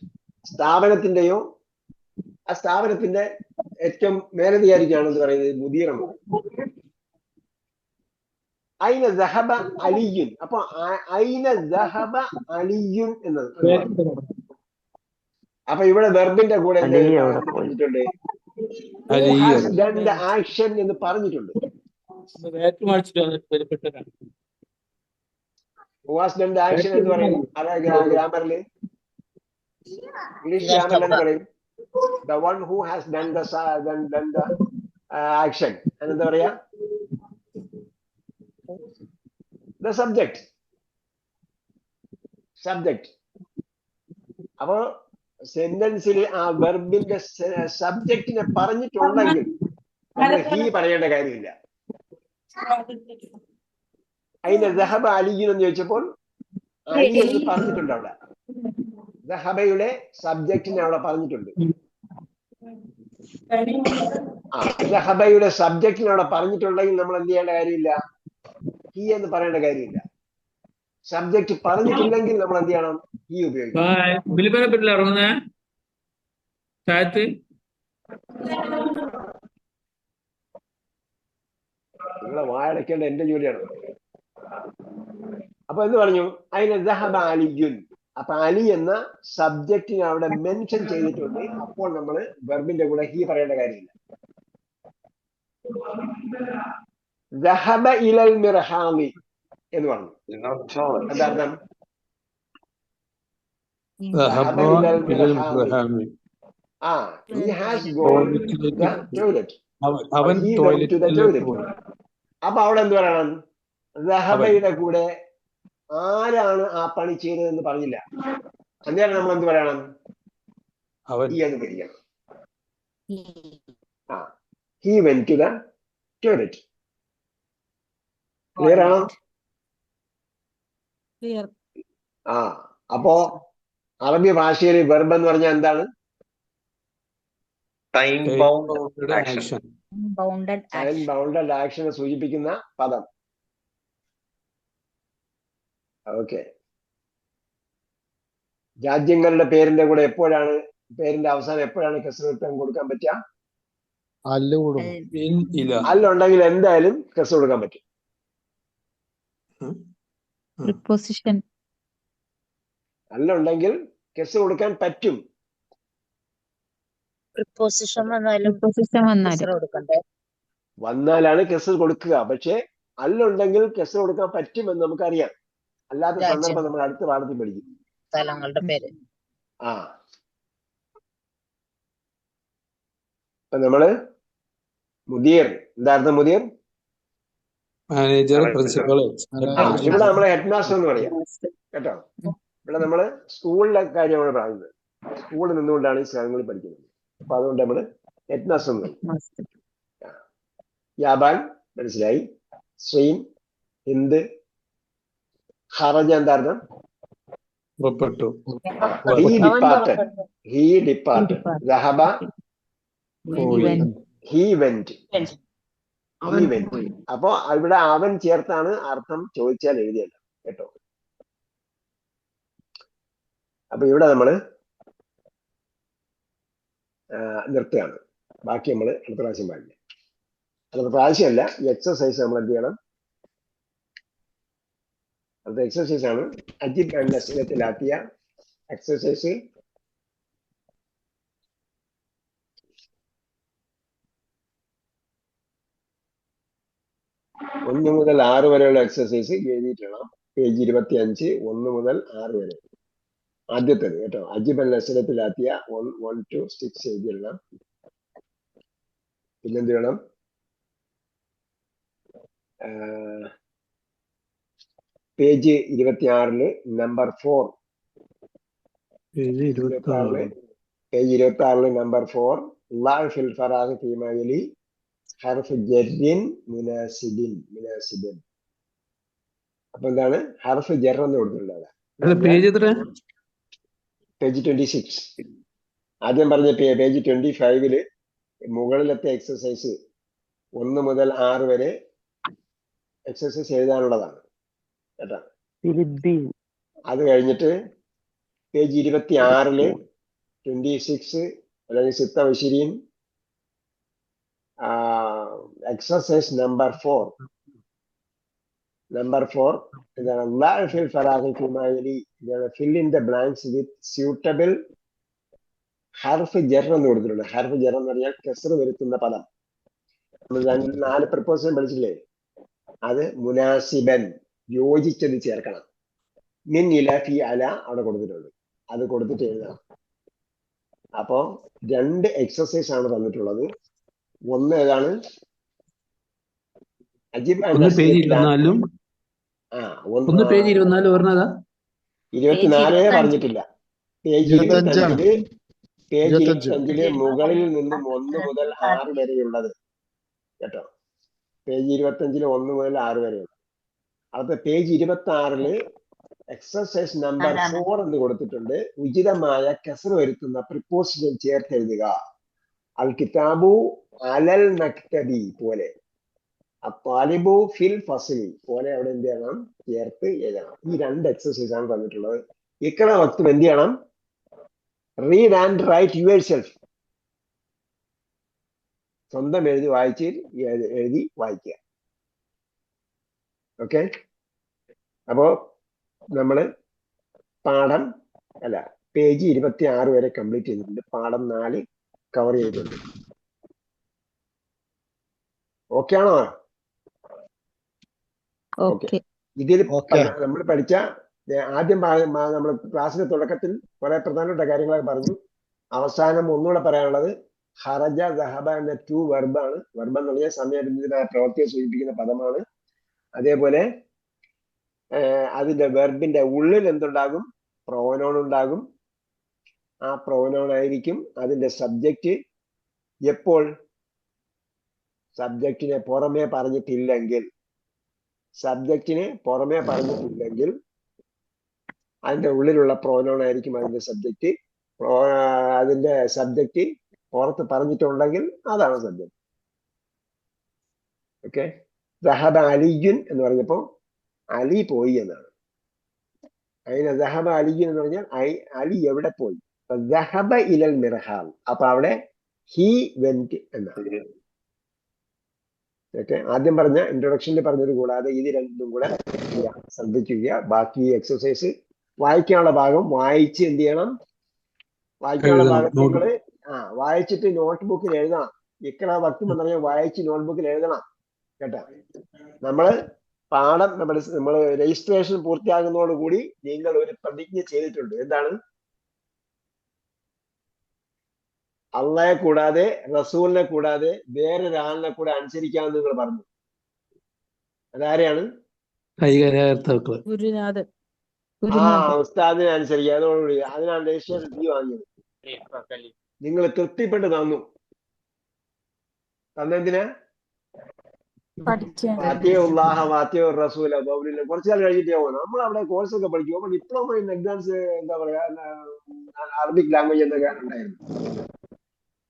സ്ഥാപനത്തിന്റെയോ ആ സ്ഥാപനത്തിന്റെ ഏറ്റവും മേലധികാരിക്കാണ് എന്ന് പറയുന്നത് മുദീറാണ്. ഐന ദഹബ അലിയുൻ. അപ്പൊ ഐന ദഹബ അലിയുൻ എന്നത്. അപ്പൊ ഇവിടെ വെർബിന്റെ കൂടെ പറഞ്ഞിട്ടുണ്ട് ആക്ഷൻ എന്ന് പറഞ്ഞിട്ടുണ്ട്. ആക്ഷൻ എന്ന് പറയും ഗ്രാമറിൽ, ഇംഗ്ലീഷ് ഗ്രാമറിൽ എന്ന് പറയും the one who has done the action. എന്താ പറയാ? the subject. അപ്പൊ സെന്റൻസിൽ ആ വെർബിന്റെ സബ്ജക്റ്റിനെ പറഞ്ഞിട്ടുണ്ടെങ്കിൽ നമ്മൾ ഹി പറയേണ്ട കാര്യമില്ല. അതിന് ദഹബ അലിയുൻ എന്ന് ചോദിച്ചപ്പോൾ അലി എന്ന് പറഞ്ഞിട്ടുണ്ട്. അവിടെ ദഹബയുടെ സബ്ജക്റ്റിനെ അവിടെ പറഞ്ഞിട്ടുണ്ട്. ദഹബയുടെ സബ്ജക്റ്റിനെ അവിടെ പറഞ്ഞിട്ടുണ്ടെങ്കിൽ നമ്മൾ എന്ത് ചെയ്യേണ്ട കാര്യമില്ല? ഹി എന്ന് പറയേണ്ട കാര്യമില്ല. സബ്ജക്റ്റ് പറഞ്ഞിട്ടില്ലെങ്കിൽ നമ്മൾ എന്ത് ചെയ്യണം? ഹി ഉപയോഗിക്കണം. നിങ്ങളെ വായടക്കേണ്ട എന്റെ ജോലിയാണ്. അപ്പൊ എന്ത് പറഞ്ഞു? അതിന് ദഹബ അലിയുൻ. അപ്പൊ അലി എന്ന സബ്ജക്റ്റിനെ അവിടെ മെൻഷൻ ചെയ്തിട്ടുണ്ട്. അപ്പോൾ നമ്മൾ വെർബിന്റെ കൂടെ ഹി പറയേണ്ട കാര്യമില്ല. ദഹബ ഇലൽ മിർഹാമി എന്ന് പറഞ്ഞു. എന്താർത്ഥം? he has gone to the toilet. He went to the toilet. അപ്പൊ അവിടെ എന്ത് പറയണം? ദഹബയുടെ കൂടെ ആരാണ് ആ പണി ചെയ്തതെന്ന് പറഞ്ഞില്ല. അന്നേരം നമ്മൾ എന്ത് പറയണം? ഈ എന്ന് പഠിക്കണം. he went to the toilet. Clear ആണോ? അപ്പോ അറബി ഭാഷയിൽ വെർബ് എന്ന് പറഞ്ഞാൽ എന്താണ്? Time Time bound bounded action. action. Bounded time action. Bounded ആക്ഷനെ സൂചിപ്പിക്കുന്ന പദം. ഓക്കെ. രാജ്യങ്ങളുടെ പേരിന്റെ കൂടെ പേരിന്റെ അവസാനം എപ്പോഴാണ് കെസ്റ് കൊടുക്കാൻ പറ്റുക? അല്ല് കൂടും. In ഇല. അല്ലുണ്ടെങ്കിൽ എന്തായാലും കെസ്റ് കൊടുക്കാൻ പറ്റും. പ്രിപ്പോസിഷൻ. അല്ലുണ്ടെങ്കിൽ കെസ്റ് കൊടുക്കാൻ പറ്റും. പ്രിപ്പോസിഷൻ വന്നാലും കൊടുക്കണ്ടേ? വന്നാലാണ് കെസ്റ് കൊടുക്കുക. പക്ഷെ അല്ലുണ്ടെങ്കിൽ കെസ്റ് കൊടുക്കാൻ പറ്റുമെന്ന് നമുക്കറിയാം. അല്ലാത്ത സന്ദർഭം നമ്മൾ അടുത്ത പാഠത്തിൽ പഠിക്കും. സ്ഥലങ്ങളുടെ പേര്. ആ അപ്പൊ നമ്മള് മുദീർ, എന്തായിരുന്നു മുദീർ? Manager, principal. ഇവിടെ നമ്മളെ ഹെഡ് മാസ്റ്റർ എന്ന് പറയാം കേട്ടോ. ഇവിടെ നമ്മള് സ്കൂളിലെ കാര്യമാണ് പറയുന്നത്. സ്കൂളിൽ നിന്നുകൊണ്ടാണ് ഈ സ്ഥലങ്ങളിൽ പഠിക്കുന്നത്. അപ്പൊ അതുകൊണ്ട് നമ്മള് ഹെഡ് മാസ്റ്റർ എന്ന് പറയും. യാബാൻ മനസ്സിലായി. സ്ട്രീം, ഹിന്ദ്, ഖറജ എന്താർത്ഥം? പുറപ്പെട്ടു. He departed. ദഹബ, ഹി വെന്റ്. അപ്പൊ ഇവിടെ അവൻ ചേർത്താണ് അർത്ഥം ചോദിച്ചാൽ എഴുതിയല്ല കേട്ടോ. അപ്പൊ ഇവിടെ നമ്മള് നിർത്തുകയാണ്. ബാക്കി നമ്മള് അടുത്ത പ്രാവശ്യം പാടില്ല. അടുത്ത പ്രാവശ്യമല്ല, ഈ എക്സസൈസ് നമ്മൾ എന്ത് ചെയ്യണം? അടുത്ത എക്സസൈസ് ആണ് അജിബ് എന്ന സ്ഥലത്തിലാക്കിയ എക്സസൈസ്. ഒന്ന് മുതൽ 6 വരെയുള്ള എക്സസൈസ് എഴുതിയിട്ടാണ്. പേജ് 25, 1 മുതൽ 6 വരെ. ആദ്യത്തേത് കേട്ടോ. അജിബ് എന്ന സ്ഥലത്തിലാക്കിയ 1 to 6 എഴുതിയിടണം. പിന്നെന്ത് വേണം? Page 26 number 4. Page 26. Page 26 number 4. ഫിൽ ഫറാഗ് ഫീമാലി ഹർഫ് ജർരിൻ മുനാസിബിൻ. അപ്പൊ എന്താണ് ഹർഫ് ജർ എന്ന് കൊടുത്തിട്ടുള്ളത്? പേജ് എത്ര? പേജ് 26. ആദ്യം പറഞ്ഞ പേജ് 25 മുകളിലത്തെ എക്സസൈസ് 1 മുതൽ 6 വരെ എക്സസൈസ് എഴുതാനുള്ളതാണ് കേട്ടോ. അത് കഴിഞ്ഞിട്ട് പേജ് 26 26 അല്ലെങ്കിൽ 26 exercise number 4 എന്താണ്? fill in the blanks with suitable ഹർഫ് ജർ എന്ന് കൊടുത്തിട്ടുണ്ട്. ഹർഫ് ജർ എന്ന് പറഞ്ഞാൽ കെസ്റ് വരുത്തുന്ന പദം. നമ്മൾ 4 പ്രിപ്പോസിഷൻ പഠിച്ചില്ലേ? അത് മുനാസിബൻ, യോജിച്ചത് ചേർക്കണം. മിൻ ഇല ഫി അല അവിടെ കൊടുത്തിട്ടുണ്ട്. അത് കൊടുത്തിട്ട് എഴുതണം. അപ്പോ 2 എക്സസൈസ് ആണ് തന്നിട്ടുള്ളത്. ഒന്ന് ഏതാണ്? അജിബ് പേജ് 24 പറഞ്ഞതാ. 24 പറഞ്ഞിട്ടില്ല. പേജ് 25 മുകളിൽ നിന്നും 1 മുതൽ 6 വരെയുള്ളത് കേട്ടോ. പേജ് 25 1 മുതൽ 6 വരെയുള്ളത്. അടുത്ത പേജ് 26 എക്സസൈസ് നമ്പർ 4 എന്ന് കൊടുത്തിട്ടുണ്ട്. ഉചിതമായ കെസ്റ് വരുത്തുന്ന പ്രിപ്പോസിഷൻ ചേർത്ത് എഴുതുക. അൽ കിതാബു അലൽ മക്തബി പോലെ, അത്താലിബു ഫിൽ ഫസ്ലി പോലെ അവിടെ എന്ത് ചെയ്യണം? ചേർത്ത് എഴുതണം. ഈ 2 എക്സസൈസ് ആണ് തന്നിട്ടുള്ളത്. ഇക്കണ വക്തും എന്ത് ചെയ്യണം? Read and write your self. സ്വന്തം എഴുതി വായിക്കുക. ഓക്കെ. അപ്പോ നമ്മള് പേജ് 26 വരെ കംപ്ലീറ്റ് ചെയ്തിട്ടുണ്ട്. പാഠം 4 കവർ ചെയ്തിട്ടുണ്ട്. ഓക്കെ ആണോ? ഓക്കെ. ഇതിൽ നമ്മൾ പഠിച്ച ആദ്യം നമ്മൾ ക്ലാസ്സിന്റെ തുടക്കത്തിൽ കുറെ പ്രധാനപ്പെട്ട കാര്യങ്ങളൊക്കെ പറഞ്ഞു. അവസാനം ഒന്നുകൂടെ പറയാനുള്ളത് ഖറജ ദഹബ എന്ന 2 വെർബാണ്. വെർബ് എന്ന് പറഞ്ഞാൽ സമയബന്ധിതമായ പ്രവൃത്തിയെ സൂചിപ്പിക്കുന്ന പദമാണ്. അതേപോലെ അതിന്റെ വെർബിന്റെ ഉള്ളിൽ എന്തുണ്ടാകും? പ്രോനൗൺ ഉണ്ടാകും. ആ പ്രോനൗൺ ആയിരിക്കും അതിന്റെ സബ്ജക്റ്റ്. എപ്പോൾ? സബ്ജക്റ്റിനെ പുറമേ പറഞ്ഞിട്ടില്ലെങ്കിൽ അതിന്റെ ഉള്ളിലുള്ള പ്രോനൗൺ ആയിരിക്കും അതിന്റെ സബ്ജക്റ്റ്. അതിന്റെ സബ്ജക്റ്റ് പുറത്ത് പറഞ്ഞിട്ടുണ്ടെങ്കിൽ അതാണ് സത്യം. ഓക്കെ, ദഹബ അലിയുൻ എന്ന് പറഞ്ഞപ്പോ അലി പോയി എന്നാണ്. അതിന് ദഹബ അലിയുൻ എന്ന് പറഞ്ഞാൽ അലി എവിടെ പോയി? ദഹബ ഇലൽ മിർഹാൽ, അപ്പൊ അവിടെ ഹി വെന്റ് എന്നാണ്. ഓക്കെ, ആദ്യം പറഞ്ഞ ഇൻട്രൊഡക്ഷനിൽ പറഞ്ഞത് കൂടാതെ ഇത് രണ്ടും കൂടെ ശ്രദ്ധിക്കുക. ബാക്കി എക്സസൈസ് വായിക്കാനുള്ള ഭാഗം വായിച്ച് എന്ത് ചെയ്യണം? വായിക്കാനുള്ള ഭാഗം നിങ്ങൾ വായിച്ചിട്ട് നോട്ട്ബുക്കിൽ എഴുതണം. ഇക്കറ വക്തും എന്ന് പറഞ്ഞാൽ വായിച്ച് നോട്ട്ബുക്കിൽ എഴുതണം കേട്ടോ. നമ്മള് പാഠം നമ്മൾ രജിസ്ട്രേഷൻ പൂർത്തിയാകുന്നതോടുകൂടി നിങ്ങൾ ഒരു പ്രതിജ്ഞ ചെയ്തിട്ടുണ്ട്. എന്താണ്? അള്ളയെ കൂടാതെ റസൂലിനെ കൂടാതെ വേറൊരാളിനെ കൂടെ അനുസരിക്കാമെന്ന് നിങ്ങൾ പറഞ്ഞു. അതാരെയാണ്? ഗുരുനാഥൻ. ഉസ്താദിനെ അനുസരിക്കുക. അതോടുകൂടി അതിനാണ് രജിസ്ട്രേഷൻ ഫീ വാങ്ങിയത്. നിങ്ങൾ തൃപ്തിപ്പെട്ട് തന്നു. തന്നെന്തിനാ? റസൂല ബൗലിനെ കുറച്ചു കാലം കഴിഞ്ഞിട്ടേ പോകും. നമ്മൾ അവിടെ കോഴ്സ് ഒക്കെ പഠിക്കും. അപ്പോൾ ഡിപ്ലോമ ഇൻ അഡ്വാൻസ് എന്താ പറയാ അറബിക് ലാംഗ്വേജ് എന്നൊക്കെ ഉണ്ടായിരുന്നു.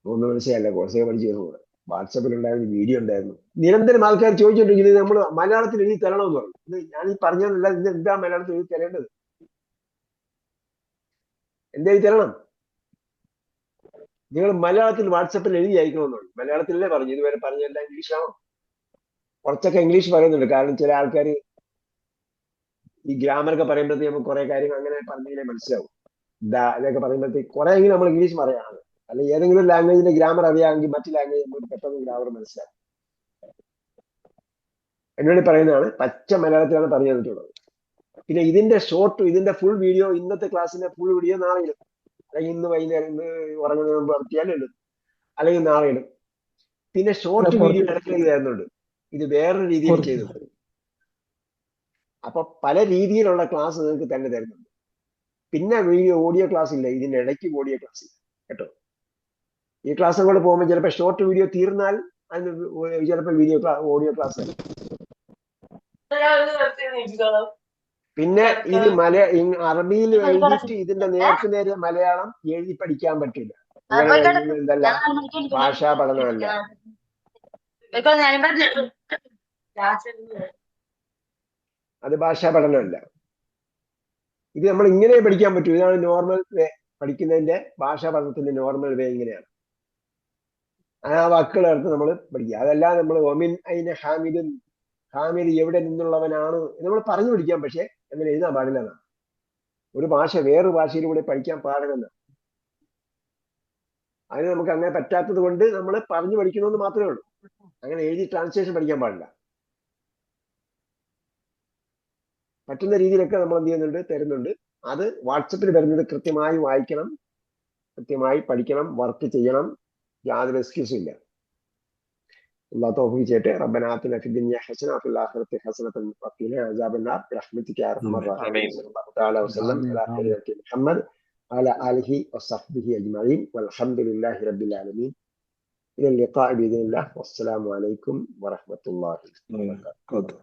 3 വർഷമല്ല കോഴ്സൊക്കെ പഠിച്ചു. വാട്സപ്പിൽ ഉണ്ടായിരുന്നു, വീഡിയോ ഉണ്ടായിരുന്നു. നിരന്തരം ആൾക്കാർ ചോദിച്ചോണ്ടിരിക്കുന്നത് നമ്മൾ മലയാളത്തിൽ എഴുതി തരണമെന്ന് പറഞ്ഞു. ഞാൻ ഈ പറഞ്ഞതല്ല, ഇത് എന്താ മലയാളത്തിൽ എഴുതി തരേണ്ടത്? എന്തെഴുതി തരണം? നിങ്ങൾ മലയാളത്തിൽ വാട്സപ്പിൽ എഴുതി അയക്കണമെന്ന് പറഞ്ഞു. മലയാളത്തിലല്ലേ പറഞ്ഞു? ഇതുവരെ പറഞ്ഞെല്ലാം ഇംഗ്ലീഷാണോ? കുറച്ചൊക്കെ ഇംഗ്ലീഷ് പറയുന്നുണ്ട്. കാരണം ചില ആൾക്കാർ ഈ ഗ്രാമറൊക്കെ പറയുമ്പോഴത്തേക്ക് നമുക്ക് കുറെ കാര്യങ്ങൾ അങ്ങനെ പറഞ്ഞാലേ മനസ്സിലാവും. ഇതൊക്കെ പറയുമ്പോഴത്തേക്ക് കുറെ എങ്കിലും നമ്മൾ ഇംഗ്ലീഷ് പറയാണ്. അല്ലെങ്കിൽ ഏതെങ്കിലും ലാംഗ്വേജിന്റെ ഗ്രാമർ അറിയാമെങ്കിൽ മറ്റു ലാംഗ്വേജ് നമുക്ക് പെട്ടെന്ന് ഗ്രാമർ മനസ്സിലാവും. എന്നോട് പറയുന്നതാണ്, പച്ച മലയാളത്തിലാണ് പറഞ്ഞു തന്നിട്ടുള്ളത്. പിന്നെ ഇതിന്റെ ഷോർട്ട്, ഇതിന്റെ ഫുൾ വീഡിയോ, ഇന്നത്തെ ക്ലാസ്സിന്റെ ഫുൾ വീഡിയോ നാളെ ഇടും. അല്ലെങ്കിൽ ഇന്ന് വൈകുന്നേരം, ഇന്ന് ഉറങ്ങുന്നതിന് മുമ്പ് നടത്തിയാലും ഇടും, അല്ലെങ്കിൽ നാളെ ഇടും. പിന്നെ ഷോർട്ട് വീഡിയോ ഇടയ്ക്കിടയ്ക്ക് തരുന്നുണ്ട്. ഇത് വേറൊരു രീതിയിൽ ചെയ്തത്. അപ്പൊ പല രീതിയിലുള്ള ക്ലാസ് നിങ്ങൾക്ക് തന്നെ തരുന്നുണ്ട്. പിന്നെ ഓഡിയോ ക്ലാസ് ഇല്ല, ഇതിന്റെ ഇടയ്ക്ക് ഓഡിയോ ക്ലാസ് ഇല്ല കേട്ടോ. ഈ ക്ലാസ് അങ്ങോട്ട് പോകുമ്പോൾ ചിലപ്പോൾ ഷോർട്ട് വീഡിയോ തീർന്നാൽ അതിന് ചിലപ്പോൾ ഓഡിയോ ക്ലാസ്. പിന്നെ ഇത് അറബിയിൽ എഴുതിയിട്ട് ഇതിന്റെ നേരെ മലയാളം എഴുതി പഠിക്കാൻ പറ്റില്ല. എന്തല്ല, ഭാഷാ പഠനമല്ല. അത് ഭാഷാ പഠനമല്ല. ഇത് നമ്മൾ ഇങ്ങനെ പഠിക്കാൻ പറ്റൂ. ഇതാണ് നോർമൽ വേ. പഠിക്കുന്നതിന്റെ ഭാഷാ പഠനത്തിന്റെ നോർമൽ വേ ഇങ്ങനെയാണ്. ആ വാക്കുകൾ എടുത്ത് നമ്മൾ പഠിക്കുക. അതല്ലാതെ നമ്മൾ ഒമിൻ അതിന്റെ ഹാമിദുൻ, ഹാമിദ് എവിടെ നിന്നുള്ളവനാണ് നമ്മൾ പറഞ്ഞു പഠിക്കാം. പക്ഷെ അങ്ങനെ എഴുതാൻ പാടില്ലെന്നാണ്. ഒരു ഭാഷ വേറൊരു ഭാഷയിലൂടെ പഠിക്കാൻ പാടില്ലെന്നാണ്. അതിന് നമുക്ക് അങ്ങനെ പറ്റാത്തത് കൊണ്ട് നമ്മൾ പറഞ്ഞു പഠിക്കണമെന്ന് മാത്രമേ ഉള്ളൂ. അങ്ങനെ എഴുതി ട്രാൻസ്ലേഷൻ പഠിക്കാൻ പാടില്ല. പറ്റുന്ന രീതിയിലൊക്കെ നമ്മൾ എന്ത് ചെയ്യുന്നുണ്ട്, തരുന്നുണ്ട്. അത് വാട്സപ്പിൽ വരുന്നത് കൃത്യമായി വായിക്കണം, കൃത്യമായി പഠിക്കണം, വർക്ക് ചെയ്യണം. യാതൊരു എക്സ്ക്യൂസും ഇല്ല. അല്ലാഹു തൗഫീഖ് ചെയ്യട്ടെ. റബ്ബനാ ആതിനാ ഫിദ്ദുനിയ ഹസന വഫിൽ ആഖിറതി ഹസനതൻ വഖിനാ അസാബന്നാർ ബിറഹ്മതിക യാ അർഹമർ റഹീം. സല്ലല്ലാഹു തആല വസല്ലം അലാ ഖൈരി മുഹമ്മദ് വഅലാ ആലിഹി വസഹ്ബിഹി അജ്മഈൻ വൽഹംദുലില്ലാഹി റബ്ബിൽ ആലമീൻ. ഇലാ ലിഖാഇ ബിഇذنില്ലാഹ്. വസ്സലാമു അലൈക്കും വറഹ്മത്തുള്ളാഹി വബറകാതുഹു.